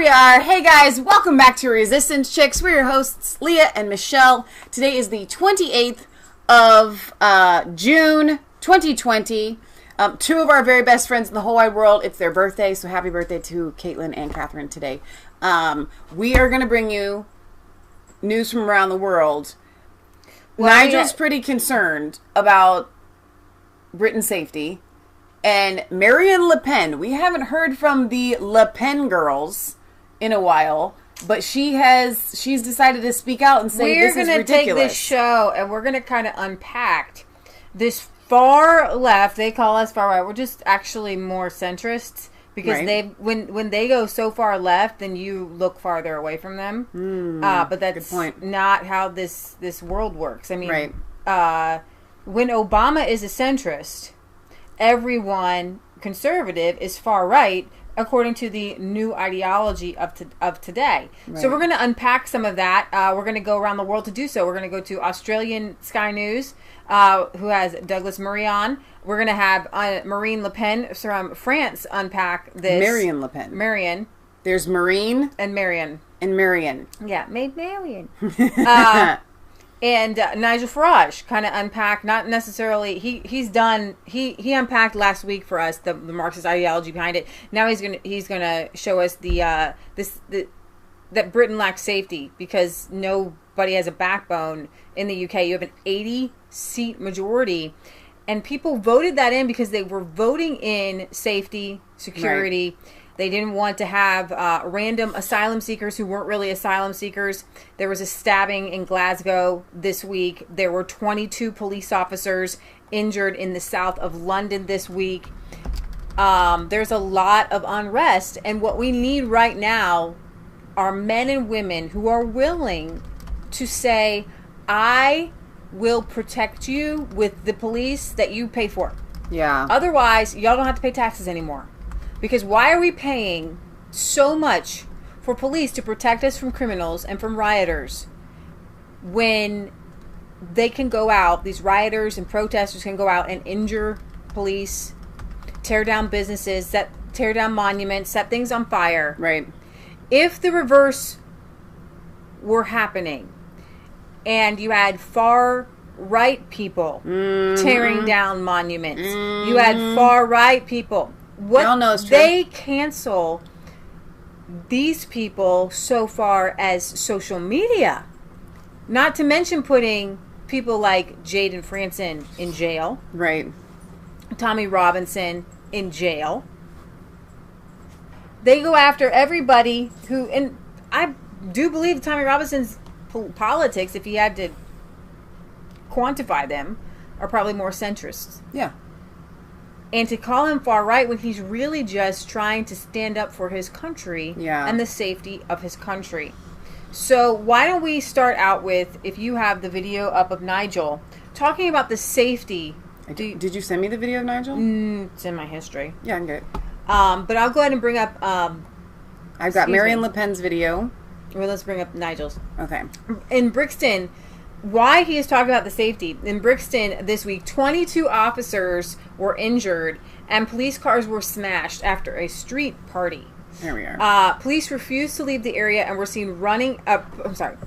we are. Hey guys, welcome back to Resistance Chicks. We're your hosts, Leah and Michelle. Today is the 28th of June, 2020. Two of our very best friends in the whole wide world, it's their birthday, so happy birthday to Caitlin and Catherine today. We are going to bring you news from around the world. Well, Nigel's pretty concerned about Britain's safety. And Marion Le Pen, we haven't heard from the Le Pen girls in a while, but she's decided to speak out and say this is ridiculous. We're going to take this show and we're going to kind of unpack this far left. They call us far right. We're just actually more centrists because when they go so far left, then you look farther away from them. But that's not how this world works. I mean, when Obama is a centrist, everyone conservative is far right, according to the new ideology of today. Right. So we're going to unpack some of that. We're going to go around the world to do so. We're going to go to Australian Sky News, who has Douglas Marion. We're going to have Marine Le Pen from France unpack this. Marion Le Pen. Marion. There's Marine. And Marion. And Marion. Yeah, made Marion. And Nigel Farage kind of unpacked, not necessarily, he unpacked last week for us the Marxist ideology behind it. Now he's gonna show us that Britain lacks safety because nobody has a backbone in the UK. You have an 80-seat majority, and people voted that in because they were voting in safety, security. Right. They didn't want to have random asylum seekers who weren't really asylum seekers. There was a stabbing in Glasgow this week. There were 22 police officers injured in the south of London this week. There's a lot of unrest. And what we need right now are men and women who are willing to say, I will protect you with the police that you pay for. Yeah. Otherwise, y'all don't have to pay taxes anymore. Because why are we paying so much for police to protect us from criminals and from rioters when they can go out, these rioters and protesters can go out and injure police, tear down businesses, tear down monuments, set things on fire. Right. If the reverse were happening and you had far right people tearing down monuments, you had far right people. They cancel these people so far as social media. Not to mention putting people like Jaden Franson in jail. Right. Tommy Robinson in jail. They go after everybody who, and I do believe Tommy Robinson's politics, if he had to quantify them, are probably more centrists. Yeah. And to call him far right when he's really just trying to stand up for his country and the safety of his country. So why don't we start out with, if you have the video up of Nigel, talking about the safety. Did you send me the video of Nigel? It's in my history. Yeah, I'm good. But I'll go ahead and bring up... I've got Marion Le Pen's video. Well, let's bring up Nigel's. Okay. In Brixton... Why he is talking about the safety. In Brixton this week, 22 officers were injured and police cars were smashed after a street party. There we are. Police refused to leave the area and were seen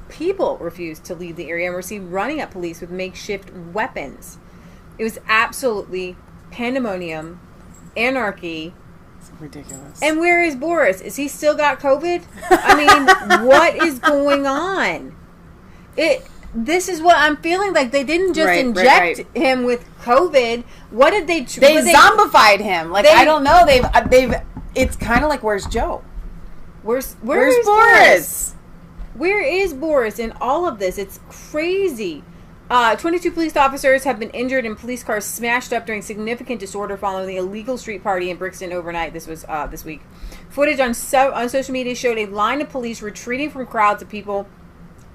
people refused to leave the area and were seen running at police with makeshift weapons. It was absolutely pandemonium, anarchy. It's ridiculous. And where is Boris? Is he still got COVID? I mean, what is going on? This is what I'm feeling like. They didn't just inject him with COVID. What did they? They zombified him. I don't know. They've. It's kind of like, where's Joe? Where's Boris? Where is Boris in all of this? It's crazy. 22 police officers have been injured and police cars smashed up during significant disorder following the illegal street party in Brixton overnight. This was this week. Footage on social media showed a line of police retreating from crowds of people,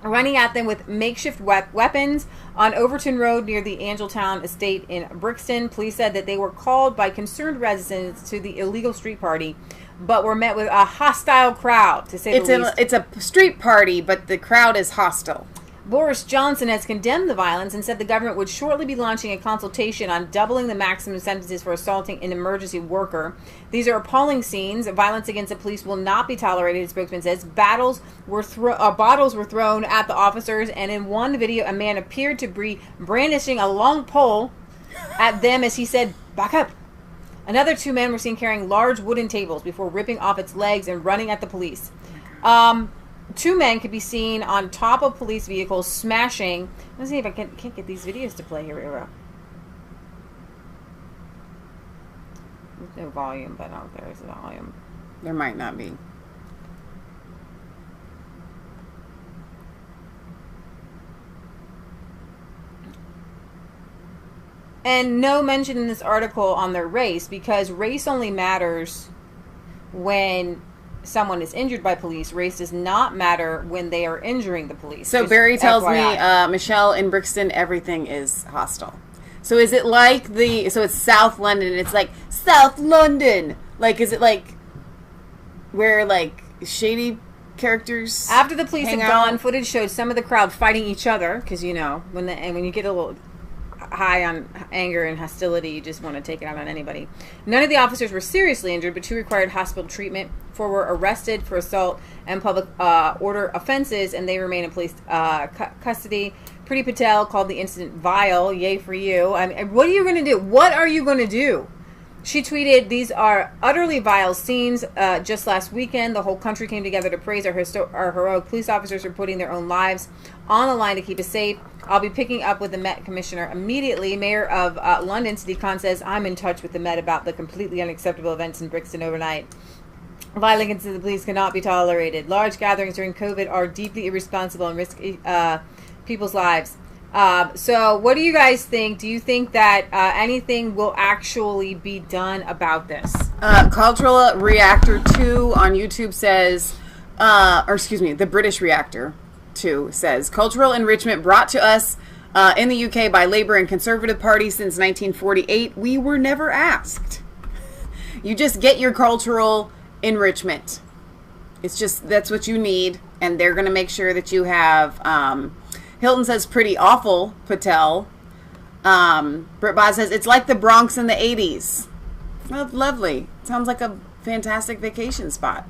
running at them with makeshift weapons on Overton Road near the Angeltown estate in Brixton. Police said that they were called by concerned residents to the illegal street party, but were met with a hostile crowd, to say the least. It's a street party, but the crowd is hostile. Boris Johnson has condemned the violence and said the government would shortly be launching a consultation on doubling the maximum sentences for assaulting an emergency worker. These are appalling scenes. Violence against the police will not be tolerated, his spokesman says. Bottles were thrown at the officers, and in one video, a man appeared to be brandishing a long pole at them as he said, "Back up." Another 2 men were seen carrying large wooden tables before ripping off its legs and running at the police. 2 men could be seen on top of police vehicles smashing. Let's see if I can't get these videos to play here. There's no volume, but oh, there's the volume. There might not be. And no mention in this article on their race, because race only matters when someone is injured by police. Race does not matter when they are injuring the police. So Just Barry tells FYI. me, Michelle, in Brixton, everything is hostile. So is it like so it's South London, it's like, South London! Like, is it like, where, like, shady characters After the police had hang gone, out? footage showed some of the crowd fighting each other, because, you know, when you get a little high on anger and hostility, you just want to take it out on anybody. None of the officers were seriously injured, but 2 required hospital treatment. 4 were arrested for assault and public order offenses, and they remain in police custody. Priti Patel called the incident vile. Yay for you. I mean, what are you going to do? What are you going to do? She tweeted, "These are utterly vile scenes. Just last weekend, the whole country came together to praise our heroic police officers for putting their own lives on the line to keep us safe. I'll be picking up with the Met Commissioner immediately." Mayor of London, Sadiq Khan, says, "I'm in touch with the Met about the completely unacceptable events in Brixton overnight. Violence against the police cannot be tolerated. Large gatherings during COVID are deeply irresponsible and risk people's lives." So what do you guys think? Do you think that anything will actually be done about this? Cultural Reactor 2 on YouTube says, the British Reactor 2 says, cultural enrichment brought to us in the UK by Labour and Conservative Party since 1948. We were never asked. You just get your cultural enrichment. It's just, that's what you need, and they're going to make sure that you have... Hilton says, pretty awful, Patel. Britt Boz says, it's like the Bronx in the 80s. Oh, lovely. Sounds like a fantastic vacation spot.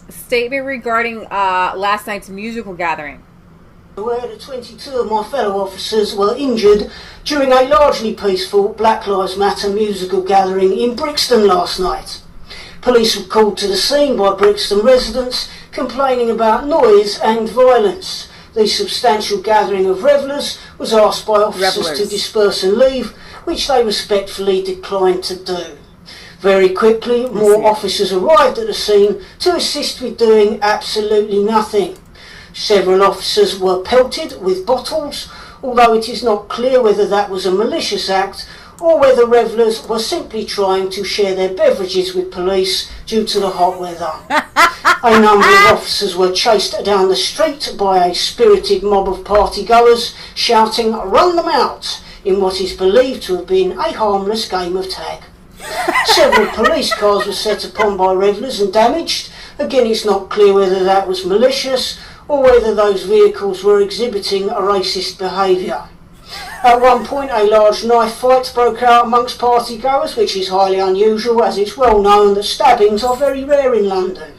Statement regarding last night's musical gathering. Where the 22 of my fellow officers were injured during a largely peaceful Black Lives Matter musical gathering in Brixton last night. Police were called to the scene by Brixton residents complaining about noise and violence. The substantial gathering of revellers was asked by officers to disperse and leave, which they respectfully declined to do. Very quickly, more officers arrived at the scene to assist with doing absolutely nothing. Several officers were pelted with bottles, although it is not clear whether that was a malicious act or whether revellers were simply trying to share their beverages with police due to the hot weather. A number of officers were chased down the street by a spirited mob of partygoers, shouting, "Run them out," in what is believed to have been a harmless game of tag. Several police cars were set upon by revellers and damaged. Again, it's not clear whether that was malicious or whether those vehicles were exhibiting a racist behaviour. At one point, a large knife fight broke out amongst partygoers, which is highly unusual, as it's well known that stabbings are very rare in London.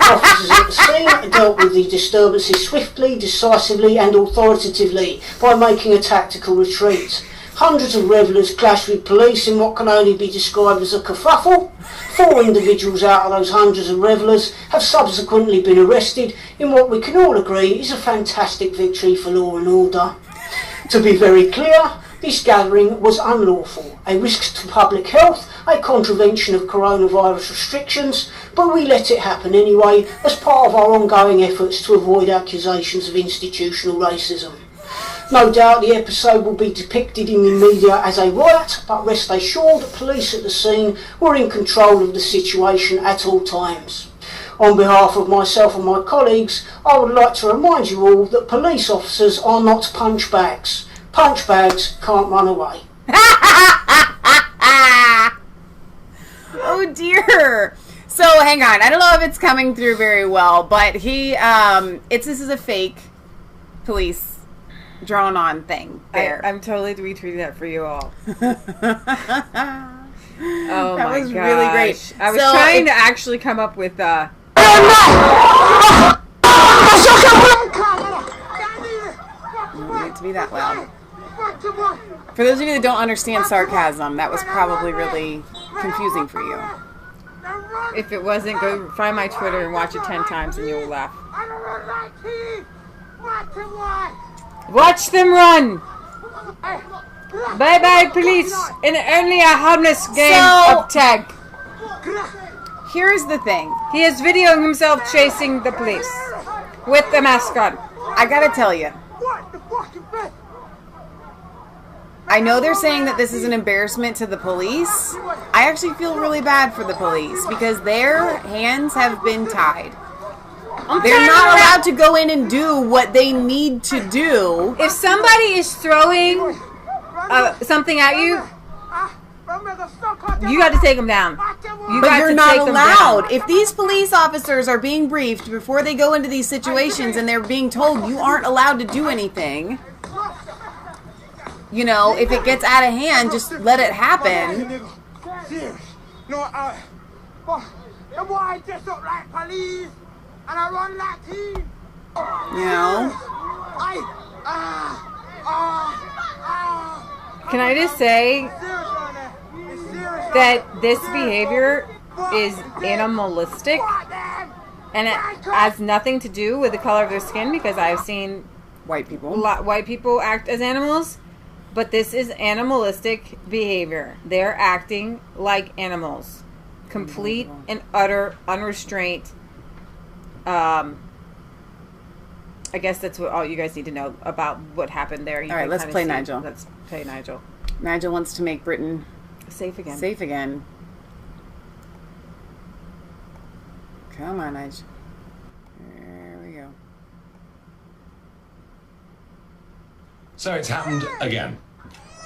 Officers at the scene dealt with the disturbances swiftly, decisively and authoritatively by making a tactical retreat. Hundreds of revellers clashed with police in what can only be described as a kerfuffle. 4 individuals out of those hundreds of revellers have subsequently been arrested in what we can all agree is a fantastic victory for law and order. To be very clear, this gathering was unlawful, a risk to public health, a contravention of coronavirus restrictions, but we let it happen anyway as part of our ongoing efforts to avoid accusations of institutional racism. No doubt the episode will be depicted in the media as a riot, but rest assured, police at the scene were in control of the situation at all times. On behalf of myself and my colleagues, I would like to remind you all that police officers are not punch bags. Punch bags can't run away. Oh dear. So hang on, I don't know if it's coming through very well, but this is a fake police drawn on thing there. I'm totally retweeting that for you all. Oh that my was gosh. really great. I was trying to actually come up with need to be that loud. For those of you that don't understand sarcasm, that was probably really confusing for you. If it wasn't, go find my Twitter and watch it 10 times and you'll laugh. Watch them run! Bye bye police in only a harmless game of tag. Here's the thing. He is videoing himself chasing the police with the mask on. I gotta tell you, I know they're saying that this is an embarrassment to the police. I actually feel really bad for the police because their hands have been tied. They're not allowed to go in and do what they need to do. If somebody is throwing something at you, you got to take them down. But you're not allowed. If these police officers are being briefed before they go into these situations and they're being told you aren't allowed to do anything, you know, if it gets out of hand, just let it happen. You know? Can I just say that this behavior is animalistic and it has nothing to do with the color of their skin, because I've seen white people act as animals, but this is animalistic behavior. They're acting like animals. Complete and utter unrestraint. I guess that's what all you guys need to know about what happened there. All right, let's play Nigel. Let's play Nigel. Nigel wants to make Britain safe again. Safe again. Come on, Nigel. There we go. So it's happened again.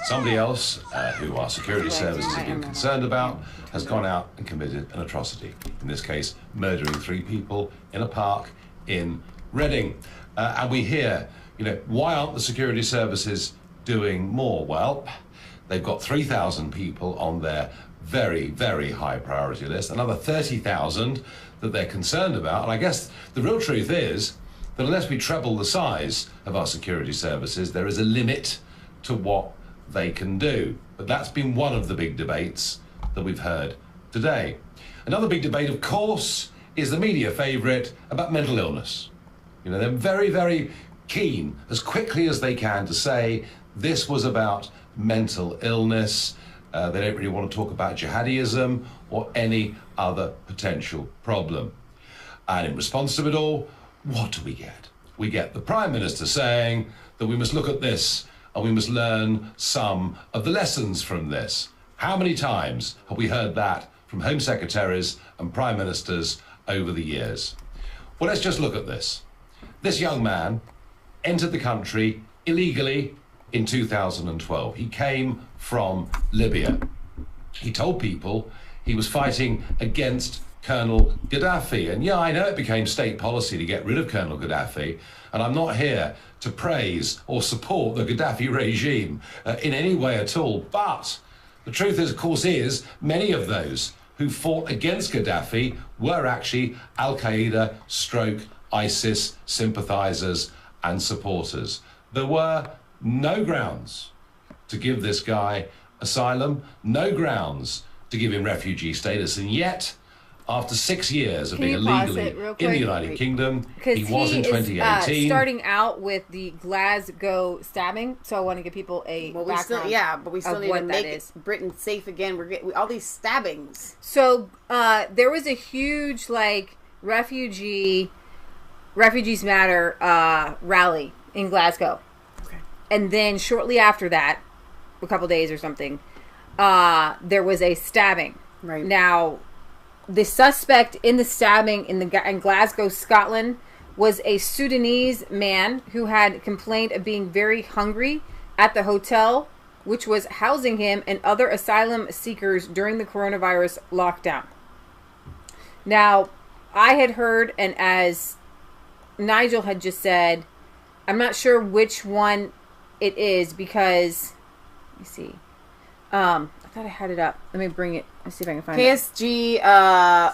Somebody else, who our security services have been concerned about, has gone out and committed an atrocity. In this case, murdering 3 people in a park in Reading. And we hear, why aren't the security services doing more? Well, they've got 3,000 people on their very, very high priority list, another 30,000 that they're concerned about. And I guess the real truth is that unless we treble the size of our security services, there is a limit to what they can do. But that's been one of the big debates that we've heard today. Another big debate, of course, is the media favourite about mental illness. They're very, very keen, as quickly as they can, to say this was about mental illness. They don't really want to talk about jihadism or any other potential problem. And in response to it all, what do we get? We get the Prime Minister saying that we must look at this and we must learn some of the lessons from this. How many times have we heard that from Home Secretaries and Prime Ministers over the years? Well, let's just look at this. This young man entered the country illegally in 2012. He came from Libya. He told people he was fighting against Colonel Gaddafi. And yeah, I know it became state policy to get rid of Colonel Gaddafi, and I'm not here to praise or support the Gaddafi regime in any way at all. But the truth is, of course, many of those who fought against Gaddafi were actually Al-Qaeda / ISIS sympathizers and supporters. There were no grounds to give this guy asylum, no grounds to give him refugee status, and yet, after 6 years of being illegally in the United Kingdom, he was in 2018. Starting out with the Glasgow stabbing, so I want to give people a background. But we still need to make Britain safe again. We're getting all these stabbings. So there was a huge Refugees Matter rally in Glasgow. Okay. And then shortly after that, a couple days or something, there was a stabbing. Right. Now, the suspect in the stabbing in Glasgow, Scotland, was a Sudanese man who had complained of being very hungry at the hotel, which was housing him and other asylum seekers during the coronavirus lockdown. Now, I had heard, and as Nigel had just said, I'm not sure which one it is because, let me see. I thought I had it up. Let me bring it. Let's see if I can find it. KSG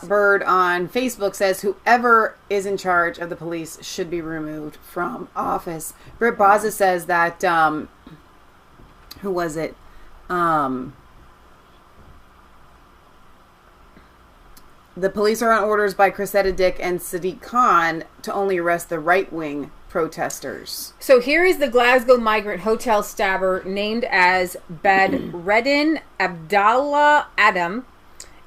Bird on Facebook says whoever is in charge of the police should be removed from office. Britt Baza says that, who was it? The police are on orders by Cressida Dick and Sadiq Khan to only arrest the right-wing protesters. So here is the Glasgow migrant hotel stabber named as Badreddin Abdallah Adam,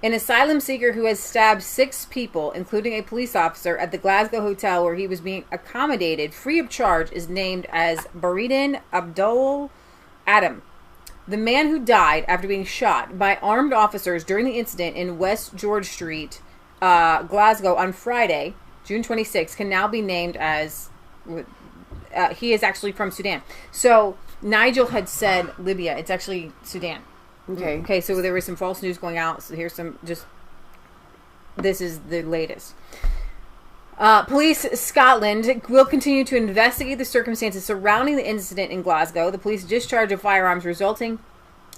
an asylum seeker who has stabbed 6 people, including a police officer, at the Glasgow hotel where he was being accommodated free of charge, is named as Badreddin Abdallah Adam. The man who died after being shot by armed officers during the incident in West George Street, Glasgow on Friday, June 26, can now be named as... he is actually from Sudan. So Nigel had said Libya. It's actually Sudan. Okay, so there was some false news going out. So here's some this is the latest. Police Scotland will continue to investigate the circumstances surrounding the incident in Glasgow. The police discharge of firearms resulting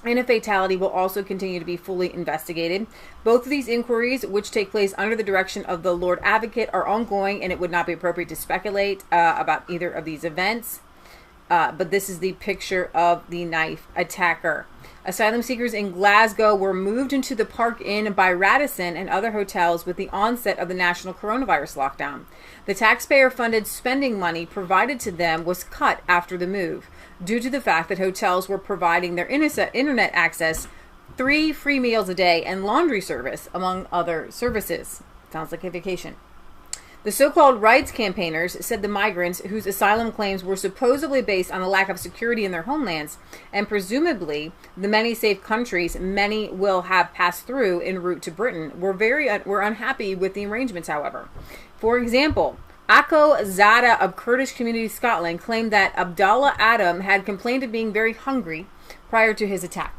in a fatality will also continue to be fully investigated. Both of these inquiries, which take place under the direction of the Lord Advocate, are ongoing, and it would not be appropriate to speculate about either of these events. But this is the picture of the knife attacker. Asylum seekers in Glasgow were moved into the Park Inn by Radisson and other hotels with the onset of the national coronavirus lockdown. The taxpayer-funded spending money provided to them was cut after the move, due to the fact that hotels were providing their internet access, 3 free meals a day, and laundry service, among other services. Sounds like a vacation. The so-called rights campaigners said the migrants, whose asylum claims were supposedly based on a lack of security in their homelands, and presumably the many safe countries many will have passed through en route to Britain, were unhappy with the arrangements, however. For example, Akko Zada of Kurdish Community Scotland claimed that Abdallah Adam had complained of being very hungry prior to his attack,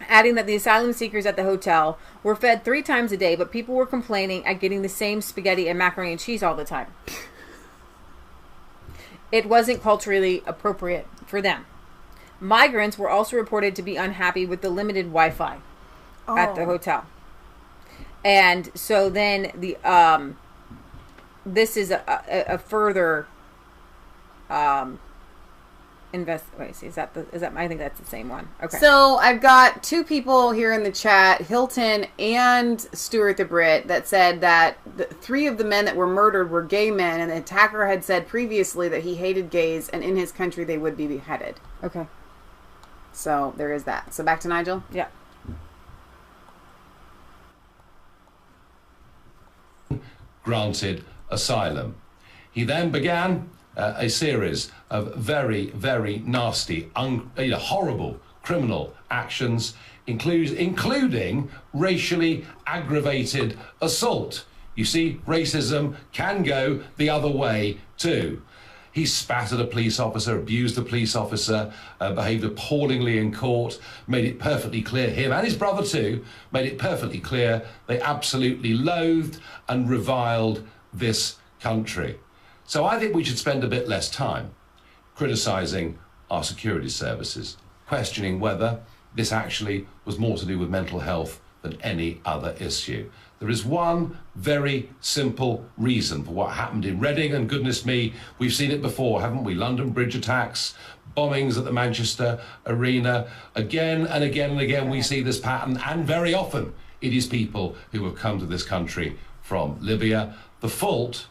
adding that the asylum seekers at the hotel were fed 3 times a day, but people were complaining at getting the same spaghetti and macaroni and cheese all the time. It wasn't culturally appropriate for them. Migrants were also reported to be unhappy with the limited Wi-Fi at the hotel. And so then the this is a further is that I think that's the same one. Okay. So I've got 2 people here in the chat, Hilton and Stuart the Brit, that said that 3 of the men that were murdered were gay men, and the attacker had said previously that he hated gays, and in his country they would be beheaded. Okay. So there is that. So back to Nigel. Yeah. Granted asylum. He then began a series of very, very nasty, horrible criminal actions, including racially aggravated assault. You see, racism can go the other way too. He spat at a police officer, abused a police officer, behaved appallingly in court, made it perfectly clear, him and his brother too, made it perfectly clear they absolutely loathed and reviled this country. So I think we should spend a bit less time criticising our security services, questioning whether this actually was more to do with mental health than any other issue. There is one very simple reason for what happened in Reading, and goodness me, we've seen it before, haven't we? London Bridge attacks, bombings at the Manchester Arena. Again and again and again we see this pattern, and very often it is people who have come to this country from Libya. The fault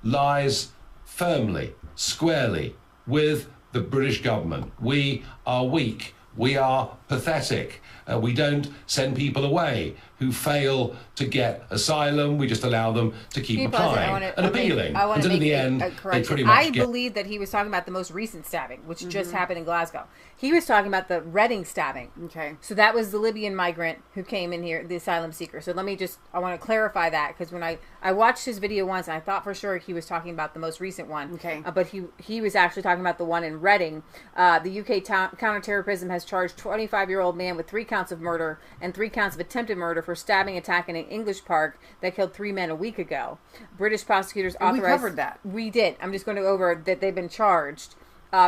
lies firmly, squarely with the British government. We are weak. We are pathetic. We don't send people away who fail to get asylum. We just allow them to keep applying and appealing until in the end they pretty much get... I believe that he was talking about the most recent stabbing, which just happened in Glasgow. He was talking about the Reading stabbing. Okay. So that was the Libyan migrant who came in here, the asylum seeker. So I want to clarify that, because when I watched his video once, and I thought for sure he was talking about the most recent one. Okay. But he was actually talking about the one in Reading. The UK counterterrorism has has charged 25-year-old man with 3 counts of murder and 3 counts of attempted murder for stabbing attack in an English park that killed 3 men a week ago. British prosecutors authorized... We covered that. We did. I'm just going to go over that they've been charged.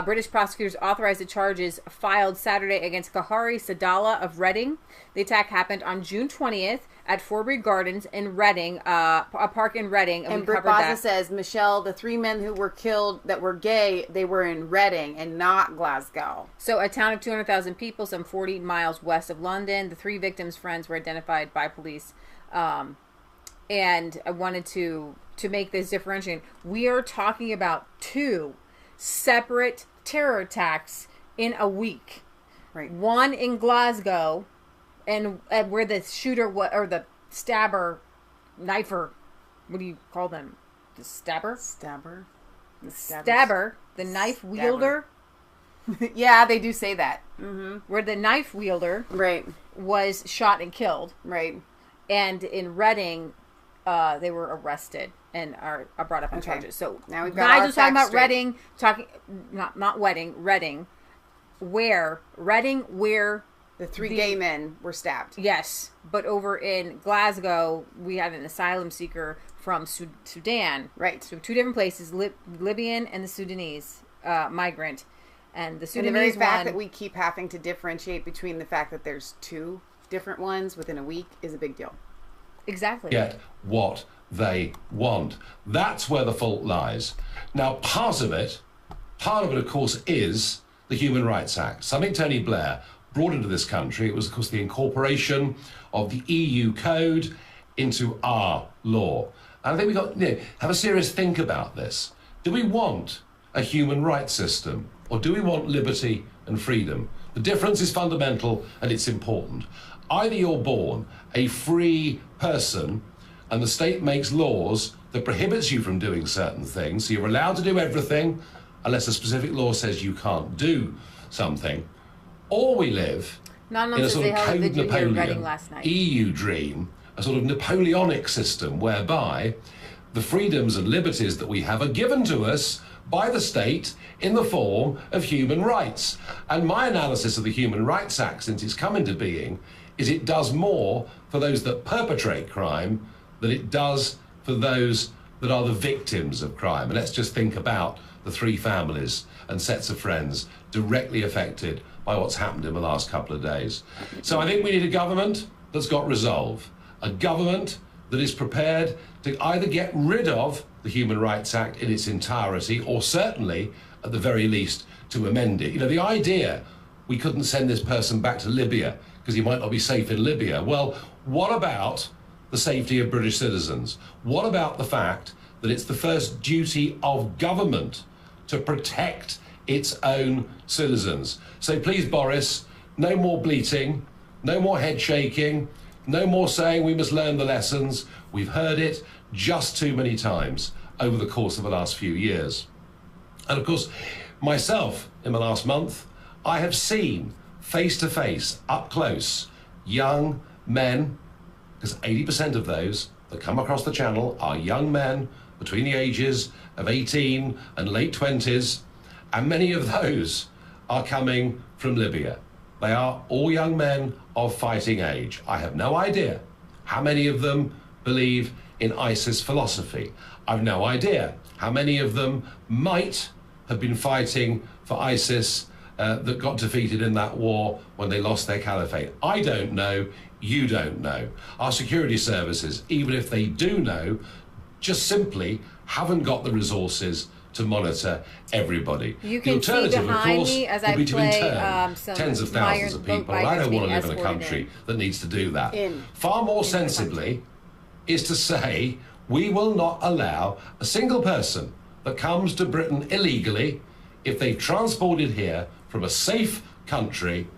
British prosecutors authorized the charges filed Saturday against Kahari Sadala of Reading. The attack happened on June 20th at Forbury Gardens in Reading, a park in Reading. And Britt Baza says, Michelle, the 3 men who were killed that were gay, they were in Reading and not Glasgow. So a town of 200,000 people, some 40 miles west of London. The 3 victims' friends were identified by police. And I wanted to make this differentiation. We are talking about 2 separate terror attacks in a week. Right. One in Glasgow, and where the shooter or the stabber, knifer, what do you call them? The stabber? The stabber, the knife wielder. Yeah, they do say that. Mm-hmm. Where the knife wielder was shot and killed. Right. And in Reading, they were arrested and are brought up on charges. So now we've got Nigel's talking about Reading, not wedding, Reading, where the 3 gay men were stabbed. Yes, but over in Glasgow, we had an asylum seeker from Sudan. Right. So 2 different places, Libyan and the Sudanese migrant. And the Sudanese and the very fact that we keep having to differentiate between the fact that there's 2 different ones within a week is a big deal. Exactly. Get what they want. That's where the fault lies. Now, part of it, of course, is the Human Rights Act. Something Tony Blair brought into this country. It was, of course, the incorporation of the EU code into our law. And I think we've got to have a serious think about this. Do we want a human rights system, or do we want liberty and freedom? The difference is fundamental, and it's important. Either you're born a free person and the state makes laws that prohibits you from doing certain things, so you're allowed to do everything unless a specific law says you can't do something, or we live in a sort of Code Napoleon EU dream, a sort of Napoleonic system whereby the freedoms and liberties that we have are given to us by the state in the form of human rights. And my analysis of the Human Rights Act since it's come into being is it does more for those that perpetrate crime than it does for those that are the victims of crime. And let's just think about the 3 families and sets of friends directly affected by what's happened in the last couple of days. So I think we need a government that's got resolve, a government that is prepared to either get rid of the Human Rights Act in its entirety, or certainly, at the very least, to amend it. The idea we couldn't send this person back to Libya because he might not be safe in Libya. Well, what about the safety of British citizens? What about the fact that it's the first duty of government to protect its own citizens? So please, Boris, no more bleating, no more head shaking, no more saying we must learn the lessons. We've heard it just too many times over the course of the last few years. And of course, myself, in the last month, I have seen face to face, up close, young men, because 80% of those that come across the channel are young men between the ages of 18 and late 20s, and many of those are coming from Libya. They are all young men of fighting age. I have no idea how many of them believe in ISIS philosophy. I've no idea how many of them might have been fighting for ISIS that got defeated in that war when they lost their caliphate. I don't know. You don't know. Our security services, even if they do know, just simply haven't got the resources to monitor everybody. You can the alternative, see behind of course, me as I play tens of thousands of people. And I don't want to live in a country that needs to do that. Far more sensibly is to say we will not allow a single person that comes to Britain illegally, if they've transported here from a safe country,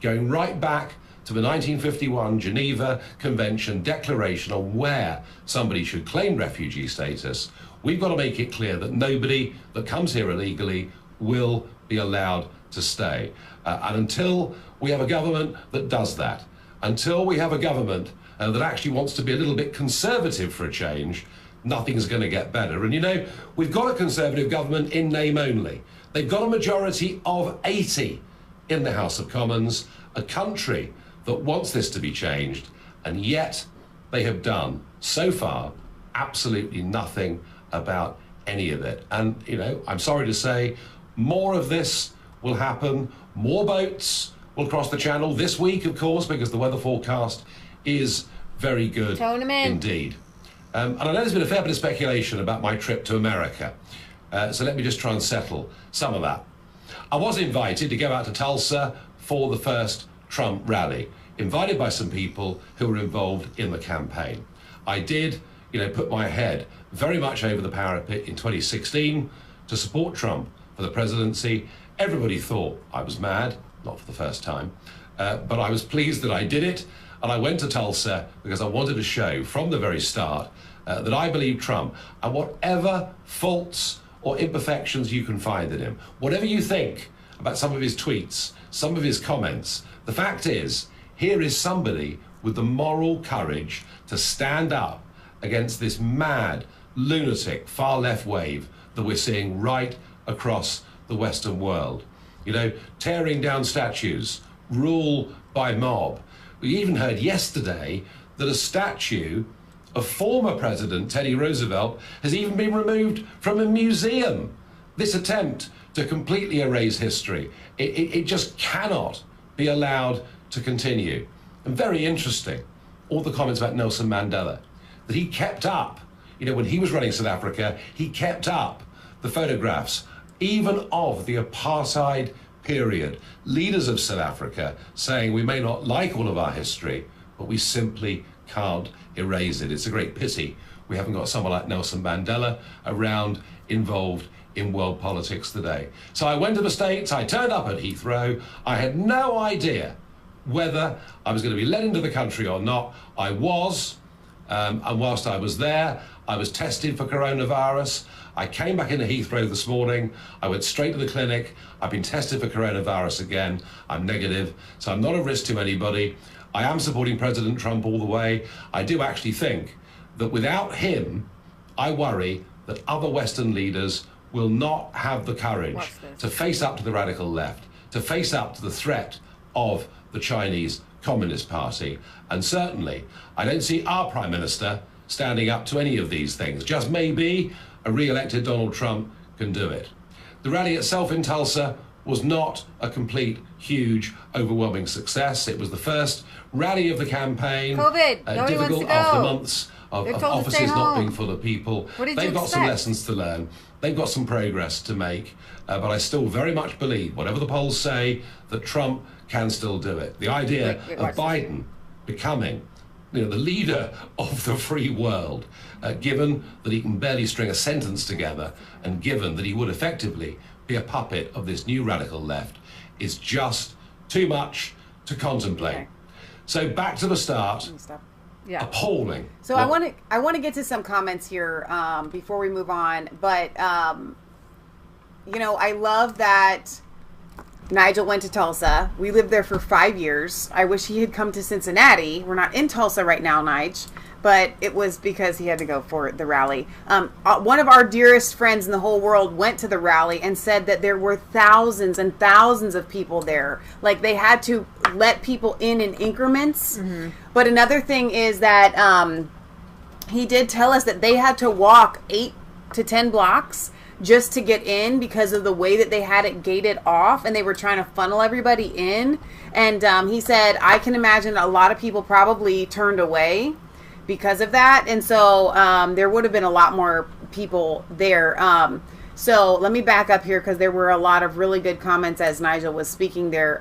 going right back to the 1951 Geneva Convention declaration on where somebody should claim refugee status. We've got to make it clear that nobody that comes here illegally will be allowed to stay. And until we have a government that does that, until we have a government that actually wants to be a little bit conservative for a change, nothing's going to get better. And we've got a conservative government in name only. They've got a majority of 80 in the House of Commons, a country that wants this to be changed, and yet they have done, so far, absolutely nothing about any of it. And, I'm sorry to say, more of this will happen. More boats will cross the channel this week, of course, because the weather forecast is very good indeed. And I know there's been a fair bit of speculation about my trip to America. So let me just try and settle some of that. I was invited to go out to Tulsa for the first Trump rally, invited by some people who were involved in the campaign. I did, put my head very much over the parapet in 2016 to support Trump for the presidency. Everybody thought I was mad, not for the first time, but I was pleased that I did it. And I went to Tulsa because I wanted to show from the very start that I believe Trump, and whatever faults or imperfections you can find in him, whatever you think about some of his tweets, some of his comments, the fact is, here is somebody with the moral courage to stand up against this mad, lunatic, far left wave that we're seeing right across the Western world. Tearing down statues, rule by mob. We even heard yesterday that a statue of former President Teddy Roosevelt has even been removed from a museum. This attempt to completely erase history, it just cannot be allowed to continue. And very interesting, all the comments about Nelson Mandela, that he kept up, when he was running South Africa, he kept up the photographs, even of the apartheid period. Leaders of South Africa saying we may not like all of our history, but we simply can't erase it. It's a great pity we haven't got someone like Nelson Mandela around, involved in world politics today. So I went to the States, I turned up at Heathrow, I had no idea whether I was going to be let into the country or not. I was, and whilst I was there, I was tested for coronavirus. I came back into Heathrow this morning. I went straight to the clinic. I've been tested for coronavirus again. I'm negative, so I'm not a risk to anybody. I am supporting President Trump all the way. I do actually think that without him, I worry that other Western leaders will not have the courage to face up to the radical left, to face up to the threat of the Chinese Communist Party. And certainly, I don't see our Prime Minister standing up to any of these things. Just maybe a re-elected Donald Trump can do it. The rally itself in Tulsa was not a complete, huge, overwhelming success. It was the first rally of the campaign. COVID. Nobody wants difficult to go. After months of offices not being full of people. They've got some expect? lessons to learn. They've got some progress to make. But I still very much believe, whatever the polls say, that Trump can still do it. The idea of Biden becoming the leader of the free world, given that he can barely string a sentence together, and given that he would effectively be a puppet of this new radical left, is just too much to contemplate. Okay. So back to the start. Yeah. Appalling. So I want to get to some comments here before we move on, but I love that Nigel went to Tulsa. We lived there for 5 years. I wish he had come to Cincinnati. We're not in Tulsa right now, Nige, but it was because he had to go for the rally. One of our dearest friends in the whole world went to the rally and said that there were thousands and thousands of people there. Like, they had to let people in increments. Mm-hmm. But another thing is that he did tell us that they had to walk 8 to 10 blocks just to get in because of the way that they had it gated off, and they were trying to funnel everybody in. And he said, I can imagine a lot of people probably turned away because of that. And so there would have been a lot more people there. So let me back up here because there were a lot of really good comments as Nigel was speaking there.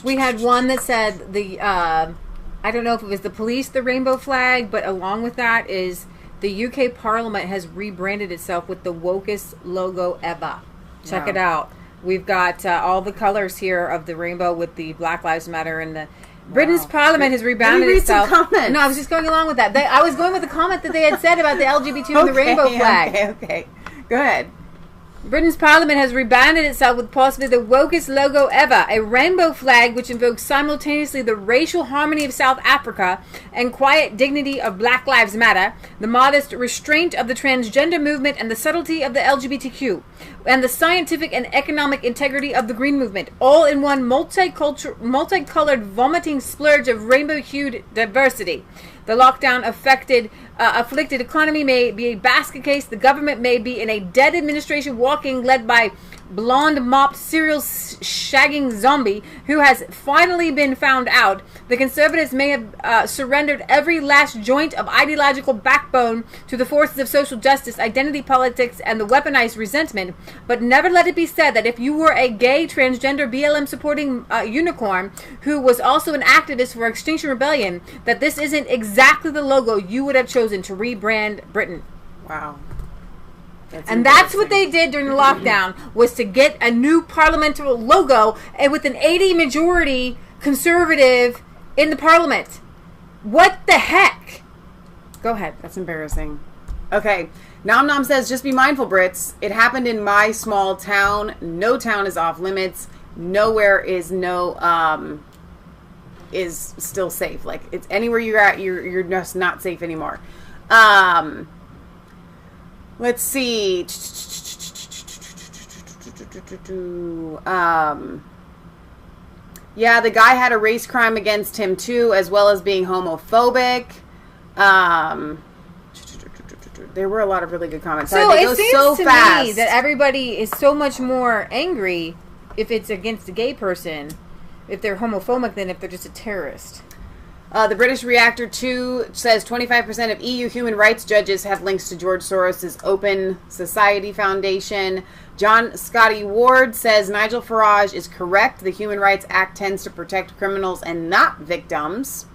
We had one that said I don't know if it was the police, the rainbow flag, but along with that is the UK Parliament has rebranded itself with the wokest logo ever. Check it out. We've got all the colors here of the rainbow with the Black Lives Matter, and the Britain's Parliament has rebranded itself. No, I was just going along with that. I was going with the comment that they had said about the LGBT and the rainbow flag. Okay. Go ahead. Britain's parliament has rebranded itself with possibly the wokest logo ever, a rainbow flag which invokes simultaneously the racial harmony of South Africa and quiet dignity of Black Lives Matter, the modest restraint of the transgender movement and the subtlety of the LGBTQ, and the scientific and economic integrity of the Green Movement, all in one multicolored vomiting splurge of rainbow-hued diversity. The lockdown afflicted economy may be a basket case. The government may be in a dead administration walking, led by blonde mopped serial shagging zombie who has finally been found out. The conservatives may have surrendered every last joint of ideological backbone to the forces of social justice, identity politics, and the weaponized resentment. But never let it be said that if you were a gay, transgender, BLM supporting unicorn who was also an activist for Extinction Rebellion, that this isn't exactly the logo you would have chosen to rebrand Britain. Wow. That's what they did during the lockdown, was to get a new parliamentary logo, and with an 80 majority conservative in the parliament. What the heck? Go ahead. That's embarrassing. Okay. Nom Nom says, just be mindful, Brits. It happened in my small town. No town is off limits. Nowhere is is still safe. Like, it's anywhere you're at, you're just not safe anymore. Let's see. Yeah, the guy had a race crime against him too, as well as being homophobic. There were a lot of really good comments. So it seems to me that everybody is so much more angry if it's against a gay person, if they're homophobic, than if they're just a terrorist. The British Reactor 2 says 25% of EU human rights judges have links to George Soros' Open Society Foundation. John Scotty Ward says Nigel Farage is correct. The Human Rights Act tends to protect criminals and not victims.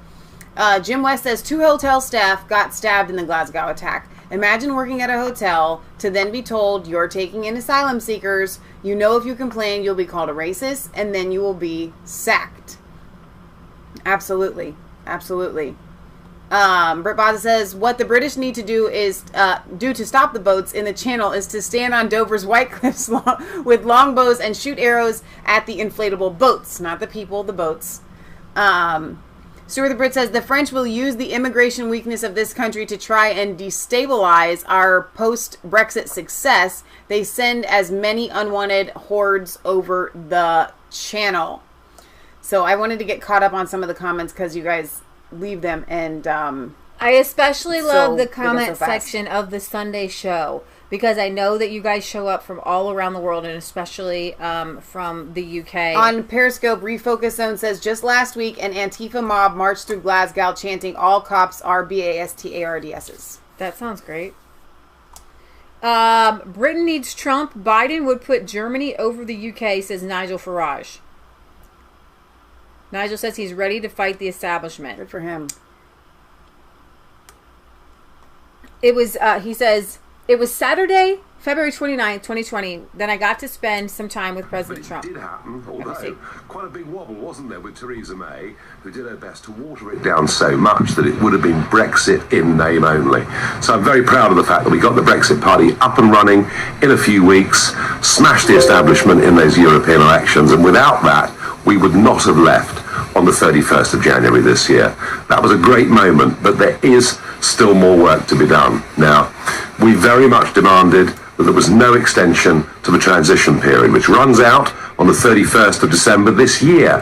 Jim West says 2 hotel staff got stabbed in the Glasgow attack. Imagine working at a hotel to then be told you're taking in asylum seekers. You know if you complain, you'll be called a racist, and then you will be sacked. Absolutely. Absolutely. Britt Baza says, what the British need to do is to stop the boats in the channel is to stand on Dover's White Cliffs with longbows and shoot arrows at the inflatable boats, not the people, the boats. Stuart the Brit says, the French will use the immigration weakness of this country to try and destabilize our post-Brexit success. They send as many unwanted hordes over the channel. So I wanted to get caught up on some of the comments because you guys leave them, and I especially love the comment section of the Sunday show, because I know that you guys show up from all around the world, and especially from the UK. On Periscope, Refocus Zone says, just last week an Antifa mob marched through Glasgow chanting all cops are BASTARDSs. That sounds great. Britain needs Trump. Biden would put Germany over the UK, says Nigel Farage. Nigel says he's ready to fight the establishment. Good for him. It was, he says, it was Saturday, February 29th, 2020, then I got to spend some time with President Trump. It did happen, although quite a big wobble, wasn't there, with Theresa May, who did her best to water it down so much that it would have been Brexit in name only. So I'm very proud of the fact that we got the Brexit Party up and running in a few weeks, smashed the establishment in those European elections, and without that, we would not have left on the 31st of January this year. That was a great moment, but there is still more work to be done. Now, we very much demanded that there was no extension to the transition period, which runs out on the 31st of December this year.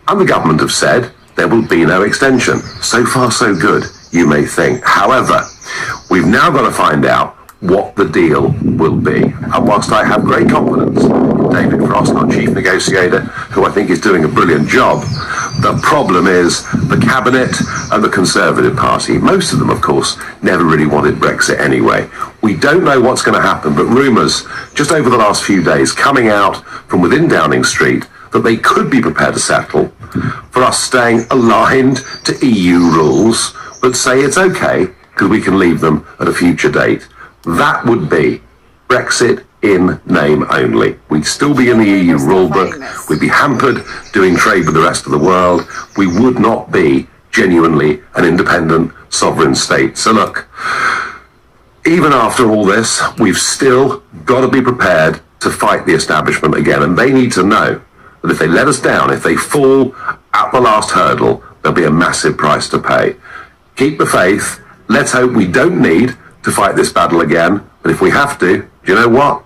And the government have said there will be no extension. So far, so good, you may think. However, we've now got to find out what the deal will be. And whilst I have great confidence in David Frost, our chief negotiator, who I think is doing a brilliant job, the problem is the cabinet and the Conservative Party. Most of them, of course, never really wanted Brexit anyway. We don't know what's going to happen, but rumours just over the last few days coming out from within Downing Street that they could be prepared to settle for us staying aligned to EU rules, but say it's okay because we can leave them at a future date. That would be Brexit in name only. We'd still be in the EU rulebook. We'd be hampered doing trade with the rest of the world. We would not be genuinely an independent sovereign state. So look, even after all this, we've still got to be prepared to fight the establishment again. And they need to know that if they let us down, if they fall at the last hurdle, there'll be a massive price to pay. Keep the faith. Let's hope we don't need to fight this battle again. But if we have to, do you know what?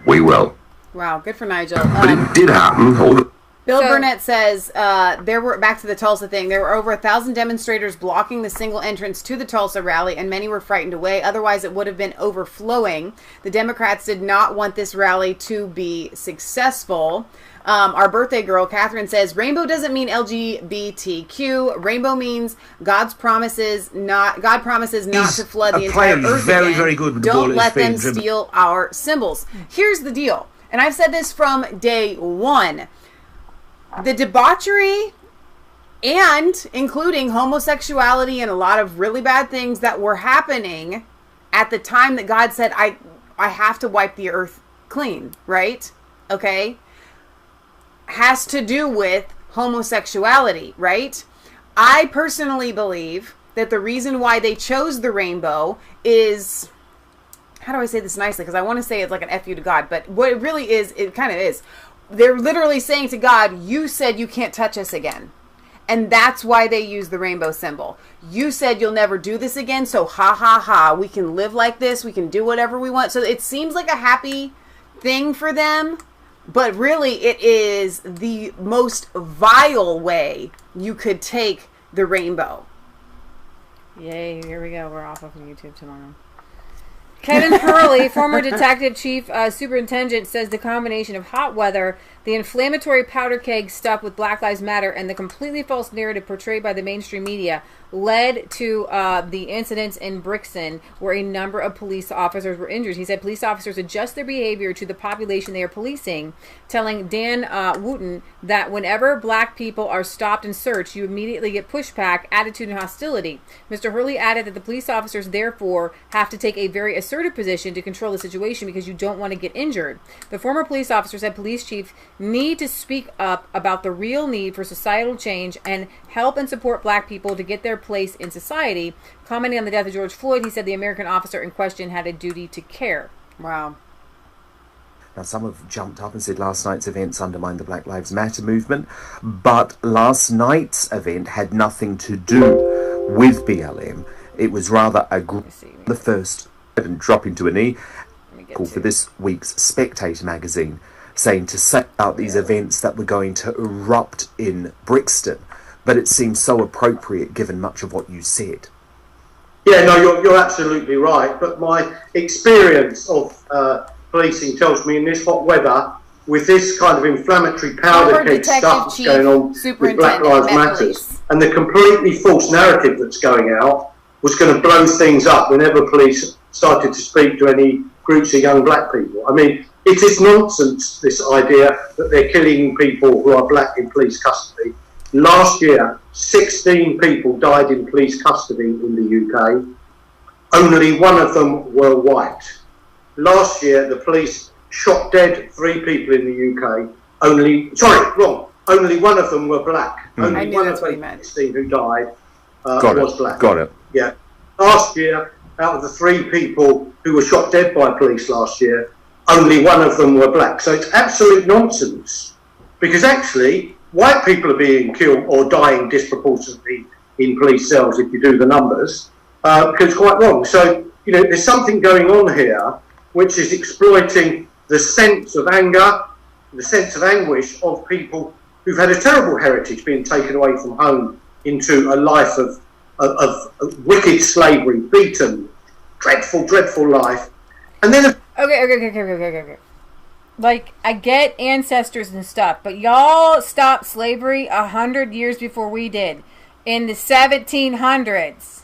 We will. Wow, good for Nigel. But it did happen. Bill Burnett says there were, back to the Tulsa thing, there were over 1,000 demonstrators blocking the single entrance to the Tulsa rally, and many were frightened away. Otherwise, it would have been overflowing. The Democrats did not want this rally to be successful. Our birthday girl, Catherine, says, rainbow doesn't mean LGBTQ. Rainbow means God promises not to flood the entire earth very, again. very good with Don't the let them steal our symbols. Here's the deal, and I've said this from day one. The debauchery and including homosexuality and a lot of really bad things that were happening at the time that God said, I have to wipe the earth clean, right? Okay? Has to do with homosexuality, right? I personally believe that the reason why they chose the rainbow is, how do I say this nicely? Because I want to say it's like an F you to God, but what it really is, it kind of is. They're literally saying to God, you said you can't touch us again. And that's why they use the rainbow symbol. You said you'll never do this again, so ha ha ha, we can live like this, we can do whatever we want. So it seems like a happy thing for them, but really it is the most vile way you could take the rainbow. Yay, here we go. We're off of YouTube tomorrow. Kevin Hurley, former detective chief superintendent, says the combination of hot weather, the inflammatory powder keg stuffed with Black Lives Matter, and the completely false narrative portrayed by the mainstream media led to the incidents in Brixton where a number of police officers were injured. He said police officers adjust their behavior to the population they are policing, telling Dan Wooten that whenever black people are stopped and searched, you immediately get pushback, attitude, and hostility. Mr. Hurley added that the police officers therefore have to take a very assertive position to control the situation because you don't want to get injured. The former police officer said police chiefs need to speak up about the real need for societal change and help and support black people to get their place in society. Commenting on the death of George Floyd, he said the American officer in question had a duty to care. Wow. Now, some have jumped up and said last night's events undermined the Black Lives Matter movement, but last night's event had nothing to do with BLM. It was rather the first and drop into a knee call for this week's Spectator magazine, saying to set out these events that were going to erupt in Brixton. But it seems so appropriate given much of what you said. Yeah, no, you're absolutely right. But my experience of policing tells me in this hot weather, with this kind of inflammatory powder keg stuff that's going on with Black Lives Matter, and the completely false narrative that's going out was going to blow things up whenever police started to speak to any groups of young black people. I mean, it is nonsense, this idea that they're killing people who are black in police custody. Last year, 16 people died in police custody in the UK. Only one of them were white. Last year, the police shot dead 3 people in the UK. Only one of them were black. Only one of the 16 who died was black. Got it. Yeah. Last year, out of the 3 people who were shot dead by police last year, only one of them were black. So it's absolute nonsense, because actually white people are being killed or dying disproportionately in police cells if you do the numbers, because it's quite wrong. So, you know, there's something going on here which is exploiting the sense of anger, the sense of anguish of people who've had a terrible heritage, being taken away from home into a life of wicked slavery, beaten, dreadful, dreadful life. And then... Okay. Like, I get ancestors and stuff, but y'all stopped slavery 100 years before we did, in the 1700s.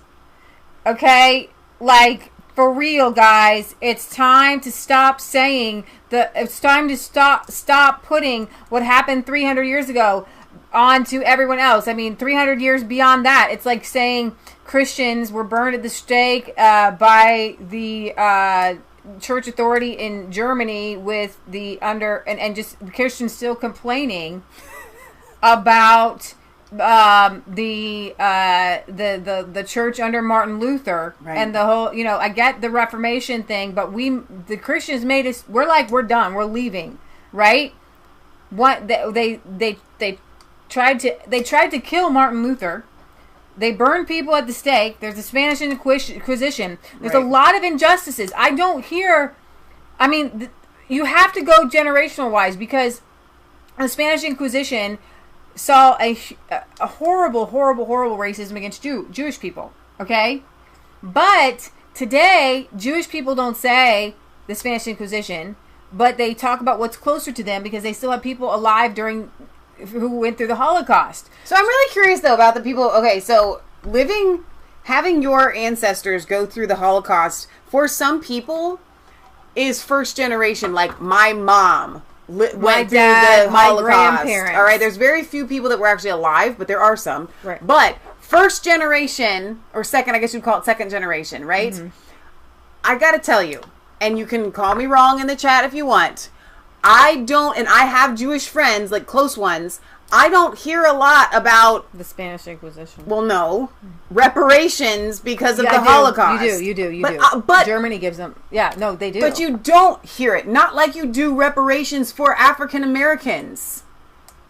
Okay? Like, for real, guys, it's time to stop saying it's time to stop putting what happened 300 years ago onto everyone else. I mean, 300 years beyond that, it's like saying Christians were burned at the stake by the church authority in Germany with the and just Christians still complaining about the church under Martin Luther, and the whole, I get the Reformation thing, but the Christians made us, we're done, we're leaving, right? What they tried to kill Martin Luther. They burned people at the stake. There's the Spanish Inquisition. There's a lot of injustices. I don't hear. I mean, you have to go generational wise, because the Spanish Inquisition saw a horrible racism against Jewish people. Okay, but today Jewish people don't say the Spanish Inquisition, but they talk about what's closer to them, because they still have people alive who went through the Holocaust. So I'm really curious though about the people. Okay, so having your ancestors go through the Holocaust, for some people is first generation. Like my mom went through the Holocaust. My grandparents. All right, there's very few people that were actually alive, but there are some. Right. But first generation, or second, I guess you'd call it second generation, right? Mm-hmm. I gotta tell you, and you can call me wrong in the chat if you want, I don't, and I have Jewish friends, like close ones, I don't hear a lot about the Spanish Inquisition. Well, no. Reparations because of the Holocaust. You do. But Germany gives them. Yeah, no, they do. But you don't hear it. Not like you do reparations for African Americans.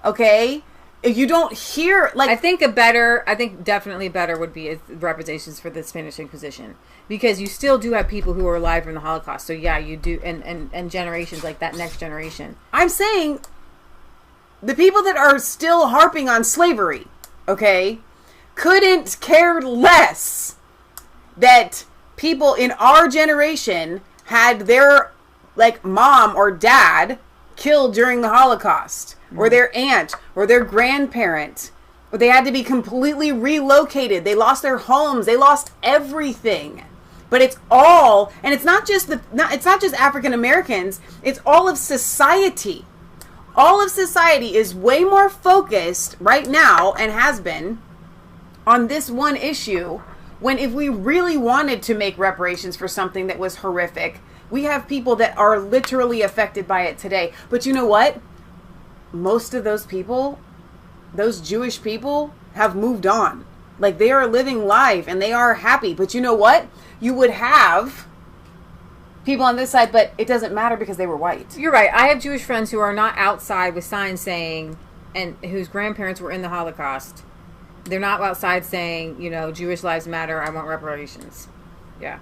Okay? You don't hear, like... I think definitely better would be reparations for the Spanish Inquisition. Because you still do have people who are alive from the Holocaust. So yeah, you do, and generations like that next generation. I'm saying the people that are still harping on slavery, okay, couldn't care less that people in our generation had their, like, mom or dad killed during the Holocaust, or their aunt, or their grandparent, or they had to be completely relocated. They lost their homes. They lost everything. But it's all, and it's not just African Americans. It's all of society. All of society is way more focused right now, and has been, on this one issue. When if we really wanted to make reparations for something that was horrific, we have people that are literally affected by it today. But you know what? Most of those people, those Jewish people, have moved on. Like, they are living life and they are happy. But you know what? You would have people on this side, but it doesn't matter because they were white. You're right. I have Jewish friends who are not outside with signs saying, and whose grandparents were in the Holocaust. They're not outside saying, Jewish lives matter, I want reparations. Yeah.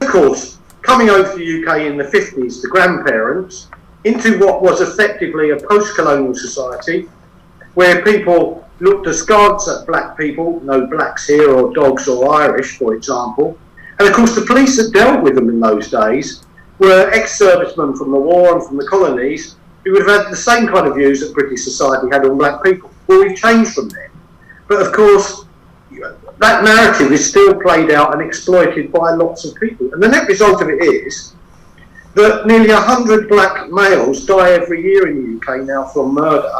Of course, coming over to the UK in the 50s, the grandparents, into what was effectively a post-colonial society, where people looked askance at black people, no blacks here, or dogs or Irish, for example. And of course, the police that dealt with them in those days were ex-servicemen from the war and from the colonies who would have had the same kind of views that British society had on black people. Well, we've changed from then. But of course, that narrative is still played out and exploited by lots of people. And the net result of it is that nearly 100 black males die every year in the UK now from murder.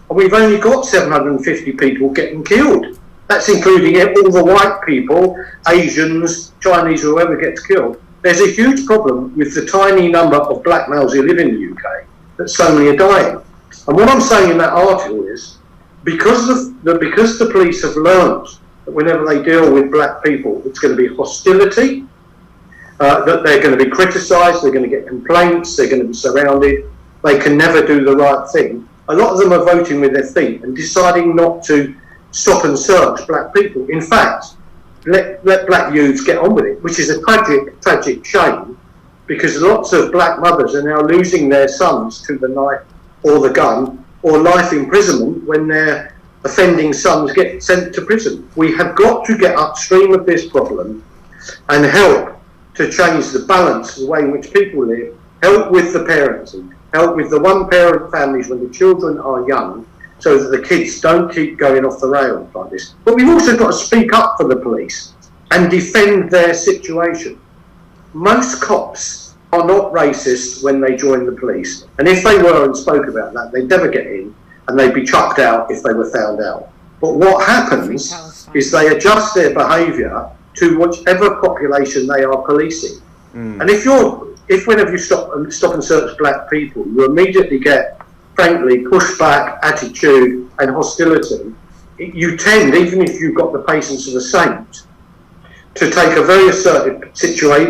And we've only got 750 people getting killed. That's including all the white people, Asians, Chinese, whoever gets killed. There's a huge problem with the tiny number of black males who live in the UK, that so many are dying. And what I'm saying in that article is, because the police have learned that whenever they deal with black people, it's going to be hostility, that they're going to be criticised, they're going to get complaints, they're going to be surrounded, they can never do the right thing. A lot of them are voting with their feet and deciding not to stop and search black people. In fact, let black youths get on with it, which is a tragic shame, because lots of black mothers are now losing their sons to the knife or the gun, or life imprisonment when their offending sons get sent to prison. We have got to get upstream of this problem and help to change the balance, the way in which people live, help with the parenting, help with the one-parent families when the children are young, so that the kids don't keep going off the rails like this. But we've also got to speak up for the police and defend their situation. Most cops are not racist when they join the police. And if they were and spoke about that, they'd never get in, and they'd be chucked out if they were found out. But what happens is they adjust their behaviour to whichever population they are policing. And if whenever you stop and search black people, you immediately get, frankly, pushback, attitude and hostility, you tend, even if you've got the patience of a saint, to take a very assertive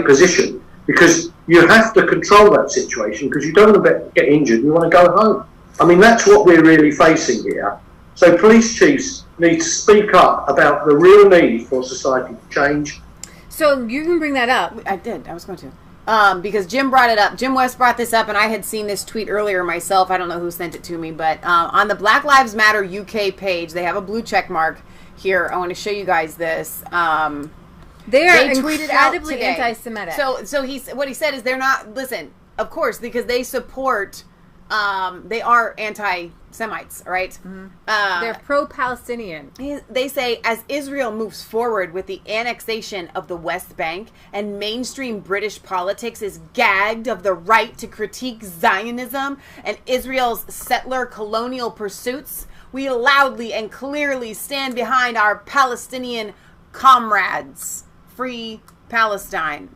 position, because you have to control that situation, because you don't want to get injured, you want to go home. I mean, that's what we're really facing here. So police chiefs need to speak up about the real need for society to change. So you can bring that up. I did. I was going to. Because Jim brought it up. Jim West brought this up, and I had seen this tweet earlier myself. I don't know who sent it to me, but on the Black Lives Matter UK page, they have a blue check mark here. I want to show you guys this. They are tweeted incredibly out today. anti-Semitic. So what he said is they're not. Listen, of course, because they support. They are anti-Semites, right? Mm-hmm. They're pro-Palestinian. They say, as Israel moves forward with the annexation of the West Bank and mainstream British politics is gagged of the right to critique Zionism and Israel's settler colonial pursuits, we loudly and clearly stand behind our Palestinian comrades. Free Palestine.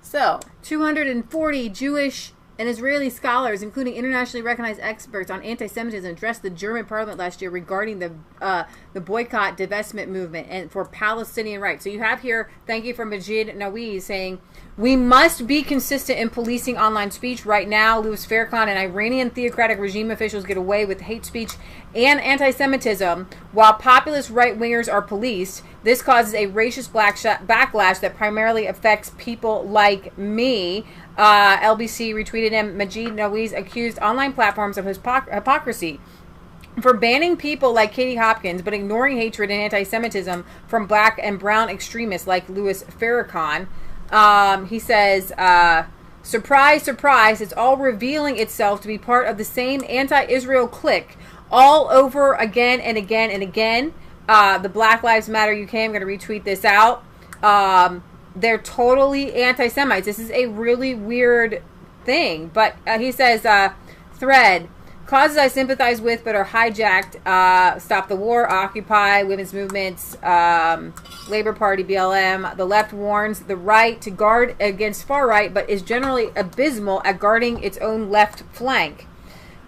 So, 240 Jewish and Israeli scholars, including internationally recognized experts on anti-Semitism, addressed the German parliament last year regarding the boycott divestment movement and for Palestinian rights. So you have here, thank you from Majid Nawiz, saying, we must be consistent in policing online speech. Right now, Louis Farrakhan and Iranian theocratic regime officials get away with hate speech and anti-Semitism, while populist right-wingers are policed. This causes a racist backlash that primarily affects people like me. LBC retweeted him. Majid Nawiz accused online platforms of hypocrisy for banning people like Katie Hopkins, but ignoring hatred and anti-Semitism from black and brown extremists like Louis Farrakhan. He says, surprise, surprise, it's all revealing itself to be part of the same anti-Israel clique all over again and again and again. The Black Lives Matter UK, I'm going to retweet this out. They're totally anti-Semites. This is a really weird thing. But he says, thread, causes I sympathize with but are hijacked. Stop the War, Occupy, women's movements, Labour Party, BLM. The left warns the right to guard against far right, but is generally abysmal at guarding its own left flank.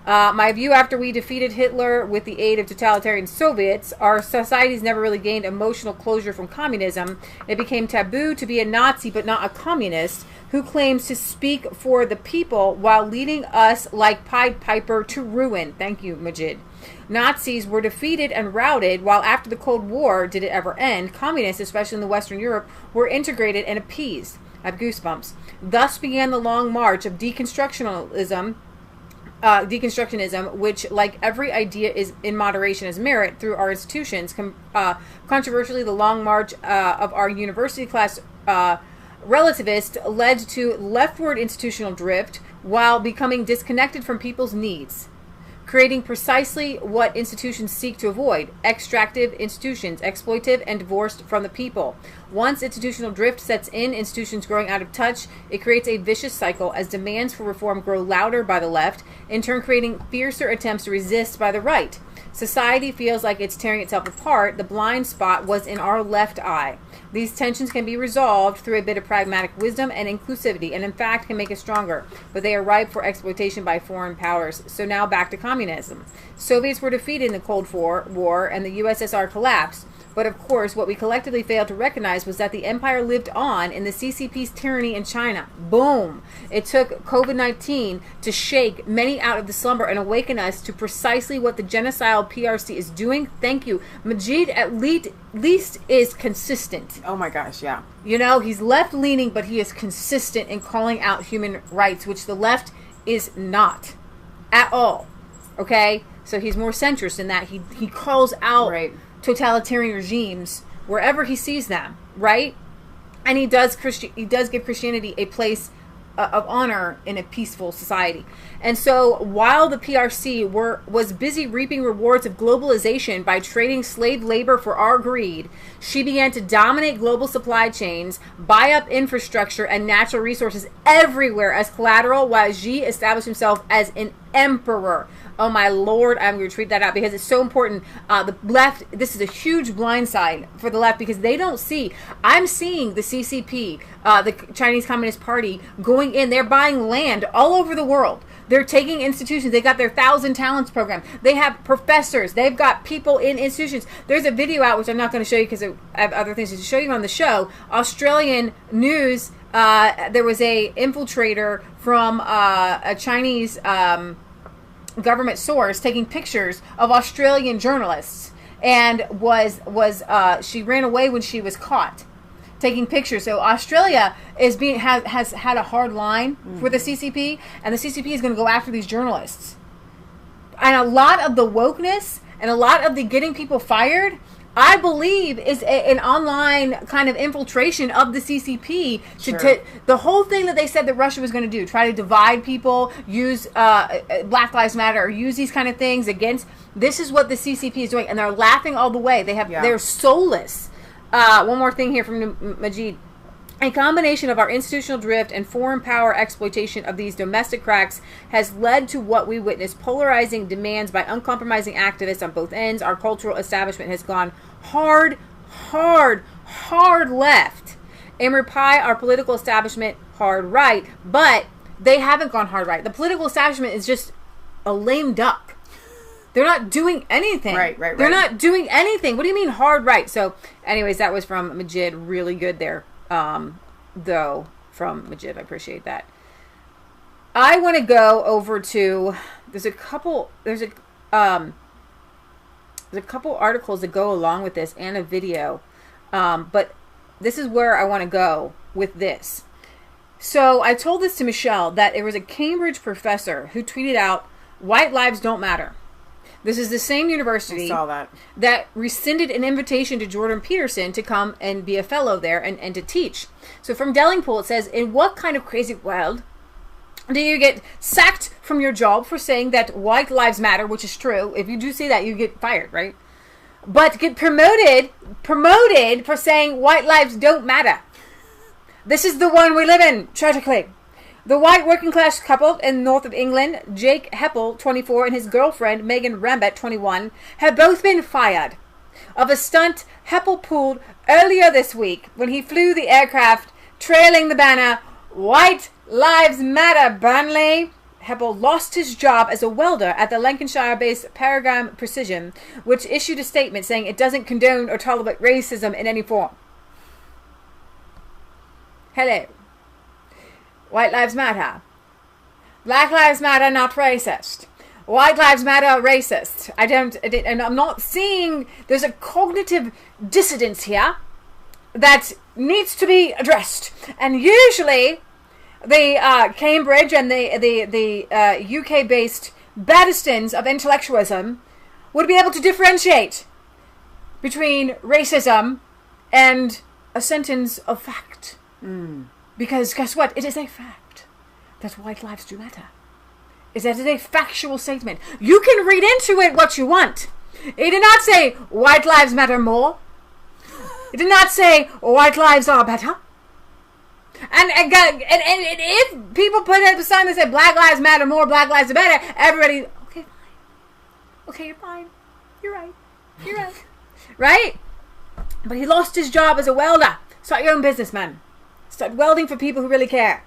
My view after we defeated Hitler with the aid of totalitarian Soviets, our societies never really gained emotional closure from communism. It became taboo to be a Nazi but not a communist who claims to speak for the people while leading us like Pied Piper to ruin. Thank you, Majid. Nazis were defeated and routed, while after the Cold War, did it ever end, communists, especially in the Western Europe, were integrated and appeased. I have goosebumps. Thus began the long march of deconstructionism, which, like every idea is in moderation as merit through our institutions. Controversially, the long march of our university class relativists led to leftward institutional drift while becoming disconnected from people's needs, creating precisely what institutions seek to avoid: extractive institutions, exploitive and divorced from the people. Once institutional drift sets in, institutions growing out of touch, it creates a vicious cycle as demands for reform grow louder by the left, in turn creating fiercer attempts to resist by the right. Society feels like it's tearing itself apart. The blind spot was in our left eye. These tensions can be resolved through a bit of pragmatic wisdom and inclusivity, and in fact can make us stronger, but they are ripe for exploitation by foreign powers. So now back to communism. Soviets were defeated in the Cold War, and the USSR collapsed. But of course, what we collectively failed to recognize was that the empire lived on in the CCP's tyranny in China. Boom! It took COVID-19 to shake many out of the slumber and awaken us to precisely what the genocidal PRC is doing. Thank you. Majid at least is consistent. oh my gosh, yeah. You know, he's left-leaning, but he is consistent in calling out human rights, which the left is not at all. Okay? So he's more centrist in that he calls out totalitarian regimes wherever he sees them, right? And he does give Christianity a place of honor in a peaceful society. And so while the PRC was busy reaping rewards of globalization by trading slave labor for our greed, she began to dominate global supply chains, buy up infrastructure and natural resources everywhere as collateral, while Xi established himself as an emperor. Oh my Lord, I'm going to tweet that out because it's so important. The left, this is a huge blindside for the left because they don't see. I'm seeing the CCP, the Chinese Communist Party, going in. They're buying land all over the world. They're taking institutions. They got their 1,000 Talents program. They have professors. They've got people in institutions. There's a video out, which I'm not going to show you because I have other things to show you on the show. Australian news, there was a infiltrator from a Chinese government source taking pictures of Australian journalists, and she ran away when she was caught taking pictures. So Australia has had a hard line for the CCP, and the CCP is going to go after these journalists. And a lot of the wokeness and a lot of the getting people fired, I believe, is an online kind of infiltration of the CCP. To the whole thing that they said that Russia was going to do, try to divide people, use Black Lives Matter, or use these kind of things against. This is what the CCP is doing, and they're laughing all the way. They're soulless. One more thing here from Majid. A combination of our institutional drift and foreign power exploitation of these domestic cracks has led to what we witness: polarizing demands by uncompromising activists on both ends. Our cultural establishment has gone hard left. In reply, our political establishment hard right. But they haven't gone hard right. The political establishment is just a lame duck. They're not doing anything. Right. They're not doing anything. What do you mean hard right? So, anyways, that was from Majid. Really good there, though, from Majid. I appreciate that. I want to go over to. There's a couple articles that go along with this and a video, but this is where I want to go with this. So I told this to Michelle that there was a Cambridge professor who tweeted out, "White lives don't matter." This is the same university that rescinded an invitation to Jordan Peterson to come and be a fellow there and to teach. So from Dellingpool, it says, in what kind of crazy world do you get sacked from your job for saying that white lives matter, which is true? If you do say that, you get fired, right? But get promoted for saying white lives don't matter. This is the one we live in, tragically. The white working class couple in north of England, Jake Heppel, 24, and his girlfriend, Megan Rambet, 21, have both been fired of a stunt Heppel pulled earlier this week when he flew the aircraft trailing the banner, "White Lives Matter, Burnley." Heppel lost his job as a welder at the Lancashire-based Paragon Precision, which issued a statement saying it doesn't condone or tolerate racism in any form. Hello. White lives matter. Black lives matter, not racist. White lives matter, racist. And I'm not seeing, there's a cognitive dissonance here that needs to be addressed. And usually, the Cambridge and the UK-based Baddistons of intellectualism would be able to differentiate between racism and a sentence of fact. Because guess what? It is a fact that white lives do matter. It is a factual statement. You can read into it what you want. It did not say white lives matter more. It did not say white lives are better. And if people put up a sign that said black lives matter more, black lives are better, everybody, okay, fine. Okay, you're fine. You're right. You're right. Right? But he lost his job as a welder. Start your own business, man. Start welding for people who really care.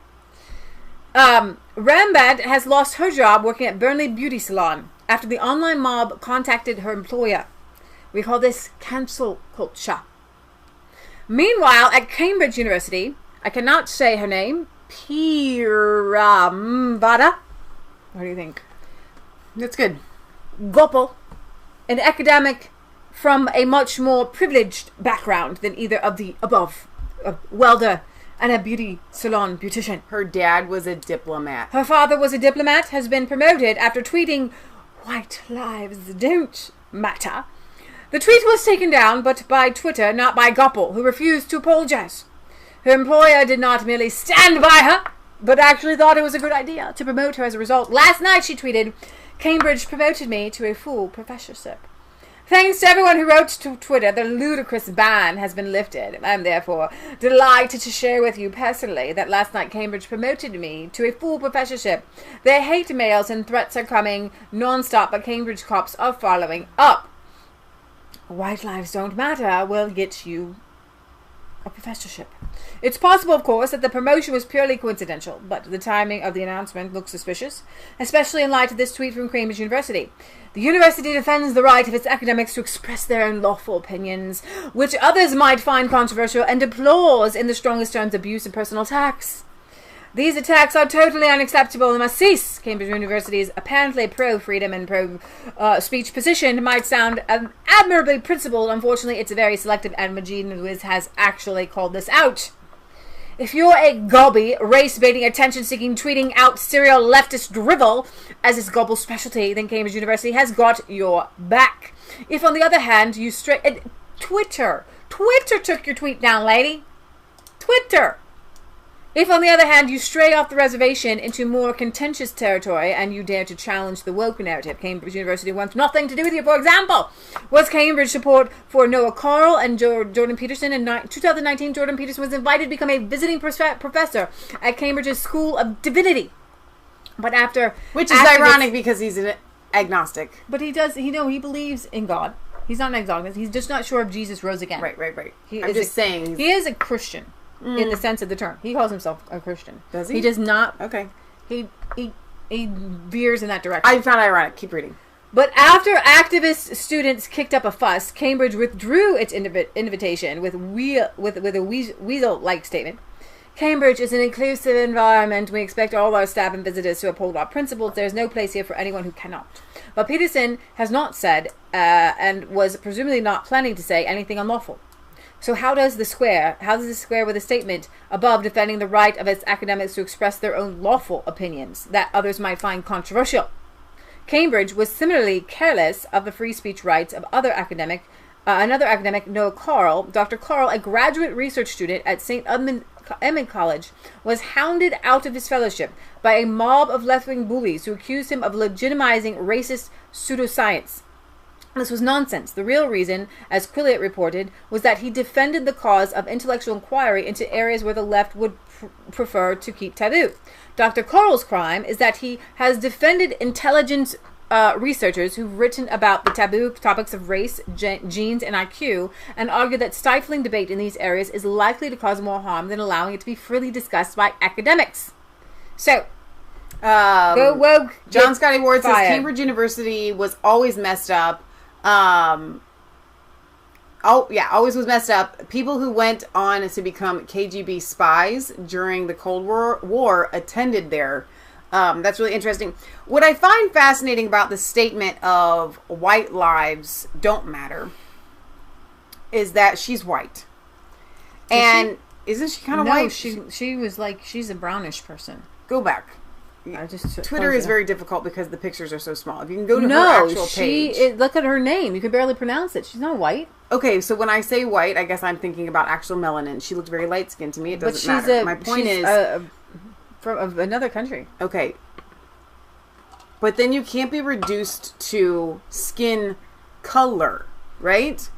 Rambad has lost her job working at Burnley Beauty Salon after the online mob contacted her employer. We call this cancel culture. Meanwhile, at Cambridge University, I cannot say her name, Piramvada. What do you think? That's good. Gopal, an academic from a much more privileged background than either of the above, a welder and a beauty salon beautician. Her dad was a diplomat. Her father was a diplomat, has been promoted after tweeting, "White lives don't matter." The tweet was taken down, but by Twitter, not by Gopal, who refused to apologize. Her employer did not merely stand by her, but actually thought it was a good idea to promote her as a result. Last night, she tweeted, "Cambridge promoted me to a full professorship. Thanks to everyone who wrote to Twitter, the ludicrous ban has been lifted. I'm therefore delighted to share with you personally that last night Cambridge promoted me to a full professorship. Their hate mails and threats are coming non-stop, but Cambridge cops are following up. White lives don't matter will get you a professorship. It's possible, of course, that the promotion was purely coincidental, but the timing of the announcement looks suspicious, especially in light of this tweet from Cambridge University. The university defends the right of its academics to express their own lawful opinions, which others might find controversial, and deplores in the strongest terms abuse and personal attacks. These attacks are totally unacceptable and must cease. Cambridge University's apparently pro-freedom and pro-speech position might sound admirably principled. Unfortunately, it's a very selective, and Majid Wiz has actually called this out. If you're a gobby, race-baiting, attention-seeking, tweeting out serial leftist drivel as its gobble specialty, then Cambridge University has got your back. If, on the other hand, you Twitter took your tweet down, lady. Twitter. If, on the other hand, you stray off the reservation into more contentious territory and you dare to challenge the woke narrative, Cambridge University wants nothing to do with you. For example, was Cambridge support for Noah Carl and Jordan Peterson in 2019? Jordan Peterson was invited to become a visiting professor at Cambridge's School of Divinity. But after... Which is ironic because he's an agnostic. But he believes in God. He's not an agnostic. He's just not sure if Jesus rose again. Right. I'm just saying. He is a Christian. In the sense of the term. He calls himself a Christian. Does he? He does not. Okay. He veers in that direction. I found it ironic. Keep reading. But after activist students kicked up a fuss, Cambridge withdrew its invitation with a weasel-like statement. Cambridge is an inclusive environment. We expect all our staff and visitors to uphold our principles. There is no place here for anyone who cannot. But Peterson has not said, and was presumably not planning to say, anything unlawful. So how does this square with a statement above defending the right of its academics to express their own lawful opinions that others might find controversial? Cambridge was similarly careless of the free speech rights of another academic, Noah Carl. Dr. Carl, a graduate research student at St. Edmund College, was hounded out of his fellowship by a mob of left-wing bullies who accused him of legitimizing racist pseudoscience. This was nonsense. The real reason, as Quilliot reported, was that he defended the cause of intellectual inquiry into areas where the left would prefer to keep taboo. Dr. Carl's crime is that he has defended intelligence researchers who've written about the taboo topics of race, genes, and IQ, and argued that stifling debate in these areas is likely to cause more harm than allowing it to be freely discussed by academics. So, go woke. John Scotty Ward says Cambridge University was always messed up. Always was messed up. People who went on to become KGB spies during the Cold War attended there. That's really interesting. What I find fascinating about the statement of white lives don't matter is that she's white. And isn't she kind of white? She was like, she's a brownish person. Go back. Twitter is very difficult because the pictures are so small. If you can go to her actual page. Look at her name. You can barely pronounce it. She's not white. Okay, so when I say white, I guess I'm thinking about actual melanin. She looked very light-skinned to me. It doesn't matter. My point is... from another country. Okay. But then you can't be reduced to skin color, right?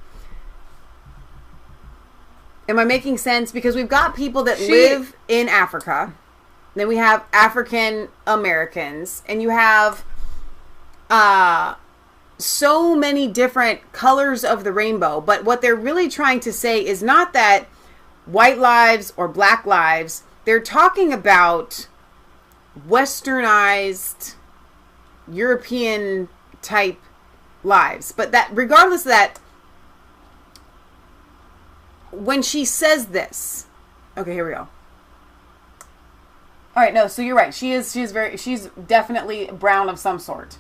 Am I making sense? Because we've got people that live in Africa... Then we have African Americans, and you have so many different colors of the rainbow. But what they're really trying to say is not that white lives or black lives. They're talking about westernized European type lives. But that, regardless of that, when she says this, okay, here we go. All right, no, so you're right. She's definitely brown of some sort.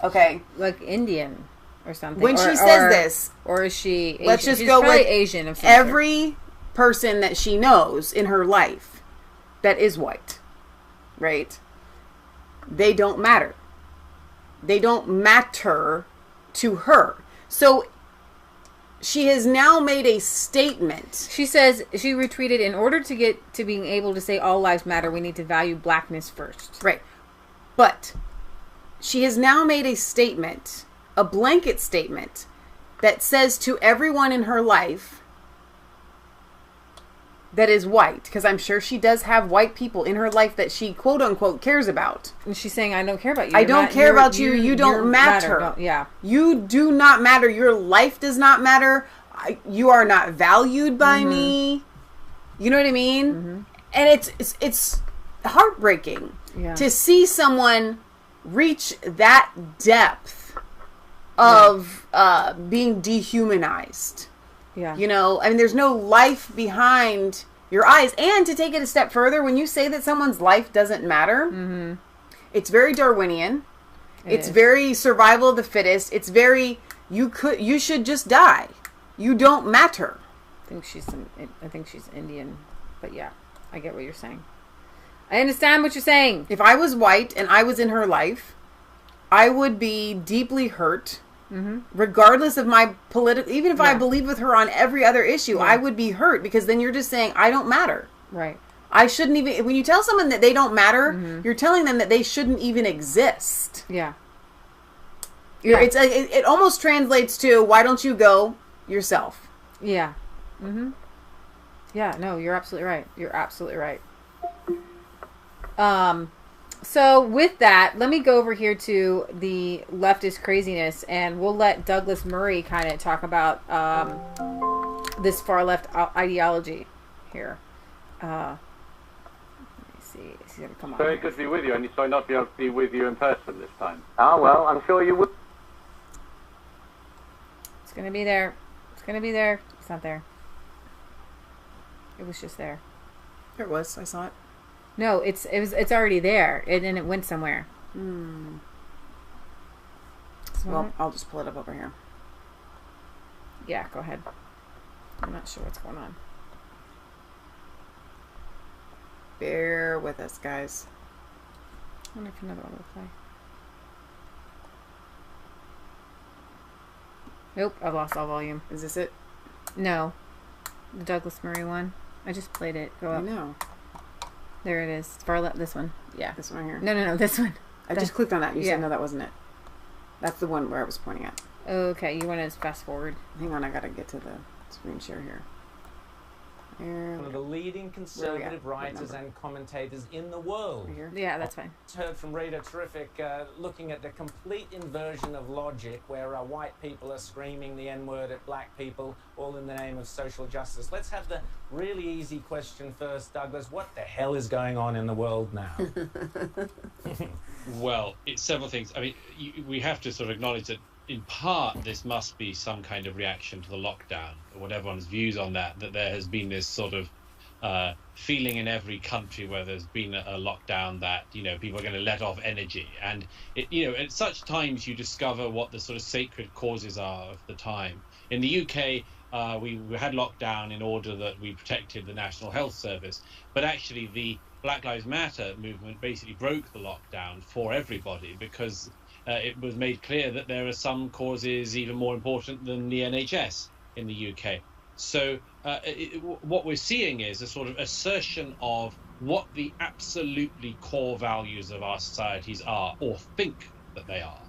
Okay. Like Indian or something. When she says this. Or is she Asian? Let's just go with Asian of some every person that she knows in her life that is white. Right? They don't matter. They don't matter to her. So she has now made a statement. She says, she retweeted, in order to get to being able to say all lives matter, we need to value blackness first. Right. But she has now made a statement, a blanket statement, that says to everyone in her life that is white, because I'm sure she does have white people in her life that she quote unquote cares about. And she's saying, I don't care about you. I don't care about you. You don't matter. Yeah. You do not matter. Your life does not matter. You are not valued by me. You know what I mean? Mm-hmm. And it's heartbreaking to see someone reach that depth of being dehumanized. Yeah. You know, I mean, there's no life behind your eyes. And to take it a step further, when you say that someone's life doesn't matter, it's very Darwinian. It's very survival of the fittest. It's very, you should just die. You don't matter. I think she's Indian, but yeah, I get what you're saying. I understand what you're saying. If I was white and I was in her life, I would be deeply hurt, regardless of my political. Even if I believe with her on every other issue, I would be hurt because then you're just saying I don't matter. Right. I shouldn't even. When you tell someone that they don't matter, you're telling them that they shouldn't even exist. Yeah. It almost translates to why don't you go yourself? Yeah. Yeah. No, you're absolutely right. You're absolutely right. So with that, let me go over here to the leftist craziness, and we'll let Douglas Murray kind of talk about this far left ideology here. Let me see. Is he going to come on? Very good to be with you, and sorry not to be able to be with you in person this time. Ah, well, I'm sure you would. It's going to be there. It's going to be there. It's not there. It was just there. There it was. I saw it. No, it's already there, and then it went somewhere. Well, I'll just pull it up over here. Yeah, go ahead. I'm not sure what's going on. Bear with us, guys. I wonder if another one will play. Nope, I've lost all volume. Is this it? No, the Douglas Murray one. I just played it. Go up. I know. There it is. Far left. This one. Yeah, this one right here. No, this one. I just clicked on that. You said no, that wasn't it. That's the one where I was pointing at. Okay, you want to fast forward. Hang on, I gotta get to the screen share here. One of the leading conservative writers and commentators in the world. Yeah, that's fine. Heard from Radio Terrific looking at the complete inversion of logic where white people are screaming the N-word at black people, all in the name of social justice. Let's have the really easy question first, Douglas. What the hell is going on in the world now? Well, it's several things. I mean, we have to sort of acknowledge that in part, this must be some kind of reaction to the lockdown, or what everyone's views on that there has been this sort of feeling in every country where there's been a lockdown that, people are going to let off energy. And, at such times you discover what the sort of sacred causes are of the time. In the UK, we had lockdown in order that we protected the National Health Service. But actually, the Black Lives Matter movement basically broke the lockdown for everybody because it was made clear that there are some causes even more important than the NHS in the UK. So what we're seeing is a sort of assertion of what the absolutely core values of our societies are, or think that they are.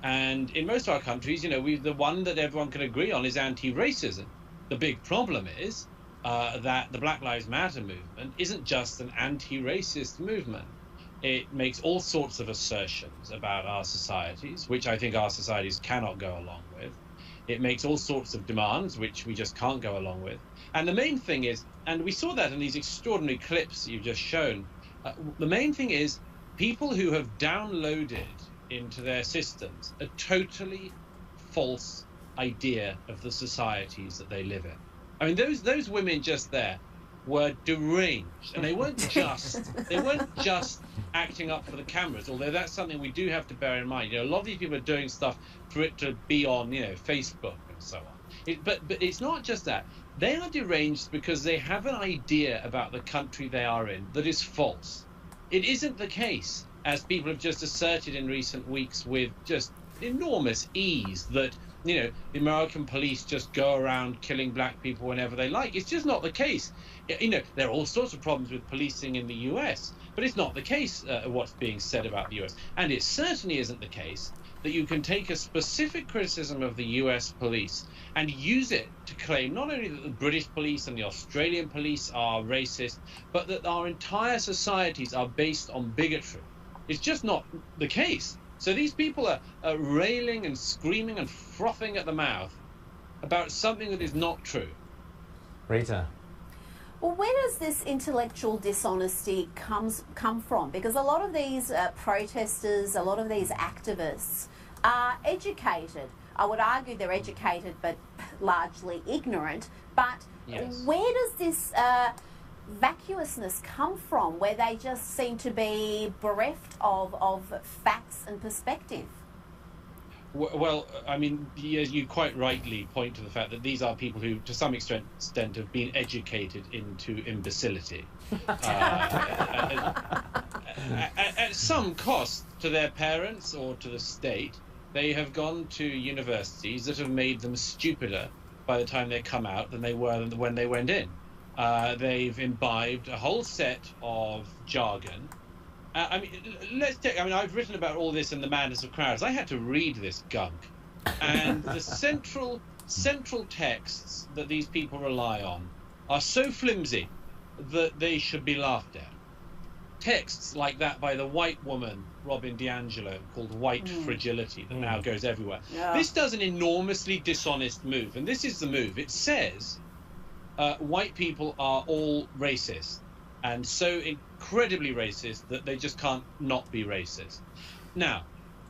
And in most of our countries, the one that everyone can agree on is anti-racism. The big problem is that the Black Lives Matter movement isn't just an anti-racist movement. It makes all sorts of assertions about our societies, which I think our societies cannot go along with. It makes all sorts of demands, which we just can't go along with. And the main thing is, and we saw that in these extraordinary clips that you've just shown, the main thing is people who have downloaded into their systems a totally false idea of the societies that they live in. I mean, those women just there were deranged, and they weren't just acting up for the cameras, although that's something we do have to bear in mind. A lot of these people are doing stuff for it to be on Facebook and so on. But it's not just that. They are deranged because they have an idea about the country they are in that is false. It isn't the case, as people have just asserted in recent weeks with just enormous ease, that the American police just go around killing black people whenever they like. It's just not the case. There are all sorts of problems with policing in the US, but it's not the case what's being said about the US. And it certainly isn't the case that you can take a specific criticism of the US police and use it to claim not only that the British police and the Australian police are racist, but that our entire societies are based on bigotry. It's just not the case. So these people are railing and screaming and frothing at the mouth about something that is not true. Rita. Well, where does this intellectual dishonesty come from? Because a lot of these protesters, a lot of these activists are educated. I would argue they're educated but largely ignorant. But yes. Where does this vacuousness come from, where they just seem to be bereft of facts and perspective? Well, I mean, you quite rightly point to the fact that these are people who, to some extent, have been educated into imbecility. At some cost to their parents or to the state, they have gone to universities that have made them stupider by the time they come out than they were when they went in. They've imbibed a whole set of jargon. I've written about all this in The Madness of Crowds. I had to read this gunk. And the central texts that these people rely on are so flimsy that they should be laughed at. Texts like that by the white woman, Robin DiAngelo, called White Fragility, that now goes everywhere. Yeah. This does an enormously dishonest move, and this is the move. It says white people are all racist, and so incredibly racist that they just can't not be racist. Now,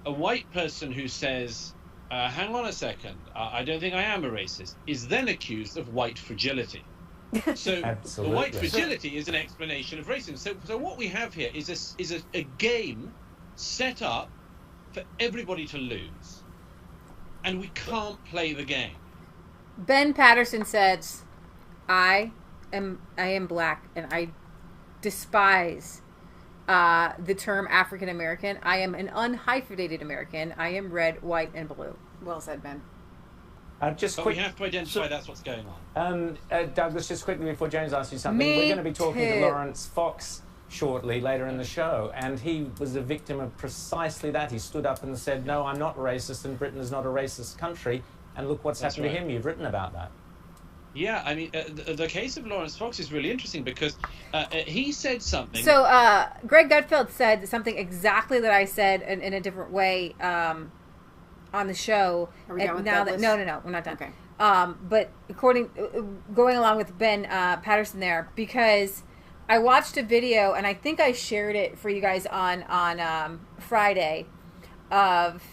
a white person who says, hang on a second, I don't think I am a racist, is then accused of white fragility. So the white fragility is an explanation of racism. So what we have here is a game set up for everybody to lose, and we can't play the game. Ben Patterson says, I am black, and I despise the term African American. I am an unhyphenated American. I am red, white, and blue. Well said, Ben. We have to identify that's what's going on. Douglas, just quickly before James asks you something, we're going to be talking to Lawrence Fox shortly later in the show, and he was a victim of precisely that. He stood up and said, no, I'm not racist, and Britain is not a racist country, and look what's happened to him. You've written about that. Yeah, I mean, the case of Lawrence Fox is really interesting because he said something. So Greg Gutfeld said something exactly that I said in a different way on the show. Are we done with now that? No, we're not done. Okay. But going along with Ben Patterson there, because I watched a video, and I think I shared it for you guys on Friday, of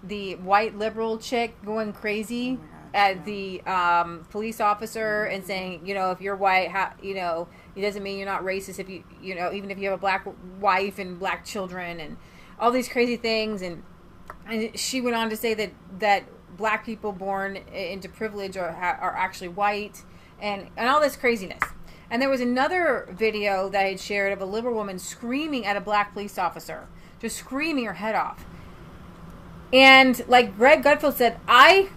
the white liberal chick going crazy at the police officer and saying, if you're white, it doesn't mean you're not racist if even if you have a black wife and black children and all these crazy things. And she went on to say that black people born into privilege are actually white and all this craziness. And there was another video that I had shared of a liberal woman screaming at a black police officer, just screaming her head off. And like Greg Gutfeld said, I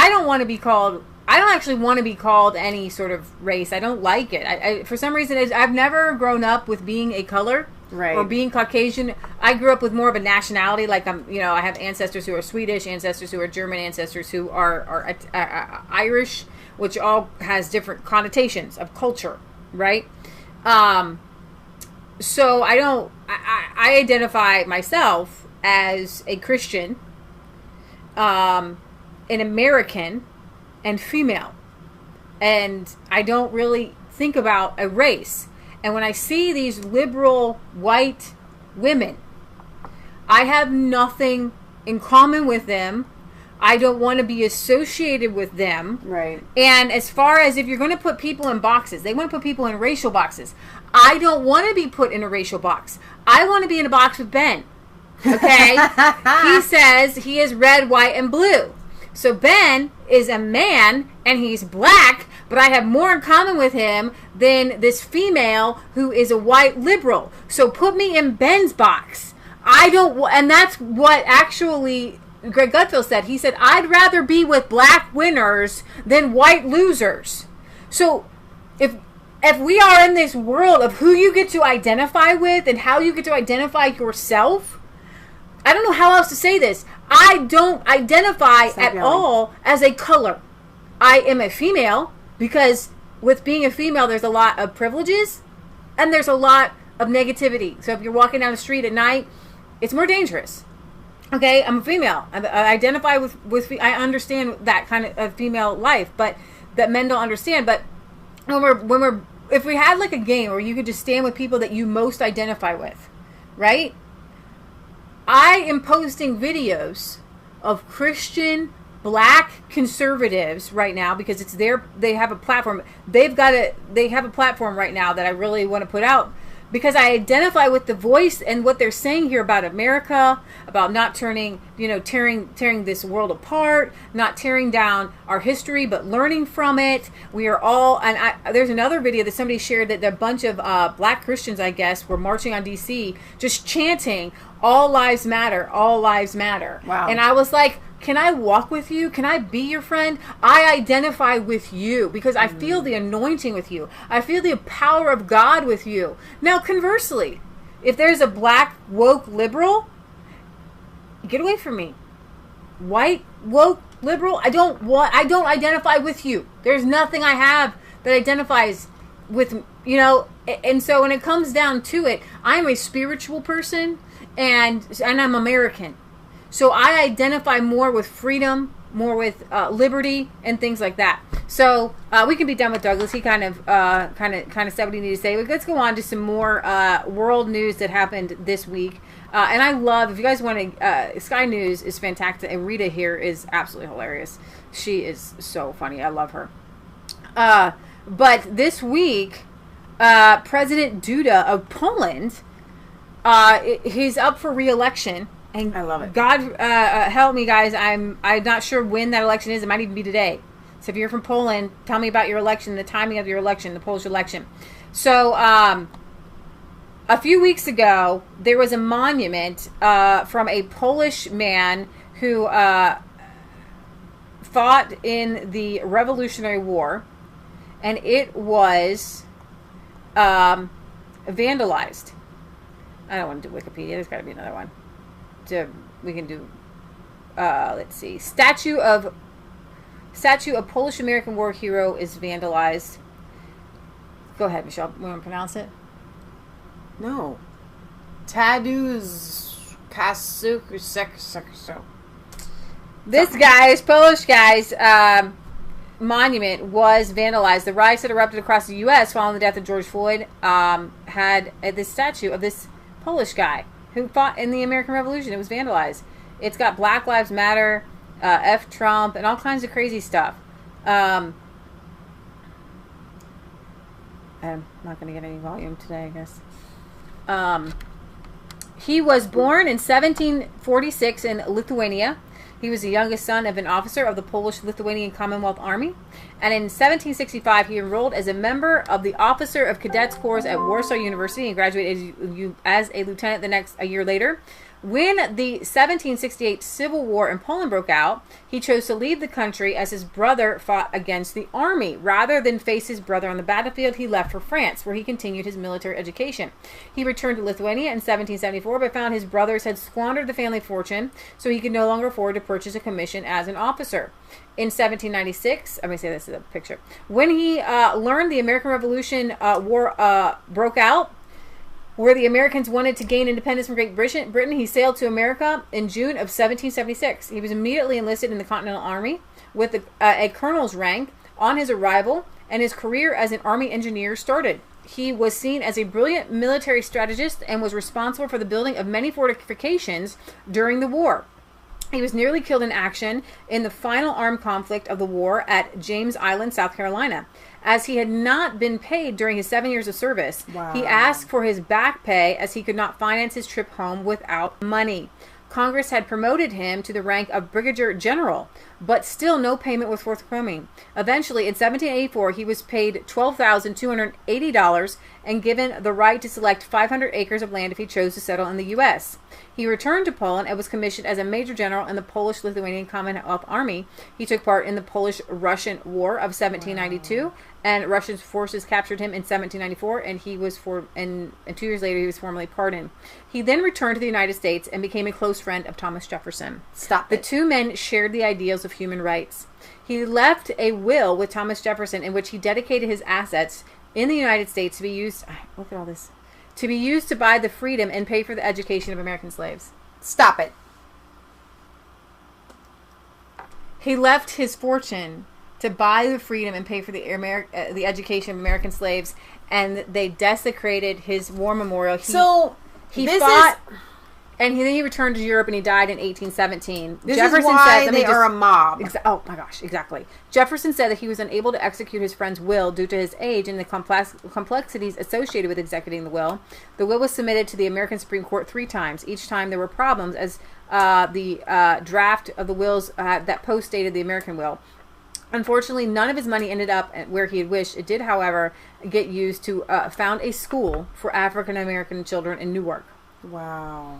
don't want to be called. I don't actually want to be called any sort of race. I don't like it. I for some reason, I've never grown up with being a color, right, or being Caucasian. I grew up with more of a nationality. Like I have ancestors who are Swedish, ancestors who are German, ancestors who are Irish, which all has different connotations of culture, right? So I identify myself as a Christian, an American, and female, and I don't really think about a race. And when I see these liberal white women, I have nothing in common with them. I don't want to be associated with them. Right. And as far as if you're going to put people in boxes, they want to put people in racial boxes. I don't want to be put in a racial box. I want to be in a box with Ben. Okay? He says he is red, white, and blue. So Ben is a man, and he's black, but I have more in common with him than this female who is a white liberal. So put me in Ben's box. And that's what actually Greg Gutfeld said. He said, I'd rather be with black winners than white losers. So if we are in this world of who you get to identify with and how you get to identify yourself, I don't know how else to say this. I don't identify at all as a color. I am a female because with being a female, there's a lot of privileges and there's a lot of negativity. So if you're walking down the street at night, it's more dangerous. Okay, I'm a female. I identify with I understand that kind of female life, but that men don't understand. But when we're if we had like a game where you could just stand with people that you most identify with, right? I am posting videos of Christian black conservatives right now because it's they have a platform. They have a platform right now that I really want to put out because I identify with the voice and what they're saying here about America, about not tearing this world apart, not tearing down our history, but learning from it. We are all, there's another video that somebody shared that a bunch of black Christians, I guess, were marching on DC, just chanting, "All lives matter, all lives matter." Wow. And I was like, can I walk with you? Can I be your friend? I identify with you because I feel the anointing with you. I feel the power of God with you. Now, conversely, if there's a black woke liberal, get away from me. White woke liberal, I don't identify with you. There's nothing I have that identifies with, and so when it comes down to it, I'm a spiritual person and I'm American. So I identify more with freedom, more with liberty, and things like that. So we can be done with Douglas. He kind of said what he needed to say. But let's go on to some more world news that happened this week. And I love, if you guys want to, Sky News is fantastic, and Rita here is absolutely hilarious. She is so funny. I love her. But this week, President Duda of Poland, he's up for re-election. And I love it. God help me, guys. I'm not sure when that election is. It might even be today. So if you're from Poland, tell me about your election, the timing of your election, the Polish election. So a few weeks ago, there was a monument from a Polish man who fought in the Revolutionary War, and it was vandalized. I don't want to do Wikipedia. There's got to be another one. We can do let's see, statue of Polish American war hero is vandalized. Go ahead, Michelle. You want to pronounce it? No. Tadeusz Kasuk. This guy's Polish guy's monument was vandalized. The riots that erupted across the U.S. following the death of George Floyd had this statue of this Polish guy who fought in the American Revolution. It was vandalized. It's got Black Lives Matter, F Trump, and all kinds of crazy stuff. I'm not going to get any volume today, I guess. He was born in 1746 in Lithuania. He was the youngest son of an officer of the Polish-Lithuanian Commonwealth Army. And in 1765, he enrolled as a member of the Officer of Cadets Corps at Warsaw University and graduated as a lieutenant a year later. When the 1768 Civil War in Poland broke out, he chose to leave the country as his brother fought against the army. Rather than face his brother on the battlefield, he left for France, where he continued his military education. He returned to Lithuania in 1774, but found his brothers had squandered the family fortune, so he could no longer afford to purchase a commission as an officer. In 1796, I'm going to say this is a picture. When he learned the American Revolution War broke out, where the Americans wanted to gain independence from Great Britain, he sailed to America in June of 1776. He was immediately enlisted in the Continental Army with a colonel's rank on his arrival, and his career as an army engineer started. He was seen as a brilliant military strategist and was responsible for the building of many fortifications during the war. He was nearly killed in action in the final armed conflict of the war at James Island, South Carolina. As he had not been paid during his 7 years of service, he asked for his back pay as he could not finance his trip home without money. Congress had promoted him to the rank of brigadier general, but still no payment was forthcoming. Eventually, in 1784, he was paid $12,280 and given the right to select 500 acres of land if he chose to settle in the U.S. He returned to Poland and was commissioned as a major general in the Polish-Lithuanian Commonwealth Army. He took part in the Polish-Russian War of 1792, and Russian forces captured him in 1794, and and 2 years later he was formally pardoned. He then returned to the United States and became a close friend of Thomas Jefferson. The two men shared the ideals of human rights. He left a will with Thomas Jefferson in which he dedicated his assets in the United States to be used, look at all this, to be used to buy the freedom and pay for the education of American slaves. Stop it. He left his fortune to buy the freedom and pay for the education of American slaves, and they desecrated his war memorial. He fought, and then he returned to Europe, and he died in 1817. Jefferson said they are a mob. Oh my gosh, exactly. Jefferson said that he was unable to execute his friend's will due to his age and the complexities associated with executing the will. The will was submitted to the American Supreme Court 3 times. Each time there were problems, as the draft of the wills that postdated the American will. Unfortunately, none of his money ended up where he had wished. It did, however, get used to found a school for African American children in Newark. Wow.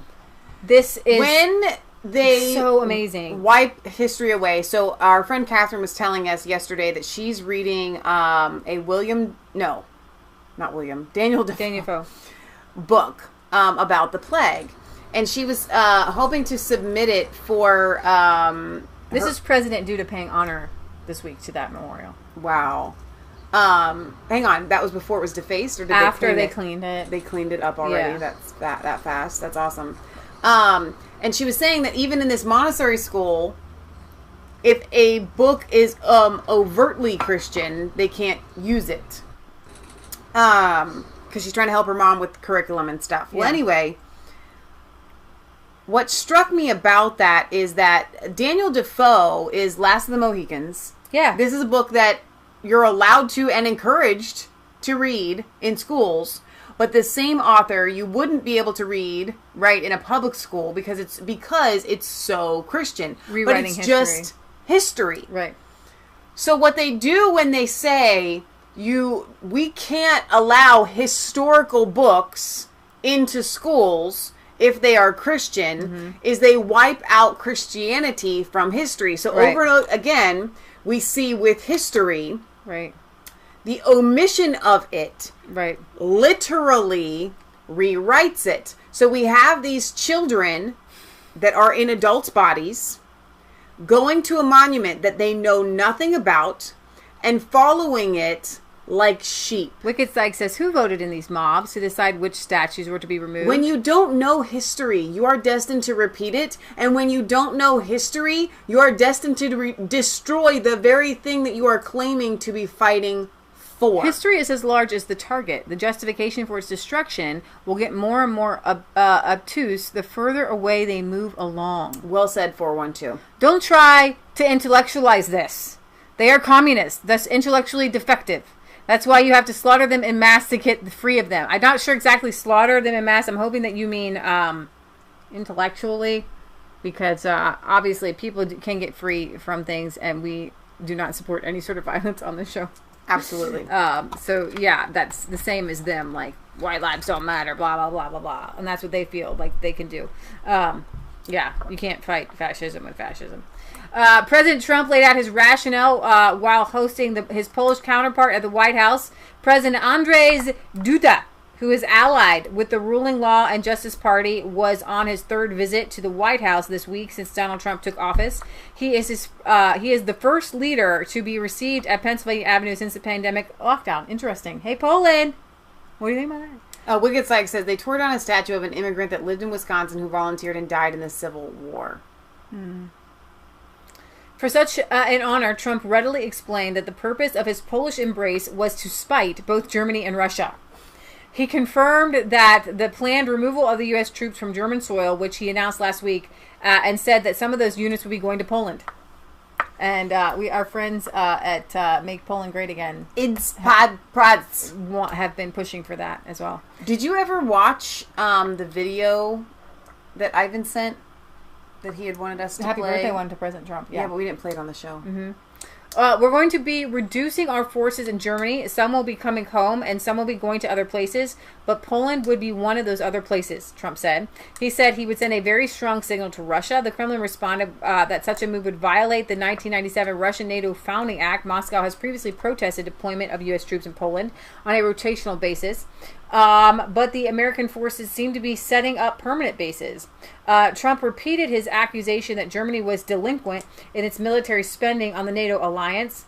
This is when they so amazing. Wipe history away. So our friend Catherine was telling us yesterday that she's reading Daniel Defoe book about the plague, and she was hoping to submit it for. This is President Duda paying honor this week to that memorial. Wow. Hang on, that was before it was defaced, or did after they cleaned it? They cleaned it up already. Yeah. That's that fast. That's awesome. And she was saying that even in this Montessori school, if a book is overtly Christian, they can't use it. Because she's trying to help her mom with curriculum and stuff. Well, anyway, what struck me about that is that Daniel Defoe is Last of the Mohicans. Yeah. This is a book that you're allowed to and encouraged to read in schools, but the same author you wouldn't be able to read right in a public school because it's so Christian. Rewriting but it's history. Just history. Right. So what they do when they say we can't allow historical books into schools if they are Christian, is they wipe out Christianity from history. So over and over again, we see with history, the omission of it literally rewrites it. So we have these children that are in adults' bodies going to a monument that they know nothing about and following it like sheep. Wicked Psych says, who voted in these mobs to decide which statues were to be removed? When you don't know history, you are destined to repeat it. And when you don't know history, you are destined to destroy the very thing that you are claiming to be fighting for. History is as large as the target. The justification for its destruction will get more and more obtuse the further away they move along. Well said, 412. Don't try to intellectualize this. They are communists, thus intellectually defective. That's why you have to slaughter them en masse to get free of them. I'm not sure exactly slaughter them en masse. I'm hoping that you mean intellectually, because obviously people can get free from things, and we do not support any sort of violence on this show. Absolutely. So yeah, that's the same as them. Like, white lives don't matter, blah blah blah blah blah, and that's what they feel like they can do. Yeah, you can't fight fascism with fascism. President Trump laid out his rationale while hosting his Polish counterpart at the White House. President Andrzej Duda, who is allied with the ruling Law and Justice Party, was on his 3rd visit to the White House this week since Donald Trump took office. He is the first leader to be received at Pennsylvania Avenue since the pandemic lockdown. Interesting. Hey, Poland, what do you think about that? Wicked Psych says they tore down a statue of an immigrant that lived in Wisconsin who volunteered and died in the Civil War. For such an honor, Trump readily explained that the purpose of his Polish embrace was to spite both Germany and Russia. He confirmed that the planned removal of the U.S. troops from German soil, which he announced last week, and said that some of those units would be going to Poland. And our friends at Make Poland Great Again have been pushing for that as well. Did you ever watch the video that Ivan sent? That he had wanted us to Happy play. birthday one to President Trump. Yeah, but we didn't play it on the show. We're going to be reducing our forces in Germany. Some will be coming home and some will be going to other places, but Poland would be one of those other places, Trump said. He said he would send a very strong signal to Russia. The Kremlin responded that such a move would violate the 1997 Russian NATO Founding Act. Moscow has previously protested deployment of U.S. troops in Poland on a rotational basis. But the American forces seem to be setting up permanent bases. Trump repeated his accusation that Germany was delinquent in its military spending on the NATO alliance.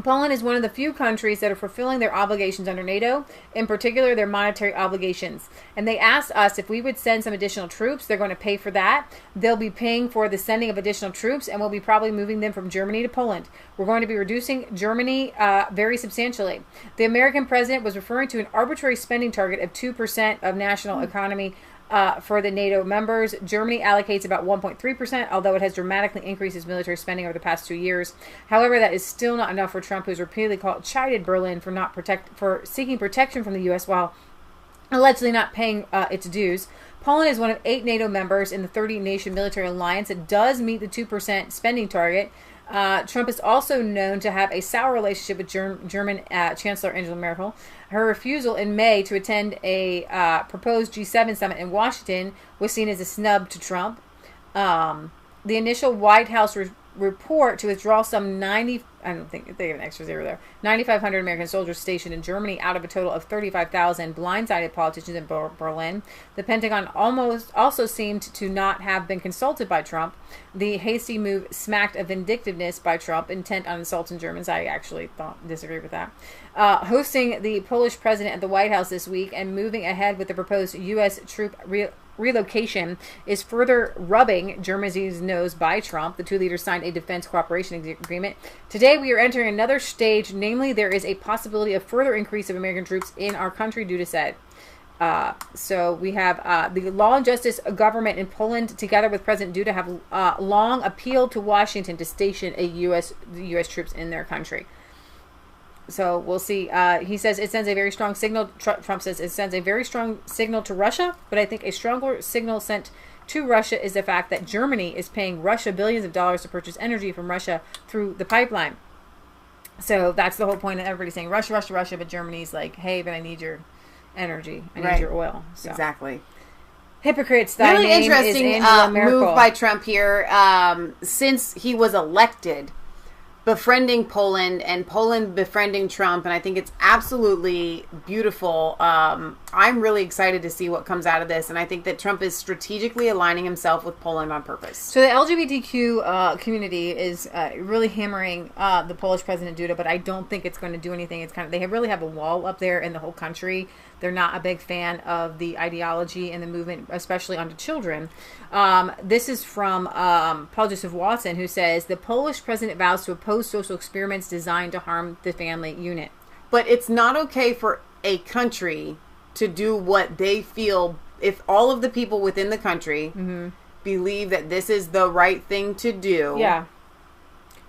Poland is one of the few countries that are fulfilling their obligations under NATO, in particular their monetary obligations. And they asked us if we would send some additional troops. They're going to pay for that. They'll be paying for the sending of additional troops, and we'll be probably moving them from Germany to Poland. We're going to be reducing Germany very substantially. The American president was referring to an arbitrary spending target of 2% of national economy for the NATO members. Germany allocates about 1.3%, although it has dramatically increased its military spending over the past 2 years. However, that is still not enough for Trump, who's repeatedly chided Berlin for seeking protection from the U.S. while allegedly not paying its dues. Poland is one of 8 NATO members in the 30-nation military alliance that does meet the 2% spending target. Trump is also known to have a sour relationship with German Chancellor Angela Merkel. Her refusal in May to attend a proposed G7 summit in Washington was seen as a snub to Trump. The initial White House report to withdraw some 9,500 American soldiers stationed in Germany out of a total of 35,000 blindsided politicians in Berlin. The Pentagon also seemed to not have been consulted by Trump. The hasty move smacked of vindictiveness by Trump, intent on insulting Germans. I actually disagree with that. Hosting the Polish president at the White House this week and moving ahead with the proposed U.S. troop relocation is further rubbing Germany's nose by Trump. The two leaders signed a defense cooperation agreement. Today we are entering another stage, namely there is a possibility of further increase of American troops in our country, Duda said. So we have the Law and Justice government in Poland, together with President Duda, have long appealed to Washington to station the U.S. troops in their country. So we'll see. He says it sends a very strong signal. Trump says it sends a very strong signal to Russia, but I think a stronger signal sent to Russia is the fact that Germany is paying Russia billions of dollars to purchase energy from Russia through the pipeline. So that's the whole point of everybody saying Russia, Russia, Russia, but Germany's like, hey, but I need your energy. I need your oil. So. Exactly. Hypocrites. Really interesting move by Trump here. Since he was elected, befriending Poland and Poland befriending Trump, and I think it's absolutely beautiful. I'm really excited to see what comes out of this, and I think that Trump is strategically aligning himself with Poland on purpose. So the LGBTQ community is really hammering the Polish President Duda, but I don't think it's going to do anything. It's they really have a wall up there in the whole country. They're not a big fan of the ideology and the movement, especially onto children. This is from Paul Joseph Watson, who says, the Polish president vows to oppose social experiments designed to harm the family unit. But it's not okay for a country to do what they feel, if all of the people within the country believe that this is the right thing to do. Yeah.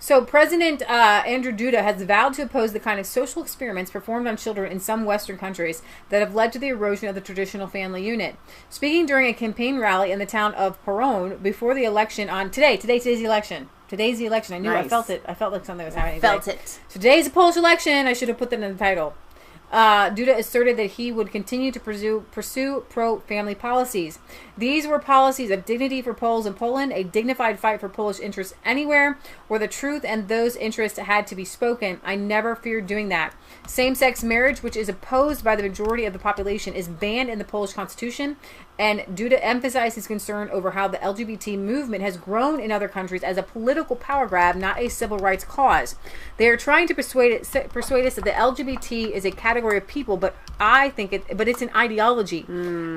So President Andrew Duda has vowed to oppose the kind of social experiments performed on children in some Western countries that have led to the erosion of the traditional family unit. Speaking during a campaign rally in the town of Poron before the election on today's the election. Today's the election. I knew. Nice. I felt it. I felt like something was happening. Felt it. So today's a Polish election. I should have put that in the title. Duda asserted that he would continue to pursue pro-family policies. These were policies of dignity for Poles in Poland, a dignified fight for Polish interests anywhere where the truth and those interests had to be spoken. I never feared doing that. Same-sex marriage, which is opposed by the majority of the population, is banned in the Polish constitution, and Duda emphasized his concern over how the LGBT movement has grown in other countries as a political power grab, not a civil rights cause. They are trying to persuade us that the LGBT is a category of people, but it's an ideology.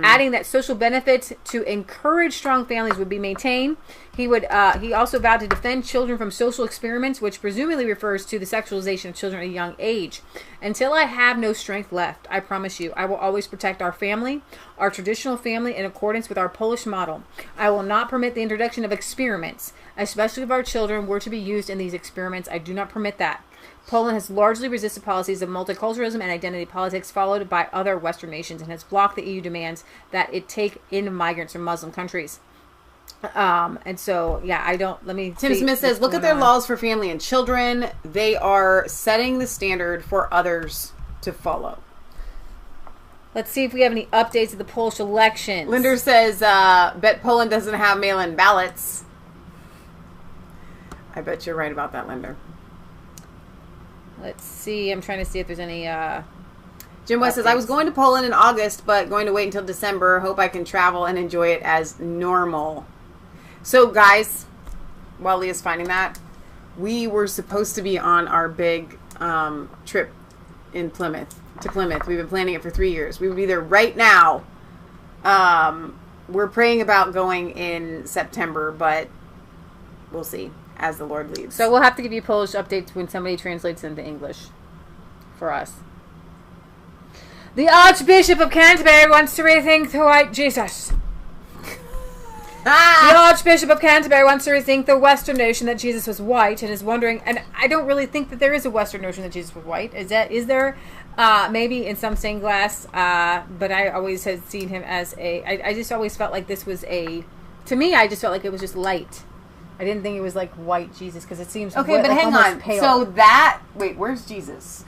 Adding that social benefits to encourage strong families would be maintained. He also vowed to defend children from social experiments, which presumably refers to the sexualization of children at a young age. Until I have no strength left, I promise you, I will always protect our family, our traditional family, in accordance with our Polish model. I will not permit the introduction of experiments, especially if our children were to be used in these experiments. I do not permit that. Poland has largely resisted policies of multiculturalism and identity politics followed by other Western nations and has blocked the EU demands that it take in migrants from Muslim countries. And so, yeah, Tim Smith says, look at their laws for family and children. They are setting the standard for others to follow. Let's see if we have any updates of the Polish elections. Linder says, bet Poland doesn't have mail-in ballots. I bet you're right about that, Linder. Let's see. I'm trying to see if there's any Jim West says, I was going to Poland in August, but going to wait until December. Hope I can travel and enjoy it as normal. So, guys, while Leah's finding that, we were supposed to be on our big trip to Plymouth. We've been planning it for 3 years. We would be there right now. We're praying about going in September, but we'll see as the Lord leads. So we'll have to give you Polish updates when somebody translates into English for us. The Archbishop of Canterbury wants to rethink the white Jesus. The Archbishop of Canterbury wants to rethink the Western notion that Jesus was white and is wondering, and I don't really think that there is a Western notion that Jesus was white. Is there? Maybe in some stained glass, but I always had seen him as I just always felt like this was to me, I just felt like it was just light. I didn't think it was like white Jesus, because it seems okay, but hang on. Pale. So wait, where's Jesus?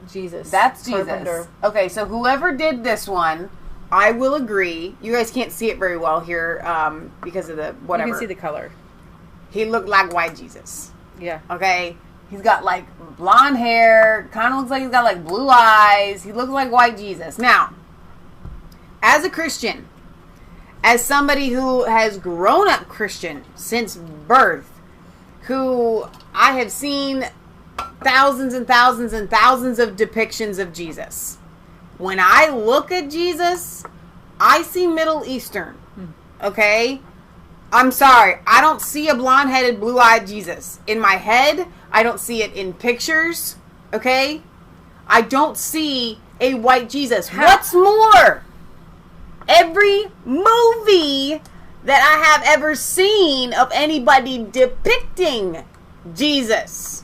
Jesus. That's Jesus. Carpenter. Okay, so whoever did this one, I will agree. You guys can't see it very well here because of the whatever. You can see the color. He looked like white Jesus. Yeah. Okay. He's got like blonde hair. Kind of looks like he's got like blue eyes. He looks like white Jesus. Now, as a Christian, as somebody who has grown up Christian since birth, who I have seen thousands and thousands and thousands of depictions of Jesus. When I look at Jesus, I see Middle Eastern. Okay? I'm sorry. I don't see a blonde-headed, blue-eyed Jesus. In my head, I don't see it in pictures. Okay? I don't see a white Jesus. What's more, every movie that I have ever seen of anybody depicting Jesus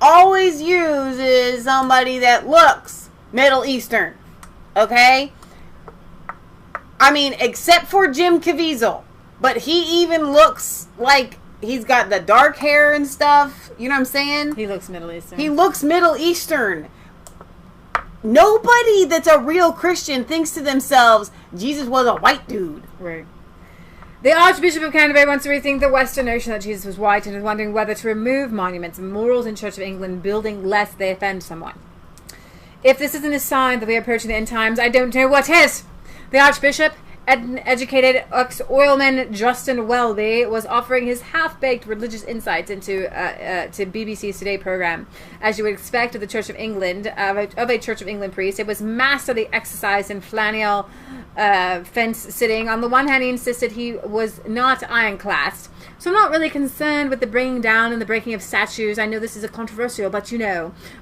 always uses somebody that looks Middle Eastern. Okay? I mean, except for Jim Caviezel. But he even looks like he's got the dark hair and stuff. You know what I'm saying? He looks Middle Eastern. He looks Middle Eastern. Nobody that's a real Christian thinks to themselves, Jesus was a white dude. Right. The Archbishop of Canterbury wants to rethink the Western notion that Jesus was white and is wondering whether to remove monuments and memorials in Church of England building lest they offend someone. If this isn't a sign that we are approaching the end times, I don't know what is. The Archbishop, educated ex-oilman Justin Welby, was offering his half-baked religious insights into to BBC's Today program. As you would expect of the Church of England, of a Church of England priest, it was masterly exercise in flannel fence sitting. On the one hand, he insisted he was not ironclad, so I'm not really concerned with the bringing down and the breaking of statues. I know this is a controversial, but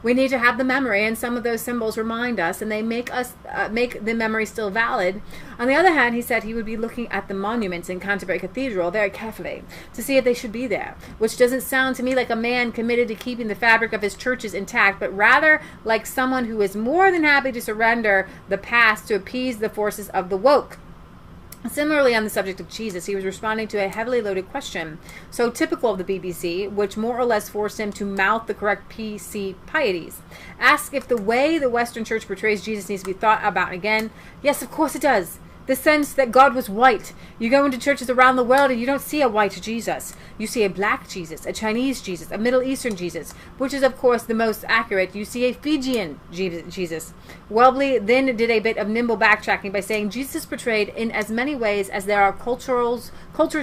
we need to have the memory, and some of those symbols remind us, and they make us make the memory still valid. On the other hand, he said he would be looking at the monuments in Canterbury Cathedral very carefully to see if they should be there, which doesn't sound to me like a man committed to keeping the fabric of his churches intact, but rather like someone who is more than happy to surrender the past to appease the forces of the woke. Similarly, on the subject of Jesus, he was responding to a heavily loaded question, so typical of the BBC, which more or less forced him to mouth the correct PC pieties. Asked if the way the Western Church portrays Jesus needs to be thought about again. Yes, of course it does. The sense that God was white. You go into churches around the world and you don't see a white Jesus. You see a black Jesus, a Chinese Jesus, a Middle Eastern Jesus, which is of course the most accurate. You see a Fijian Jesus. Welby then did a bit of nimble backtracking by saying Jesus is portrayed in as many ways as there are cultures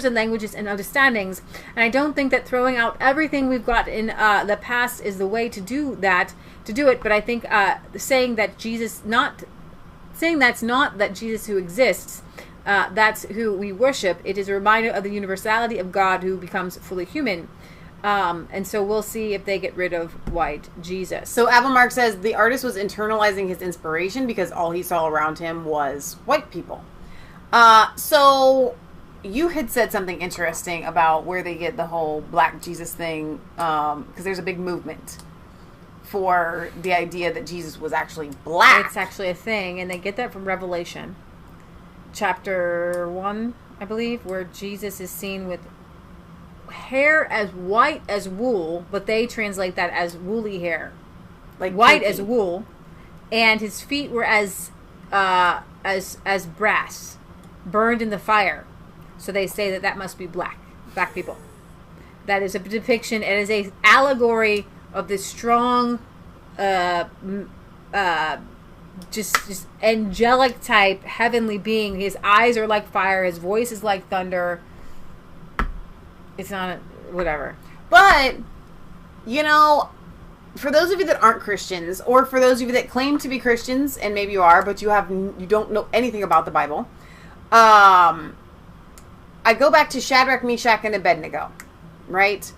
and languages and understandings. And I don't think that throwing out everything we've got in the past is the way to do it. But I think saying that's not that Jesus who exists, that's who we worship. It is a reminder of the universality of God who becomes fully human. And so we'll see if they get rid of white Jesus. So Abelmark says the artist was internalizing his inspiration because all he saw around him was white people. So you had said something interesting about where they get the whole black Jesus thing, because there's a big movement for the idea that Jesus was actually black. It's actually a thing, and they get that from Revelation. Chapter 1, I believe, where Jesus is seen with hair as white as wool, but they translate that as woolly hair. Like white as wool, and his feet were as brass, burned in the fire. So they say that must be black people. That is a depiction, it is a allegory of this strong, just angelic type, heavenly being. His eyes are like fire. His voice is like thunder. It's not whatever. But, for those of you that aren't Christians, or for those of you that claim to be Christians, and maybe you are, but you don't know anything about the Bible, I go back to Shadrach, Meshach, and Abednego, right?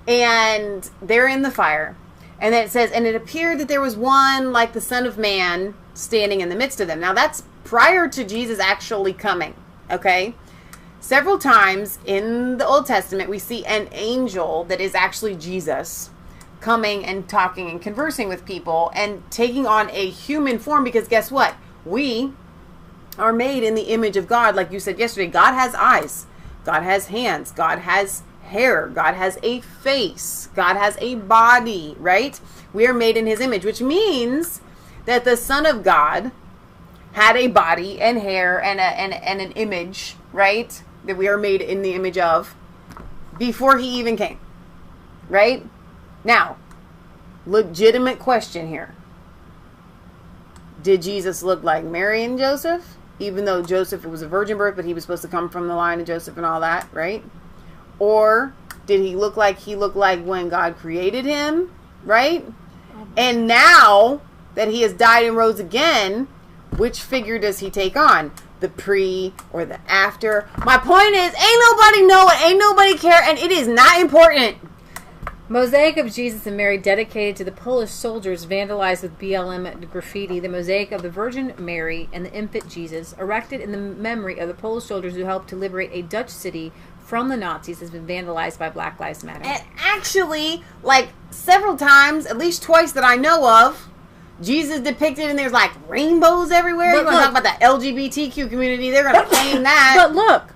And they're in the fire. And then it says, and it appeared that there was one like the Son of Man standing in the midst of them. Now that's prior to Jesus actually coming, okay? Several times in the Old Testament, we see an angel that is actually Jesus coming and talking and conversing with people and taking on a human form, because guess what? We are made in the image of God. Like you said yesterday, God has eyes. God has hands. God has hair. God has a face. God has a body, right? We are made in his image, which means that the Son of God had a body and hair and an image, right? That we are made in the image of before he even came, right? Now, legitimate question here. Did Jesus look like Mary and Joseph? Even though Joseph was a virgin birth, but he was supposed to come from the line of Joseph and all that, right? Or did he look like when God created him, right? And now that he has died and rose again, which figure does he take on? The pre or the after? My point is, ain't nobody know it, ain't nobody care, and it is not important. Mosaic of Jesus and Mary dedicated to the Polish soldiers vandalized with BLM graffiti. The mosaic of the Virgin Mary and the infant Jesus, erected in the memory of the Polish soldiers who helped to liberate a Dutch city from the Nazis, has been vandalized by Black Lives Matter. And actually, like several times, at least twice that I know of, Jesus depicted and there's like rainbows everywhere. You want to talk about the LGBTQ community, they're going to claim that. But look,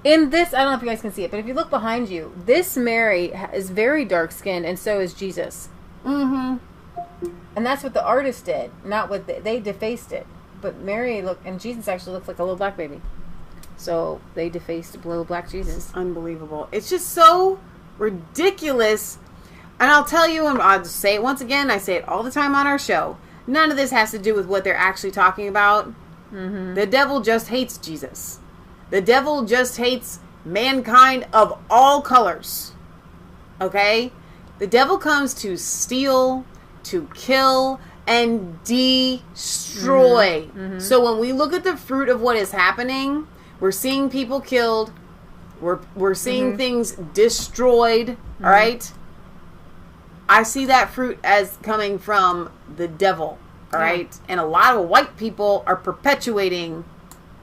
in this, I don't know if you guys can see it, but if you look behind you, this Mary is very dark skinned, and so is Jesus. Mm-hmm. And that's what the artist did, not what they defaced it. But Mary and Jesus actually looks like a little black baby. So they defaced little black Jesus. Unbelievable. It's just so ridiculous. And I'll tell you, and I'll just say it once again, I say it all the time on our show, none of this has to do with what they're actually talking about. Mm-hmm. The devil just hates Jesus. The devil just hates mankind of all colors. Okay? The devil comes to steal, to kill, and destroy. Mm-hmm. Mm-hmm. So when we look at the fruit of what is happening, we're seeing people killed. We're seeing things destroyed. All right? I see that fruit as coming from the devil. All right? And a lot of white people are perpetuating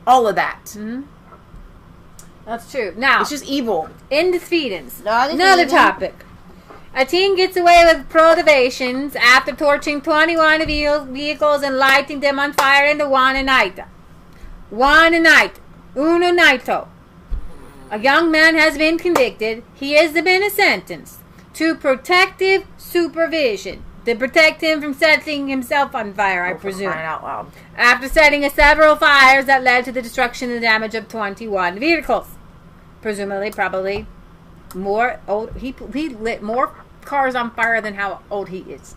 all of that. Mm-hmm. That's true. Now, it's just evil. In the feedings. Another topic. A teen gets away with prohibitions after torching 21 vehicles and lighting them on fire in the one night. Uno nighto. A young man has been convicted. He has been sentenced to protective supervision to protect him from setting himself on fire, I presume. Out loud. After setting several fires that led to the destruction and damage of 21 vehicles. Presumably, probably more old. He lit more cars on fire than how old he is.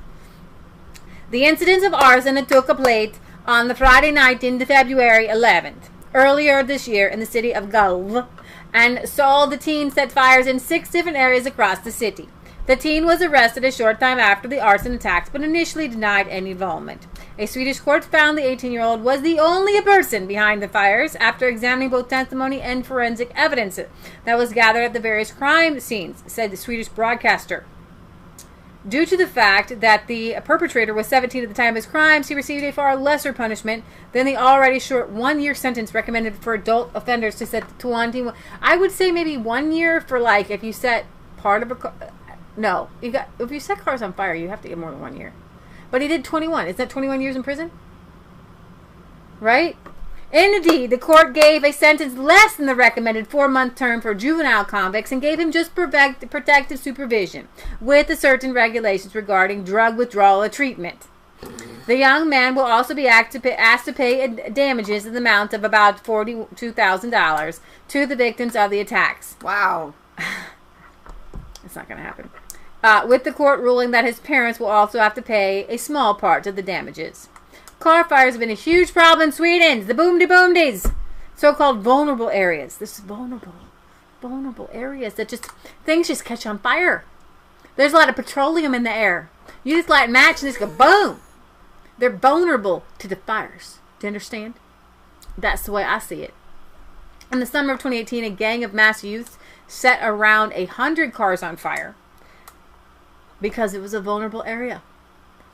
The incident of arson took place on the Friday night into February 11th, earlier this year in the city of Gulf, and saw the teen set fires in 6 different areas across the city. The teen was arrested a short time after the arson attacks, but initially denied any involvement. A Swedish court found the 18-year-old was the only person behind the fires after examining both testimony and forensic evidence that was gathered at the various crime scenes, said the Swedish broadcaster. Due to the fact that the perpetrator was 17 at the time of his crimes, he received a far lesser punishment than the already short 1-year sentence recommended for adult offenders to set 21. I would say maybe 1 year for, like, if you set part of a car. No, if you set cars on fire, you have to get more than 1 year. But he did 21. Is that 21 years in prison? Right? Indeed, the court gave a sentence less than the recommended 4-month term for juvenile convicts and gave him just protective supervision with certain regulations regarding drug withdrawal treatment. The young man will also be asked to pay damages in the amount of about $42,000 to the victims of the attacks. Wow. It's not going to happen. With the court ruling that his parents will also have to pay a small part of the damages. Car fires have been a huge problem in Sweden. The boomdies. So-called vulnerable areas. This is vulnerable areas that things just catch on fire. There's a lot of petroleum in the air. You just light a match and just go boom. They're vulnerable to the fires. Do you understand? That's the way I see it. In the summer of 2018, a gang of mass youths set around 100 cars on fire because it was a vulnerable area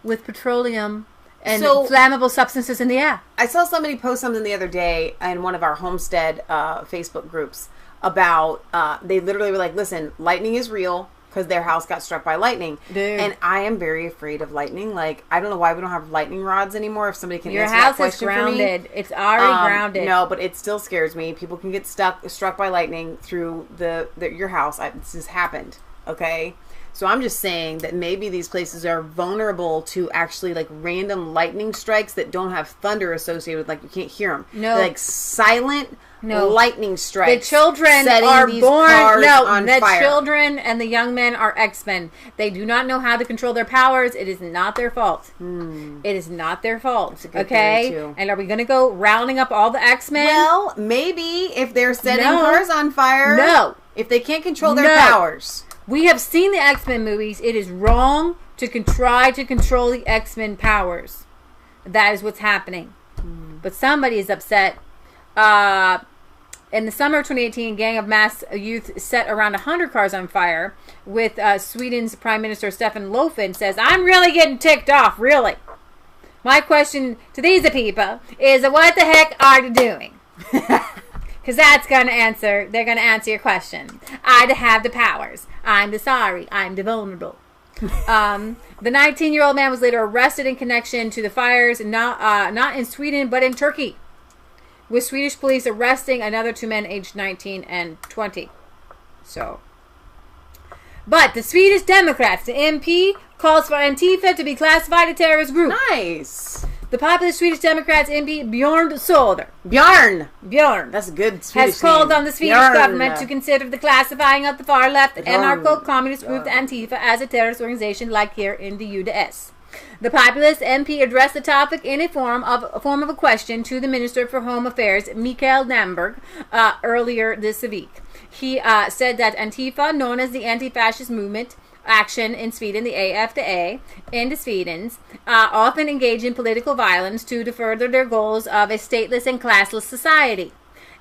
with petroleum and flammable substances in the air. I saw somebody post something the other day in one of our Homestead Facebook groups about, they literally were like, listen, lightning is real because their house got struck by lightning. Dude. And I am very afraid of lightning. Like, I don't know why we don't have lightning rods anymore. If somebody can Your answer house that question is grounded. for me. It's already grounded. No, but it still scares me. People can get struck by lightning through your house. This has happened. Okay? So I'm just saying that maybe these places are vulnerable to actually like random lightning strikes that don't have thunder associated with, like you can't hear them. No. They're like silent lightning strikes. The children are born. No, the children and the young men are X-Men. They do not know how to control their powers. It is not their fault. It is not their fault. Okay? Too. And are we going to go rounding up all the X-Men? Well, maybe if they're setting cars on fire. No. If they can't control their powers. We have seen the X-Men movies. It is wrong to try to control the X-Men powers. That is what's happening. But somebody is upset. In the summer of 2018, a gang of mass youth set around 100 cars on fire with Sweden's Prime Minister Stefan Löfven says, I'm really getting ticked off, really. My question to these people is, what the heck are you doing? Because they're going to answer your question. I have the powers. I'm the sorry. I'm the vulnerable. The 19-year-old man was later arrested in connection to the fires, not in Sweden, but in Turkey, with Swedish police arresting another 2 men aged 19 and 20. But the Swedish Democrats, the MP, calls for Antifa to be classified a terrorist group. Nice. The popular Swedish Democrats MP Björn Söder. Björn. That's a good Swedish has called name. on the Swedish government to consider the classifying of the far left anarcho-communist group Antifa as a terrorist organization like here in the US. The populist MP addressed the topic in a form of a question to the Minister for Home Affairs, Mikael Damberg, earlier this week. He said that Antifa, known as the Anti-Fascist Movement Action in Sweden, the AFDA, in the Swedens, often engage in political violence to further their goals of a stateless and classless society.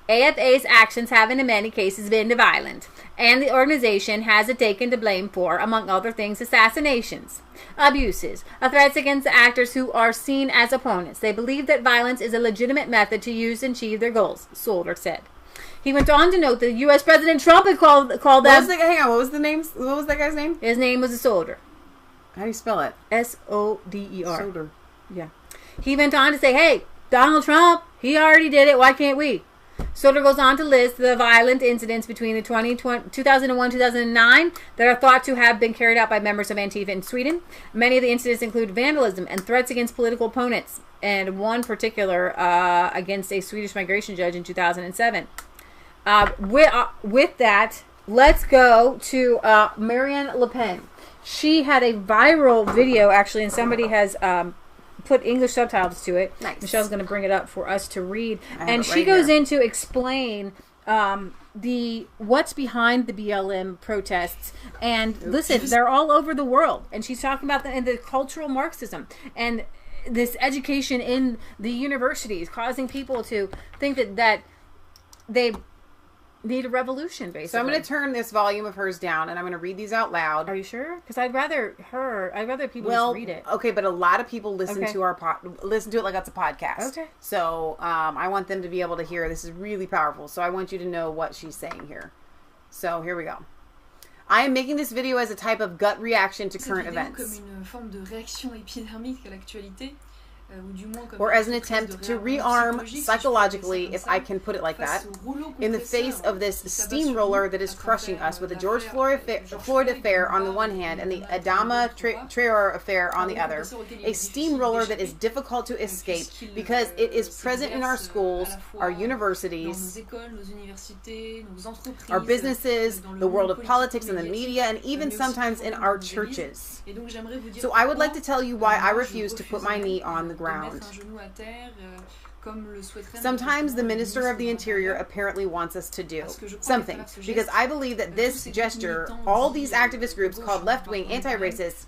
AFA's actions have in many cases been violent, and the organization has taken the blame for, among other things, assassinations, abuses, threats against the actors who are seen as opponents. They believe that violence is a legitimate method to use and achieve their goals, Söder said. He went on to note that U.S. President Trump had called them... Hang on, what was that guy's name? His name was Söder. How do you spell it? S-O-D-E-R. Söder. Yeah. He went on to say, hey, Donald Trump, he already did it, why can't we? Söder goes on to list the violent incidents between the 2001-2009 that are thought to have been carried out by members of Antifa in Sweden. Many of the incidents include vandalism and threats against political opponents, and one particular against a Swedish migration judge in 2007. With that, let's go to Marion Le Pen. She had a viral video, actually, and somebody has put English subtitles to it. Nice. Michelle's going to bring it up for us to read. And she goes in to explain what's behind the BLM protests. And listen, they're all over the world. And she's talking about the cultural Marxism and this education in the universities, causing people to think that they need a revolution, basically. So I'm going to turn this volume of hers down, and I'm going to read these out loud. Are you sure? Because I'd rather people just read it. Okay, but a lot of people listen to listen to it like it's a podcast. Okay. So I want them to be able to hear. This is really powerful. So I want you to know what she's saying here. So here we go. I am making this video as a type of gut reaction to current events. Or as an attempt to rearm psychologically, if I can put it like that, in the face of this steamroller that is crushing us, with the George Floyd affair on the one hand and the Adama Traore affair on the other. A steamroller that is difficult to escape because it is present in our schools, our universities, our businesses, the world of politics and the media, and even sometimes in our churches. So I would like to tell you why I refuse to put my knee on the ground. Sometimes the Minister of the Interior apparently wants us to do something, because I believe that this gesture, all these activist groups called left-wing, anti-racist,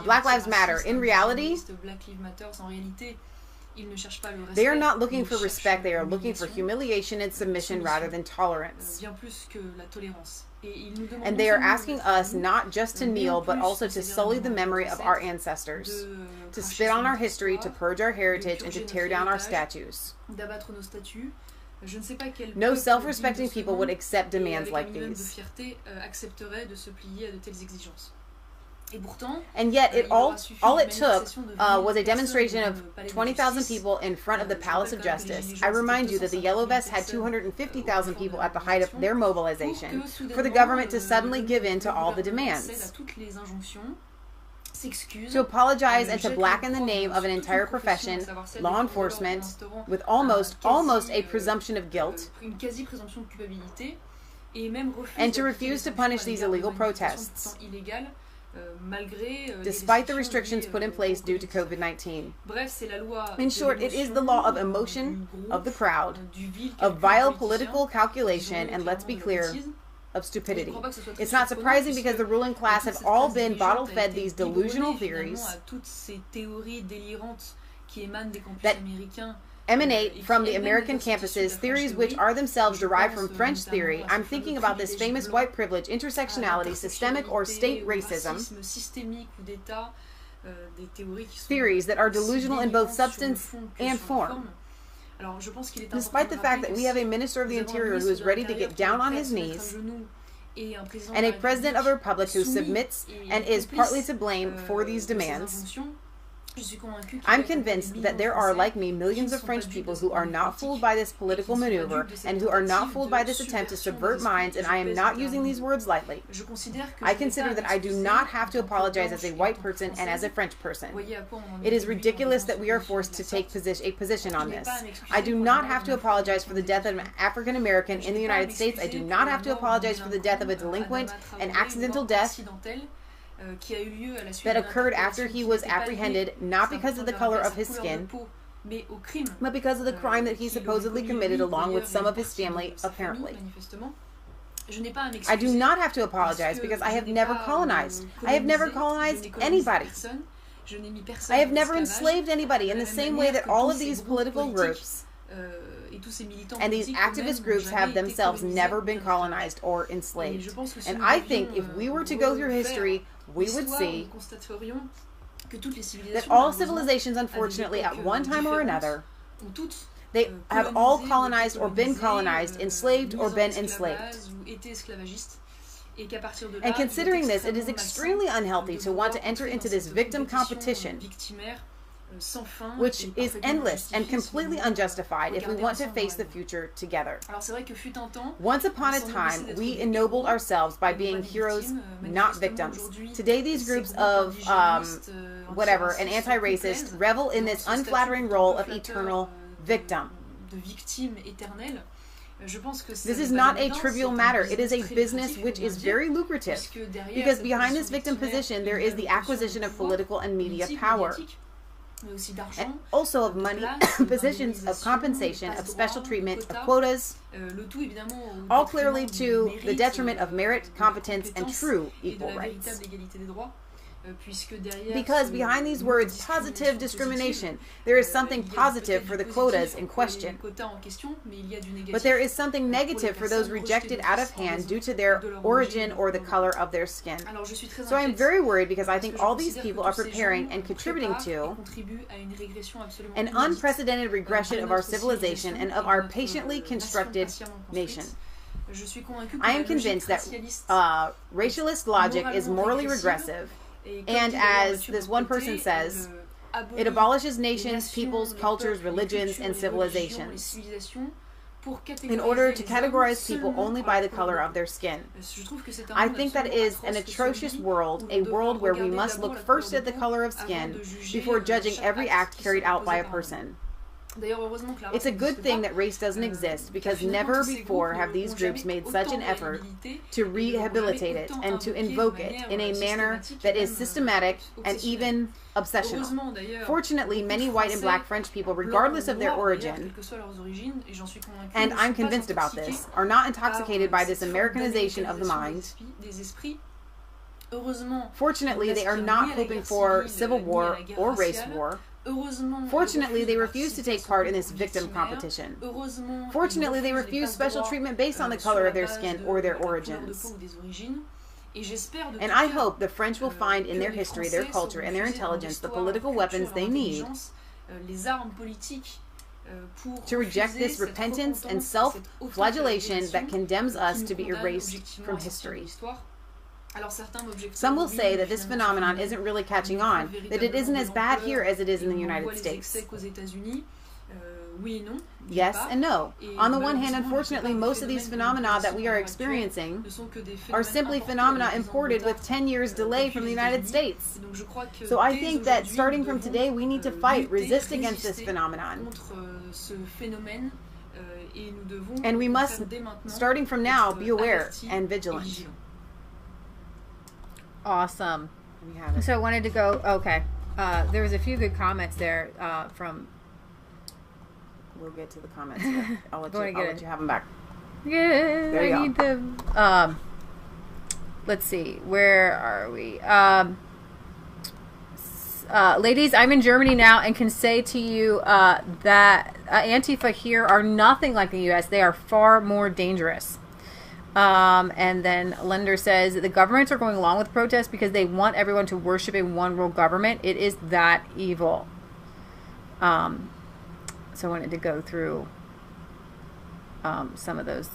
Black Lives Matter, in reality, they are not looking for respect, they are looking for humiliation and submission rather than tolerance. And they are asking us not just to kneel, but also to sully the memory of our ancestors, to spit on our history, to purge our heritage, and to tear down our statues. No self-respecting people would accept demands like these. And yet, all it took was a demonstration of 20,000 people in front of the Palace of Justice. I remind you that the Yellow Vests had 250,000 people at the height of their mobilization for the government to suddenly give in to all the demands, to apologize and to blacken the name of an entire profession, law enforcement, with almost a presumption of guilt, and to refuse to punish these illegal protests, despite the restrictions put in place due to COVID-19. In short, it is the law of emotion, of the crowd, of vile political calculation, and let's be clear, of stupidity. It's not surprising because the ruling class have all been bottle-fed these delusional theories that emanate from the American campuses, theories which are themselves derived from French theory. I'm thinking about this famous white privilege, intersectionality, systemic or state racism, theories that are delusional in both substance and form. Despite the fact that we have a Minister of the Interior who is ready to get down on his knees, and a President of the Republic who submits and is partly to blame for these demands, I'm convinced that there are, like me, millions of French people who are not fooled by this political maneuver and who are not fooled by this attempt to subvert minds, and I am not using these words lightly. I consider that I do not have to apologize as a white person and as a French person. It is ridiculous that we are forced to take a position on this. I do not have to apologize for the death of an African American in the United States. I do not have to apologize for the death of a delinquent, an accidental death that occurred after he was apprehended, not because of the color of his skin, but because of the crime that he supposedly committed along with some of his family, apparently. I do not have to apologize because I have never colonized. I have never colonized anybody. I have never enslaved anybody in the same way that all of these political groups and these activist groups have themselves never been colonized or enslaved. And I think if we were to go through history, we would see that all civilizations, unfortunately, at one time or another, they have all colonized or been colonized, enslaved or been enslaved. And considering this, it is extremely unhealthy to want to enter into this victim competition, which is endless and completely unjustified if we want to face the future together. Once upon a time, we ennobled ourselves by being heroes, not victims. Today, these groups of, an anti-racist revel in this unflattering role of eternal victim. This is not a trivial matter. It is a business which is very lucrative, because behind this victim position, there is the acquisition of political and media power, and also of money, positions of compensation, of special treatment, of quotas, all clearly to the detriment of merit, competence, and true equal rights. Because behind these words, positive discrimination, there is something positive for the quotas in question. But there is something negative for those rejected out of hand due to their origin or the color of their skin. So I am very worried because I think all these people are preparing and contributing to an unprecedented regression of our civilization and of our patiently constructed nation. I am convinced that racialist logic is morally regressive. And as this one person says, it abolishes nations, peoples, cultures, religions, and civilizations in order to categorize people only by the color of their skin. I think that is an atrocious world, a world where we must look first at the color of skin before judging every act carried out by a person. It's a good thing that race doesn't exist, because never before have these groups made such an effort to rehabilitate it and to invoke it in a manner that is systematic and even obsessional. Fortunately, many white and black French people, regardless of their origin, and I'm convinced about this, are not intoxicated by this Americanization of the mind. Fortunately, they are not hoping for civil war or race war. Fortunately, they refuse to take part in this victim competition. Fortunately, they refuse special treatment based on the color of their skin or their origins. And I hope the French will find in their history, their culture, and their intelligence the political weapons they need to reject this repentance and self-flagellation that condemns us to be erased from history. Some will say that this phenomenon isn't really catching on, that it isn't as bad here as it is in the United States. Yes and no. On the one hand, unfortunately, most of these phenomena that we are experiencing are simply phenomena imported with 10 years delay from the United States. So I think that starting from today, we need to fight, resist against this phenomenon. And we must, starting from now, be aware and vigilant. Awesome. So I wanted to go, okay. There was a few good comments there from... We'll get to the comments. I'll let you have them back. Yeah, there you I need them. Let's see. Where are we? Ladies, I'm in Germany now and can say to you that Antifa here are nothing like the U.S. They are far more dangerous. And then Lender says that the governments are going along with protests because they want everyone to worship a one world government. It is that evil. So I wanted to go through some of those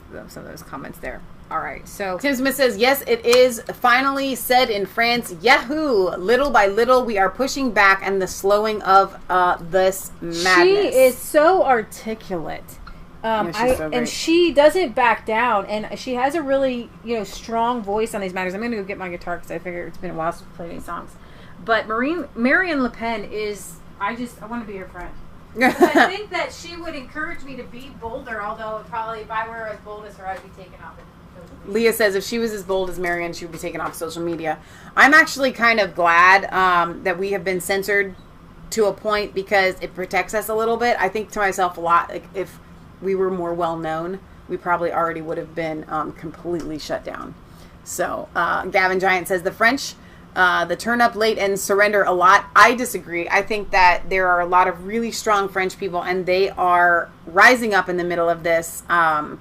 comments there. All right. So Tim Smith says, yes, it is finally said in France. Yahoo! Little by little, we are pushing back and the slowing of this madness. She is so articulate. And she doesn't back down, and she has a really strong voice on these matters. I'm going to go get my guitar because I figure it's been a while since we played any songs. But Marion Le Pen is I want to be her friend. I think that she would encourage me to be bolder, although probably if I were as bold as her, I'd be taken off. Leah says if she was as bold as Marion, she would be taken off social media. I'm actually kind of glad that we have been censored to a point because it protects us a little bit. I think to myself a lot, like if we were more well known, we probably already would have been completely shut down. So Gavin Giant says the French, the turn up late and surrender a lot. I disagree. I think that there are a lot of really strong French people and they are rising up in the middle of this. And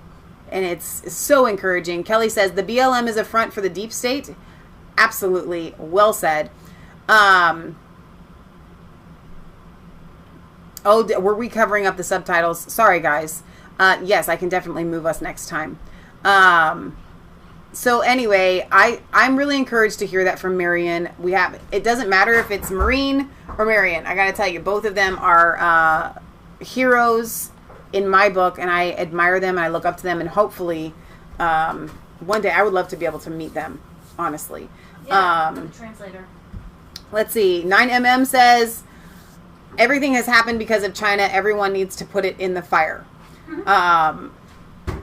it's so encouraging. Kelly says the BLM is a front for the deep state. Absolutely. Well said. Were we covering up the subtitles? Sorry, guys. Yes, I can definitely move us next time. So anyway, I'm really encouraged to hear that from Marion. It doesn't matter if it's Marine or Marion. I got to tell you, both of them are heroes in my book, and I admire them and I look up to them, and hopefully one day I would love to be able to meet them, honestly. Yeah, translator. Let's see. 9mm says, everything has happened because of China. Everyone needs to put it in the fire.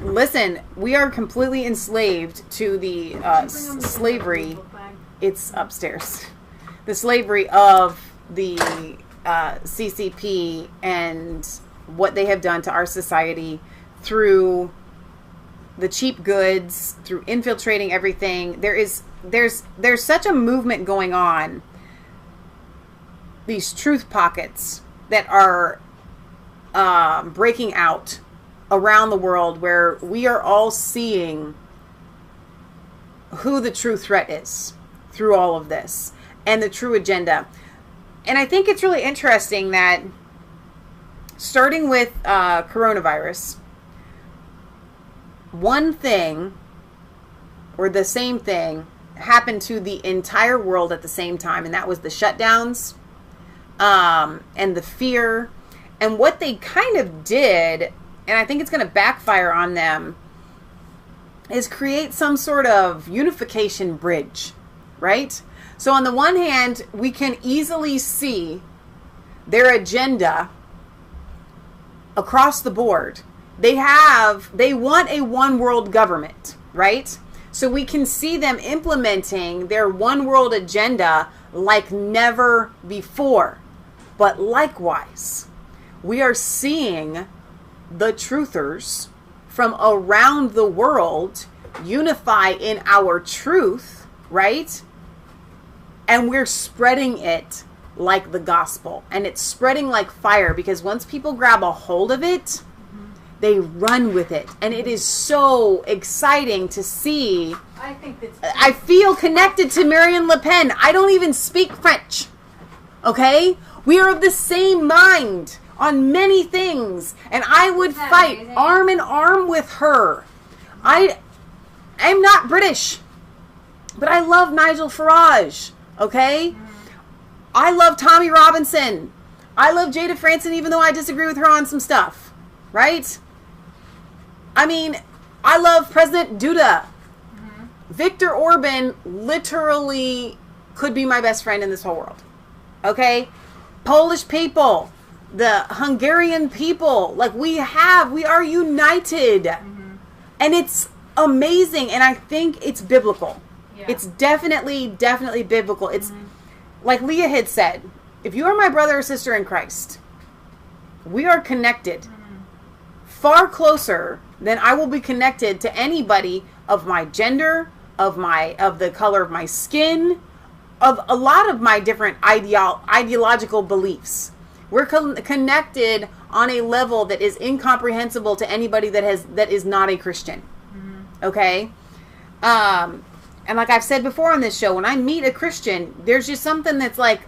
Listen, we are completely enslaved to the slavery. It's upstairs. The slavery of the CCP and what they have done to our society through the cheap goods, through infiltrating everything. There's such a movement going on. These truth pockets that are breaking out around the world where we are all seeing who the true threat is through all of this and the true agenda. And I think it's really interesting that starting with coronavirus, one thing or the same thing happened to the entire world at the same time, and that was the shutdowns and the fear. And what they kind of did, and I think it's going to backfire on them, is create some sort of unification bridge, right? So on the one hand, we can easily see their agenda across the board. They want a one world government, right? So we can see them implementing their one world agenda like never before. But likewise, we are seeing the truthers from around the world unify in our truth, right? And we're spreading it like the gospel. And it's spreading like fire, because once people grab a hold of it, they run with it. And it is so exciting to see. I feel connected to Marion Le Pen. I don't even speak French. Okay? We are of the same mind on many things. And I would fight arm in arm with her. I'm not British. But I love Nigel Farage. Okay? I love Tommy Robinson. I love Jada Franson, even though I disagree with her on some stuff. Right? I mean, I love President Duda. Viktor Orban literally could be my best friend in this whole world. Okay? Polish people, the Hungarian people, like we are united. And it's amazing. And I think it's biblical. Yeah. It's definitely biblical. It's like Leah had said, if you are my brother or sister in Christ, we are connected far closer than I will be connected to anybody of my gender, of the color of my skin, of a lot of my different ideological beliefs. We're connected on a level that is incomprehensible to anybody that is not a Christian. Okay? And like I've said before on this show, when I meet a Christian, there's just something that's like,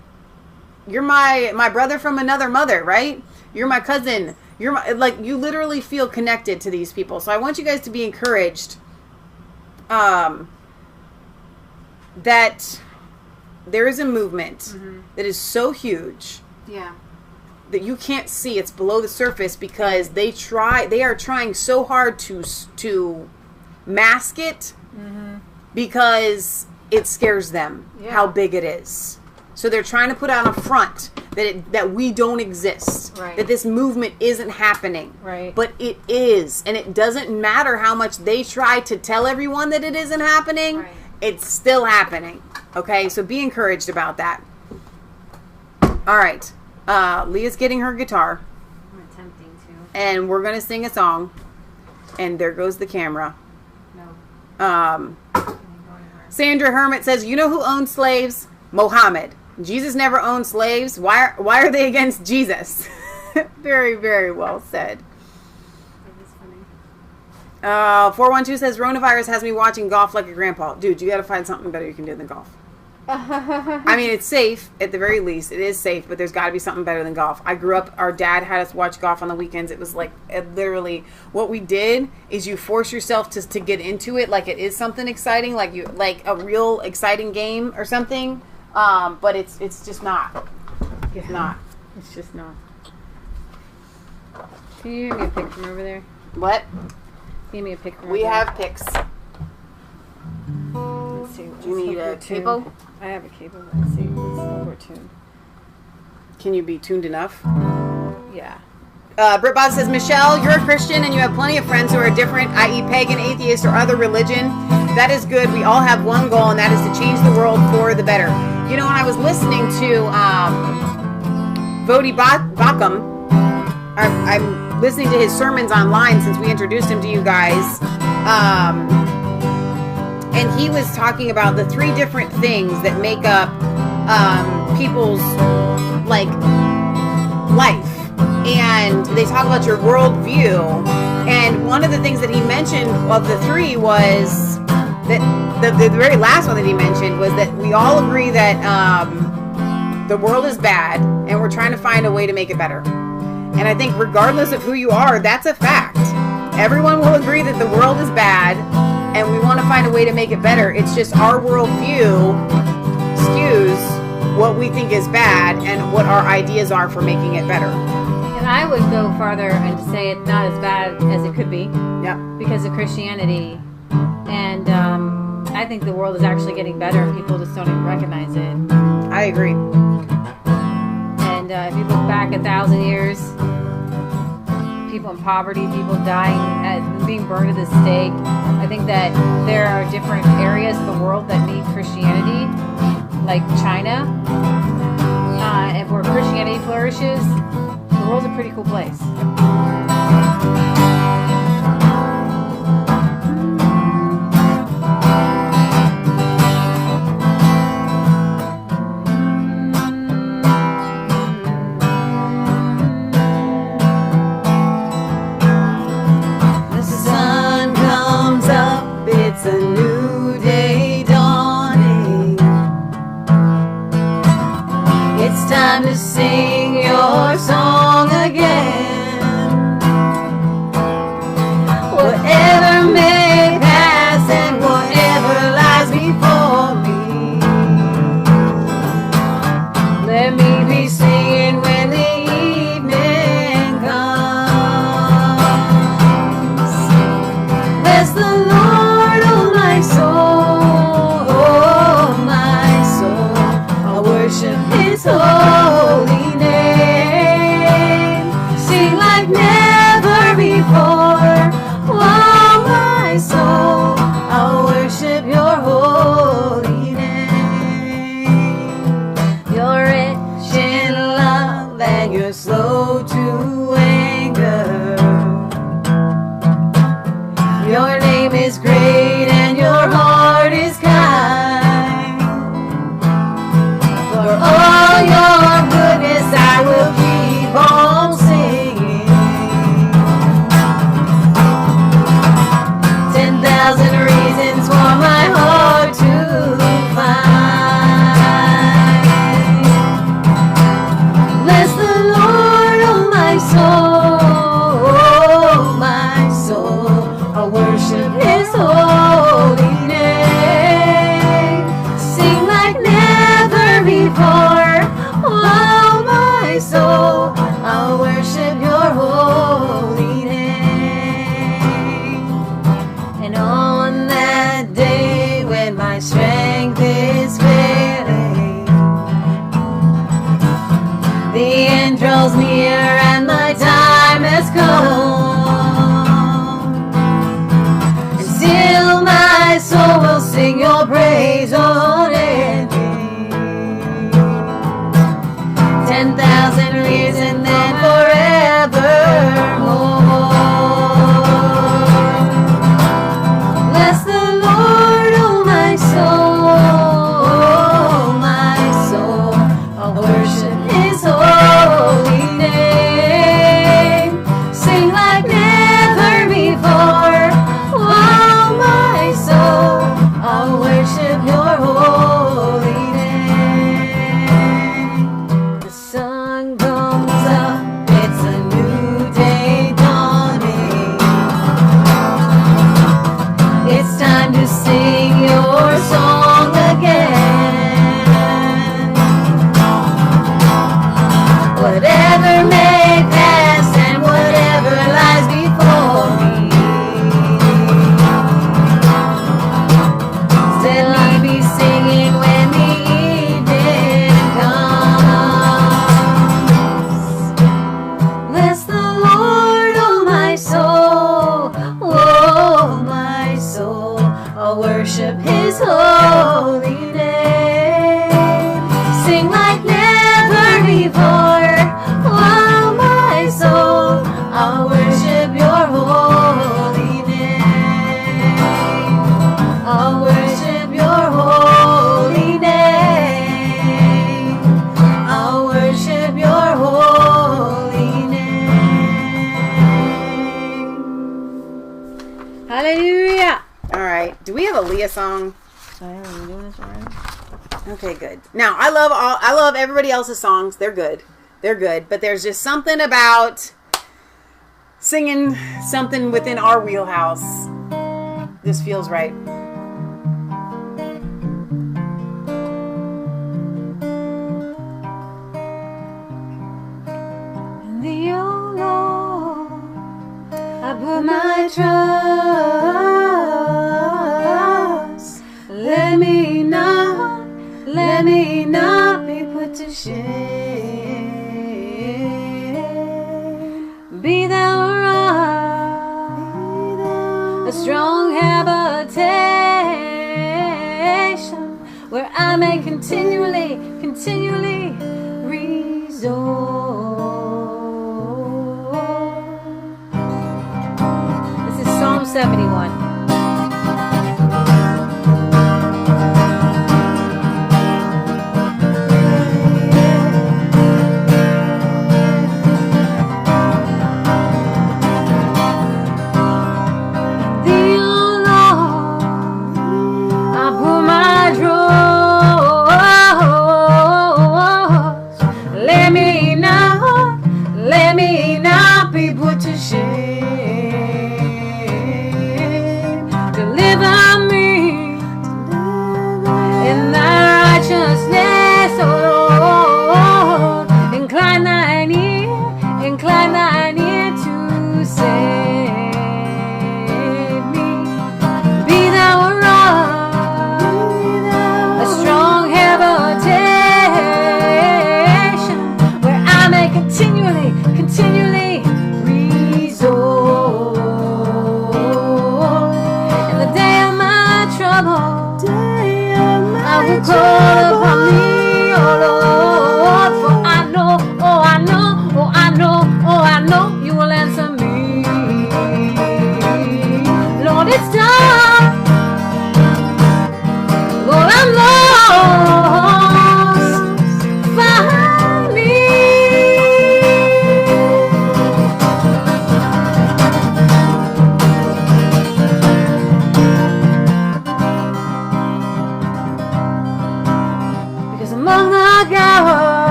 you're my brother from another mother, right? You're my cousin. You literally feel connected to these people. So I want you guys to be encouraged that there is a movement that is so huge that you can't see. It's below the surface, because they are trying so hard to mask it because it scares them how big it is. So they're trying to put on a front that we don't exist, that this movement isn't happening, but it is, and it doesn't matter how much they try to tell everyone that it isn't happening. It's still happening. Okay, so be encouraged about that. All right, Leah's getting her guitar. I'm attempting to. And we're gonna sing a song. And there goes the camera. No. Sandra Hermit says, "You know who owned slaves? Mohammed. Jesus never owned slaves. Why are they against Jesus?" Very, very well said. 412 says, "Coronavirus has me watching golf like a grandpa." Dude, you got to find something better you can do than golf. I mean, it's safe at the very least. It is safe, but there's got to be something better than golf. I grew up, our dad had us watch golf on the weekends. It was like, literally, what we did is you force yourself to get into it like it is something exciting, like a real exciting game or something. But it's just not. It's not. It's just not. Can you give me a pic from over there? What? Give me a pic from We over have pics. Let's see. Do you need a cable? I have a cable. Let's see. Let's hope we're tuned. Can you be tuned enough? Yeah. Britbot says, "Michelle, you're a Christian and you have plenty of friends who are different, i.e. pagan, atheist, or other religion. That is good. We all have one goal, and that is to change the world for the better." You know, when I was listening to Vodi Bakum, I'm listening to his sermons online since we introduced him to you guys. And he was talking about the 3 different things that make up people's life. And they talk about your worldview. And one of the things that he mentioned of the 3 was that the very last one that he mentioned was that we all agree that the world is bad and we're trying to find a way to make it better. And I think regardless of who you are, that's a fact. Everyone will agree that the world is bad and we want to find a way to make it better. It's just our worldview skews what we think is bad and what our ideas are for making it better. And I would go farther and say it's not as bad as it could be. Yeah. Because of Christianity. And I think the world is actually getting better and people just don't even recognize it. I agree. And if you look back 1,000 years, people in poverty, people dying, being burned at the stake. I think that there are different areas of the world that need Christianity, like China. And where Christianity flourishes, the world's a pretty cool place. It's a new day dawning. It's time to sing your song again. Whatever may pass and whatever lies before me, let me be singing when the evening comes. Bless the Lord, my soul, I worship His holy name. Sing like never before, oh my soul, I worship Your holy name. You're rich in love and You're slow to anger. Your name is great and Your heart is kind. For all Your goodness I will keep on singing. 10,000 reasons for my heart to find. Bless the Lord, oh my soul, I worship His holy name. Sing like never before, oh my soul, I worship Your holy name. And on that day when my strength is failing, the end draws near and my time has come. Still my soul will sing Your praise unending. 10,000 years and then forevermore. Bless the Lord, oh my soul, I'll worship His holy name. Sing like never before, oh my soul, I'll worship Your holy name. The sun comes up, it's a new day dawning. It's time to sing Your song again. Whatever may pass and whatever lies before me, still I'll be singing when the evening comes. Bless the Lord, oh my soul, I'll worship His holy name. Sing like never before, oh my soul, I'll worship Your holy name. I'll worship Your holy name. I'll worship Your holy name. Hallelujah. All right. Do we have a Leah song? Are we doing this already? Okay, good. Now I love everybody else's songs. They're good. But there's just something about singing something within our wheelhouse. This feels right. In the oh Lord, I put my trust. Let me not be put to shame. Be thou I may continually resort. This is Psalm 71.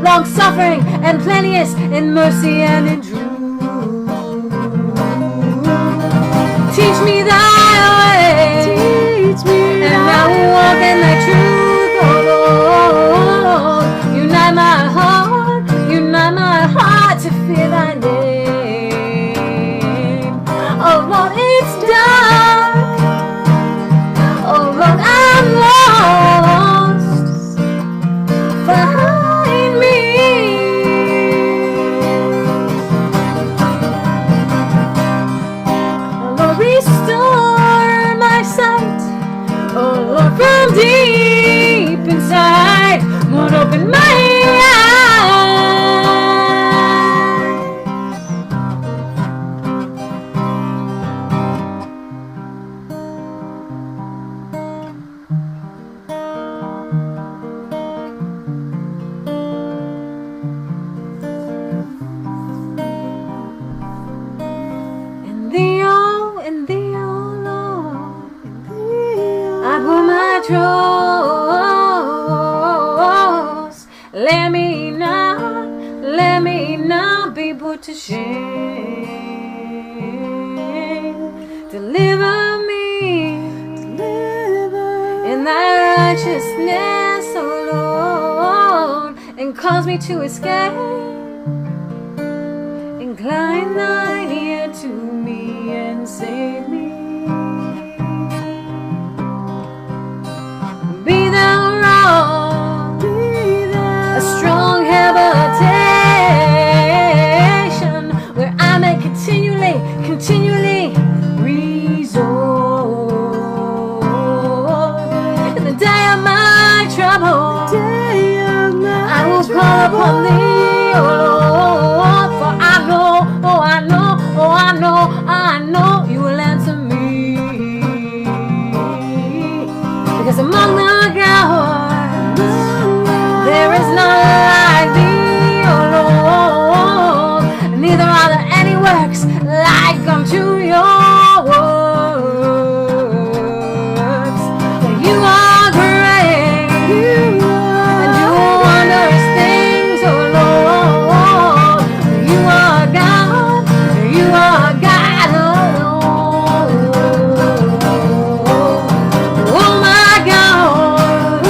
Long-suffering and plenteous in mercy and in truth. Teach me thy way, and I will walk in thy truth, oh Lord. Unite my heart to fear thy name. Oh Lord, it's dark. Oh Lord, I'm lost. Find me. Restore my sight, oh Lord, from deep inside. Lord, open my trust. Let me not be put to shame. Deliver me in thy righteousness, oh Lord, and cause me to escape. Incline thine ear to me and save me. Be thou wrong, a strong habitation where I may continually resort. In the is not like thee, oh Lord. Neither are there any works like unto your works. You are great, and do wondrous things, oh Lord. You are God, you are God alone. Oh my God,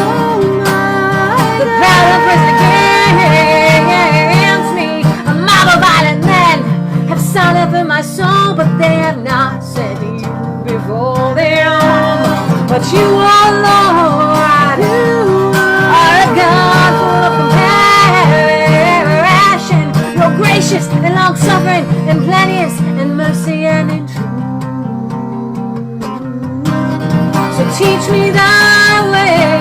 the power of President against me. A mob of violent men have sought after my soul, but they have not said to you before them. But you, oh Lord, are a God full of compassion. You're gracious and long-suffering and plenteous in mercy and in truth. So teach me thy way,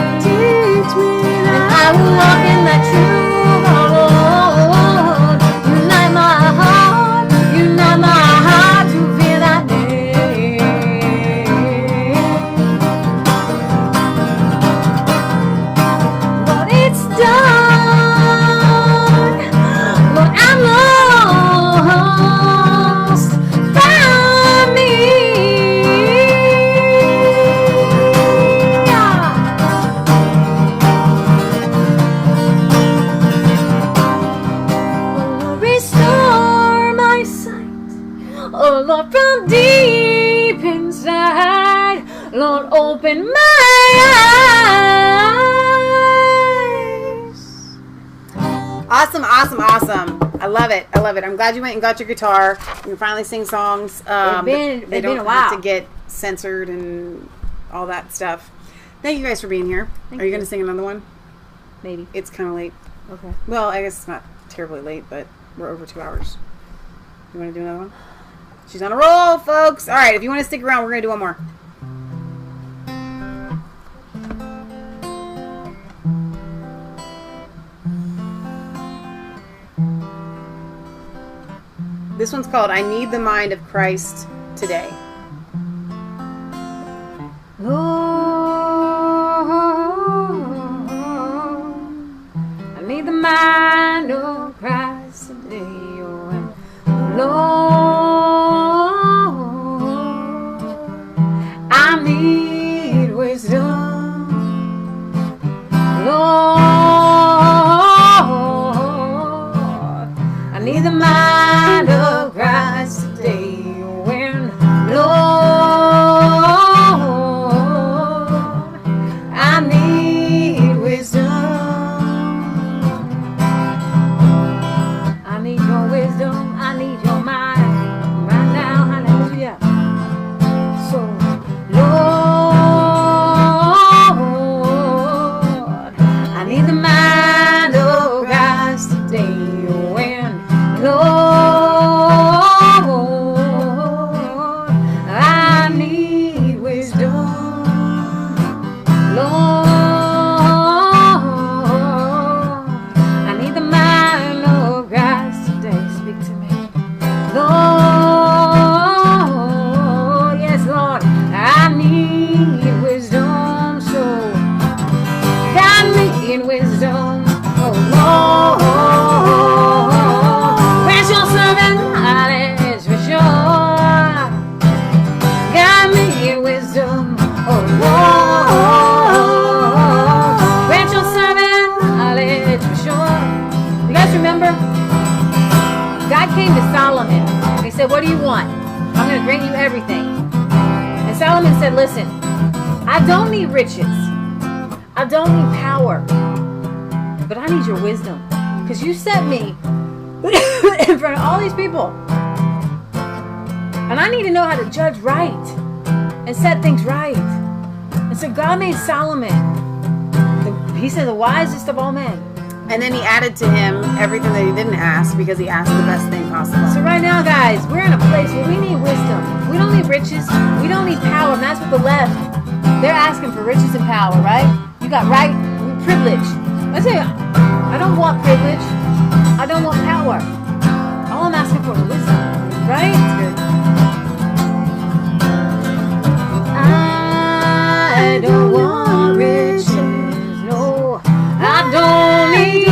and I will walk in thy truth, oh Lord. Unite my heart to fear thy name. Lord, it's done. Lord, I'm lost. Find me. Lord, restore my sight. Oh Lord, from deep inside. Lord, open my eyes. Awesome, awesome, awesome. I love it. I love it. I'm glad you went and got your guitar. You can finally sing songs. It's they been don't a while. have to get censored and all that stuff. Thank you guys for being here. Are you going to sing another one? Maybe. It's kind of late. Okay. Well, I guess it's not terribly late, but we're over 2 hours. You want to do another one? She's on a roll, folks. All right, if you want to stick around, we're going to do one more. This one's called I Need the Mind of Christ Today. Lord, I need the mind of Christ today, oh, and Lord, I need wisdom, Lord, I need the mind of Christ today, when Lord, I need wisdom. I need your wisdom. I need your mind right now. Hallelujah. So, Lord, I need the mind of Christ today, when Lord, I need wisdom. Lord, I need the mind of Christ today. Speak to me. Lord, yes, Lord, I need wisdom. So, guide me in wisdom. Oh, Lord, where's your servant? Knowledge for sure. Guide me in wisdom. Oh, Lord, where's your servant? Knowledge for sure. You guys remember? God came to Solomon. He said, what do you want? I'm going to grant you everything. And Solomon said, listen, I don't need riches. I don't need power. But I need your wisdom. Because you set me in front of all these people. And I need to know how to judge right and set things right. And so God made Solomon, he said, the wisest of all men. And then he added to him everything that he didn't ask because he asked the best thing possible. So right now, guys, we're in a place where we need wisdom. We don't need riches. We don't need power. And that's what the left, they're asking for riches and power, right? You got right, privilege. I say, I don't want privilege. I don't want power. All I'm asking for is wisdom, right? I don't want riches, no. I don't need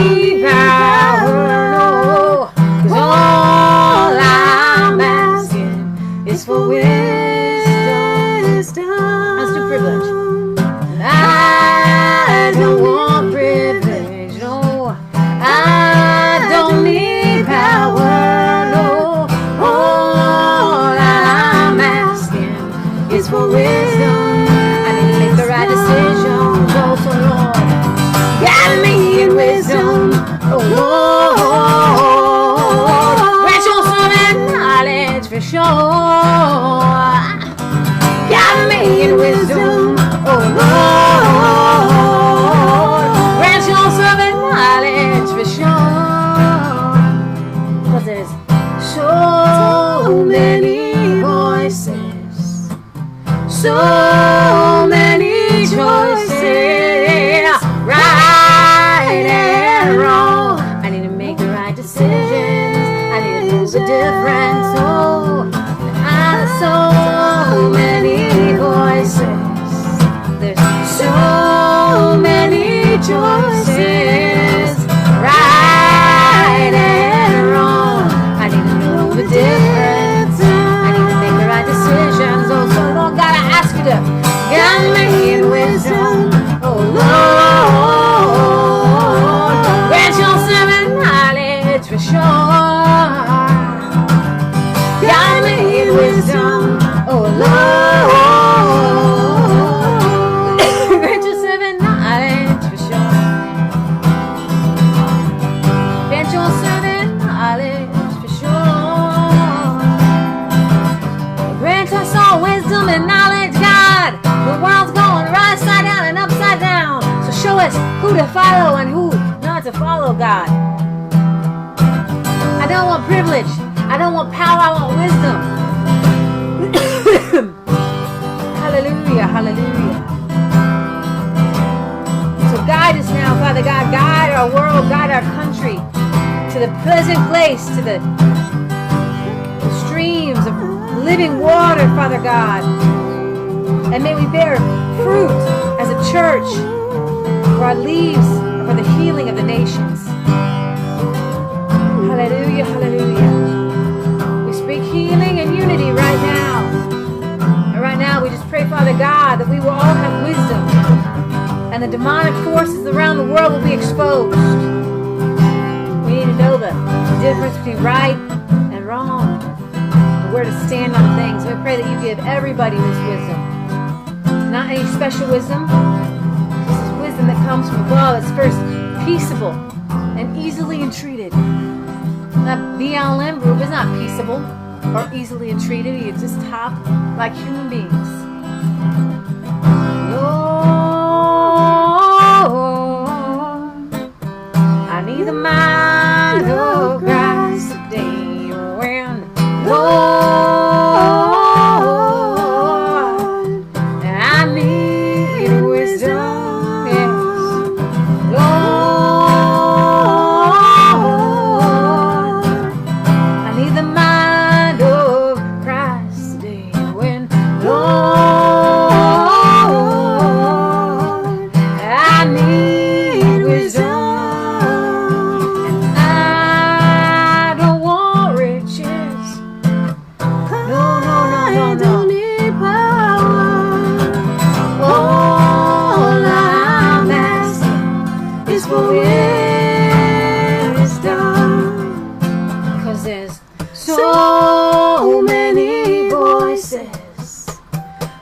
who to follow and who not to follow, God. I don't want privilege. I don't want power. I want wisdom. Hallelujah, hallelujah. So guide us now, Father God. Guide our world, guide our country to the pleasant place, to the streams of living water, Father God. And may we bear fruit as a church, for our leaves are for the healing of the nations. Hallelujah, hallelujah. We speak healing and unity right now. And right now we just pray, Father God, that we will all have wisdom and the demonic forces around the world will be exposed. We need to know the difference between right and wrong, and where to stand on things. We pray that you give everybody this wisdom. Not any special wisdom. This is wisdom that comes from above. It's first peaceable and easily entreated. That BLM group is not peaceable or easily entreated. You just talk like human beings. Lord, I need the mind of Christ today when Lord, I need wisdom, yes. Lord, I need the mind of Christ today when Lord, I need wisdom. I don't want riches. No, I don't need power. All I'm asking is for wisdom. 'Cause there's so many voices,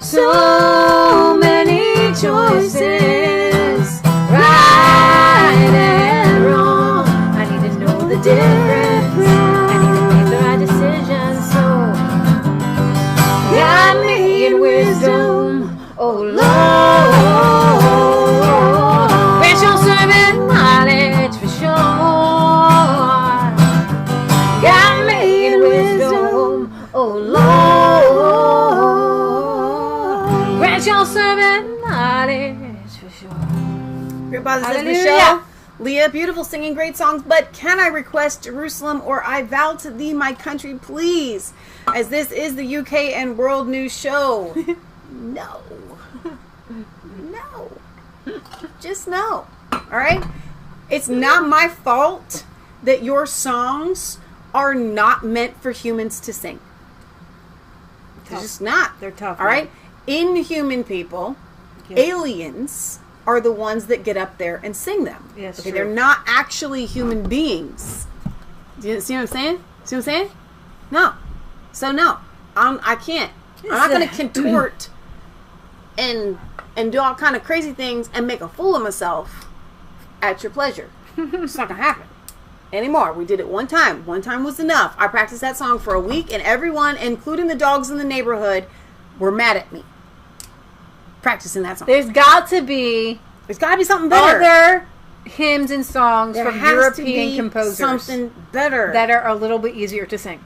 so many choices, right and wrong. I need to know the difference. I need to make the right decision. So guide me in wisdom, oh Lord. Grant your servant knowledge for sure. Guide me in wisdom, oh Lord. Grant your servant knowledge for sure. Great Father says, Hallelujah. Michelle, Leah, beautiful singing, great songs, but can I request Jerusalem or I vow to thee my country, please? As this is the UK and World News Show. No. No. Just no. All right? It's not my fault that your songs are not meant for humans to sing. They're just not. They're tough. All right? Inhuman people, aliens, are the ones that get up there and sing them. Yes, okay, true. they're not actually human beings. Do you see what I'm saying? See what I'm saying? No. So no, I can't. I'm not going to contort and do all kind of crazy things and make a fool of myself at your pleasure. It's not going to happen anymore. We did it one time. One time was enough. I practiced that song for a week, and everyone, including the dogs in the neighborhood, were mad at me practicing that song. There's got to be something better. Other hymns and songs There from has to European be composers something better that are a little bit easier to sing.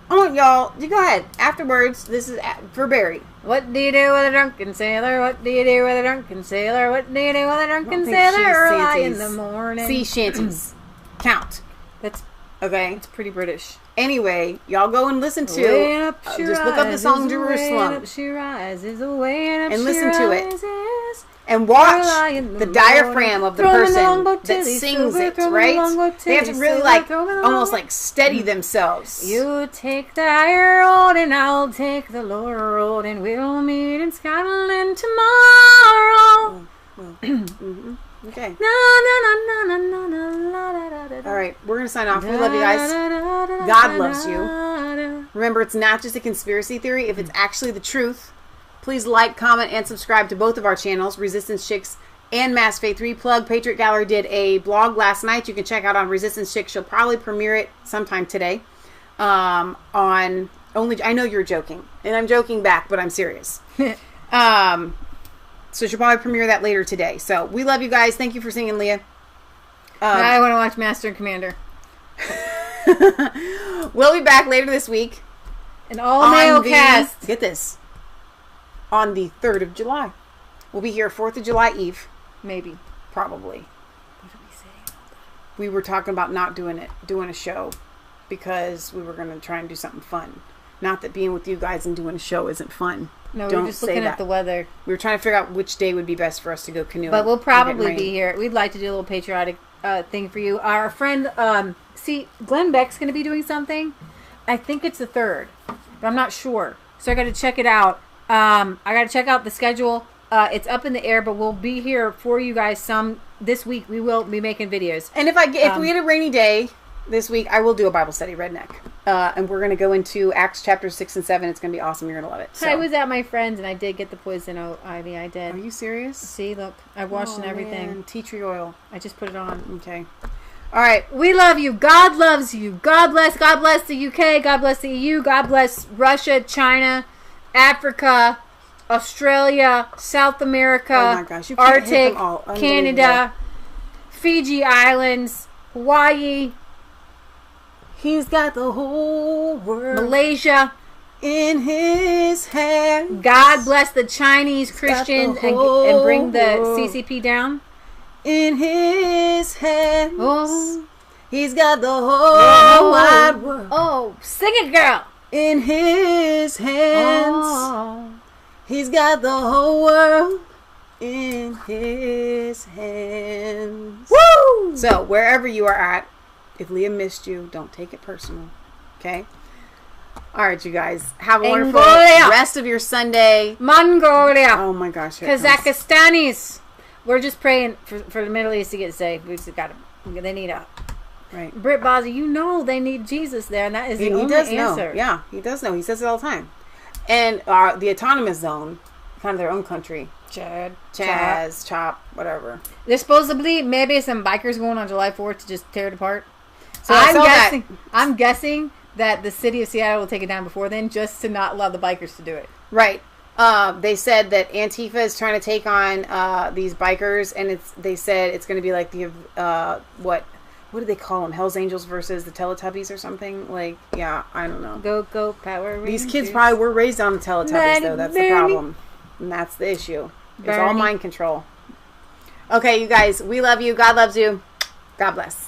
Oh, y'all, you go ahead. Afterwards, this is for Barry. What do you do with a drunken sailor? What do you do with a drunken sailor? What do you do with a drunken think sailor? she's Early in Santies. the morning. Sea shanties. Count. That's okay. It's pretty British. Anyway, y'all go and listen to. Way up she just look up the song rises, Jerusalem way up she rises, way up and she listen to it. rises. And watch Early in the morning. diaphragm of the Throw me person longboat that till he's sings silver, it, throw me right? longboat till They have to he's really silver, like throw me almost longboat. like steady themselves. You take the higher road and I'll take the lower road and we'll meet in Scotland tomorrow. Okay. Na, na, na, na, na, na, na, la, da, da, da, da. All right, we're gonna sign off. We love you guys. God loves you. Remember, it's not just a conspiracy theory. If it's actually the truth, please like, comment, and subscribe to both of our channels, Resistance Chicks and Mass Faith 3 Plug. Patriot Gallery did a blog last night. You can check out on Resistance Chicks. She'll probably premiere it sometime today. On only, I know you're joking, and I'm joking back, but I'm serious. So she'll probably premiere that later today. So we love you guys. Thank you for singing, Leah. Now I want to watch Master and Commander. We'll be back later this week. An all-male cast. Get this. On the 3rd of July. We'll be here 4th of July Eve. Maybe. Probably. What did we say? We were talking about not doing a show because we were going to try and do something fun. Not that being with you guys and doing a show isn't fun. No, Don't we're just say looking that. at the weather. We were trying to figure out which day would be best for us to go canoeing. But we'll probably be here. We'd like to do a little patriotic thing for you. Our friend, Glenn Beck's going to be doing something. I think it's the 3rd, but I'm not sure. So I got to check it out. I got to check out the schedule. It's up in the air, but we'll be here for you guys this week. We will be making videos. And if we get a rainy day this week, I will do a Bible study, Redneck. And we're going to go into Acts chapters 6 and 7. It's going to be awesome. You're going to love it. So. I was at my friend's and I did get the poison ivy. I did. Are you serious? See, look. I washed and everything. Man. Tea tree oil. I just put it on. Okay. All right. We love you. God loves you. God bless. God bless the UK. God bless the EU. God bless Russia, China, Africa, Australia, South America, oh my gosh, you can't hit them all. Arctic, Canada, Fiji Islands, Hawaii. He's got the whole world. Malaysia in his hands. God bless the Chinese Christians and bring the CCP down. In his hands. Oh. He's got the whole wide world. Oh, sing it, girl. In his hands. Oh. He's got the whole world in his hands. Woo! So, wherever you are at, if Leah missed you, don't take it personal. Okay? All right, you guys. Have a wonderful rest of your Sunday. Mongolia. Oh, my gosh. Kazakhstanis. We're just praying for the Middle East to get saved. We just got to. They need a. Right. Britt Bozzy, you know they need Jesus there, and that is the only answer. Know. Yeah, he does know. He says it all the time. And the autonomous zone, kind of their own country. Chaz, Chop, whatever. There's supposedly maybe some bikers going on July 4th to just tear it apart. So I'm guessing that the city of Seattle will take it down before then, just to not allow the bikers to do it. Right. They said that Antifa is trying to take on these bikers, and they said it's going to be like the what do they call them? Hell's Angels versus the Teletubbies or something? Like, yeah, I don't know. Go Power Rangers. These kids probably were raised on the Teletubbies, though. That's the problem. And that's the issue. It's all mind control. Okay, you guys, we love you. God loves you. God bless.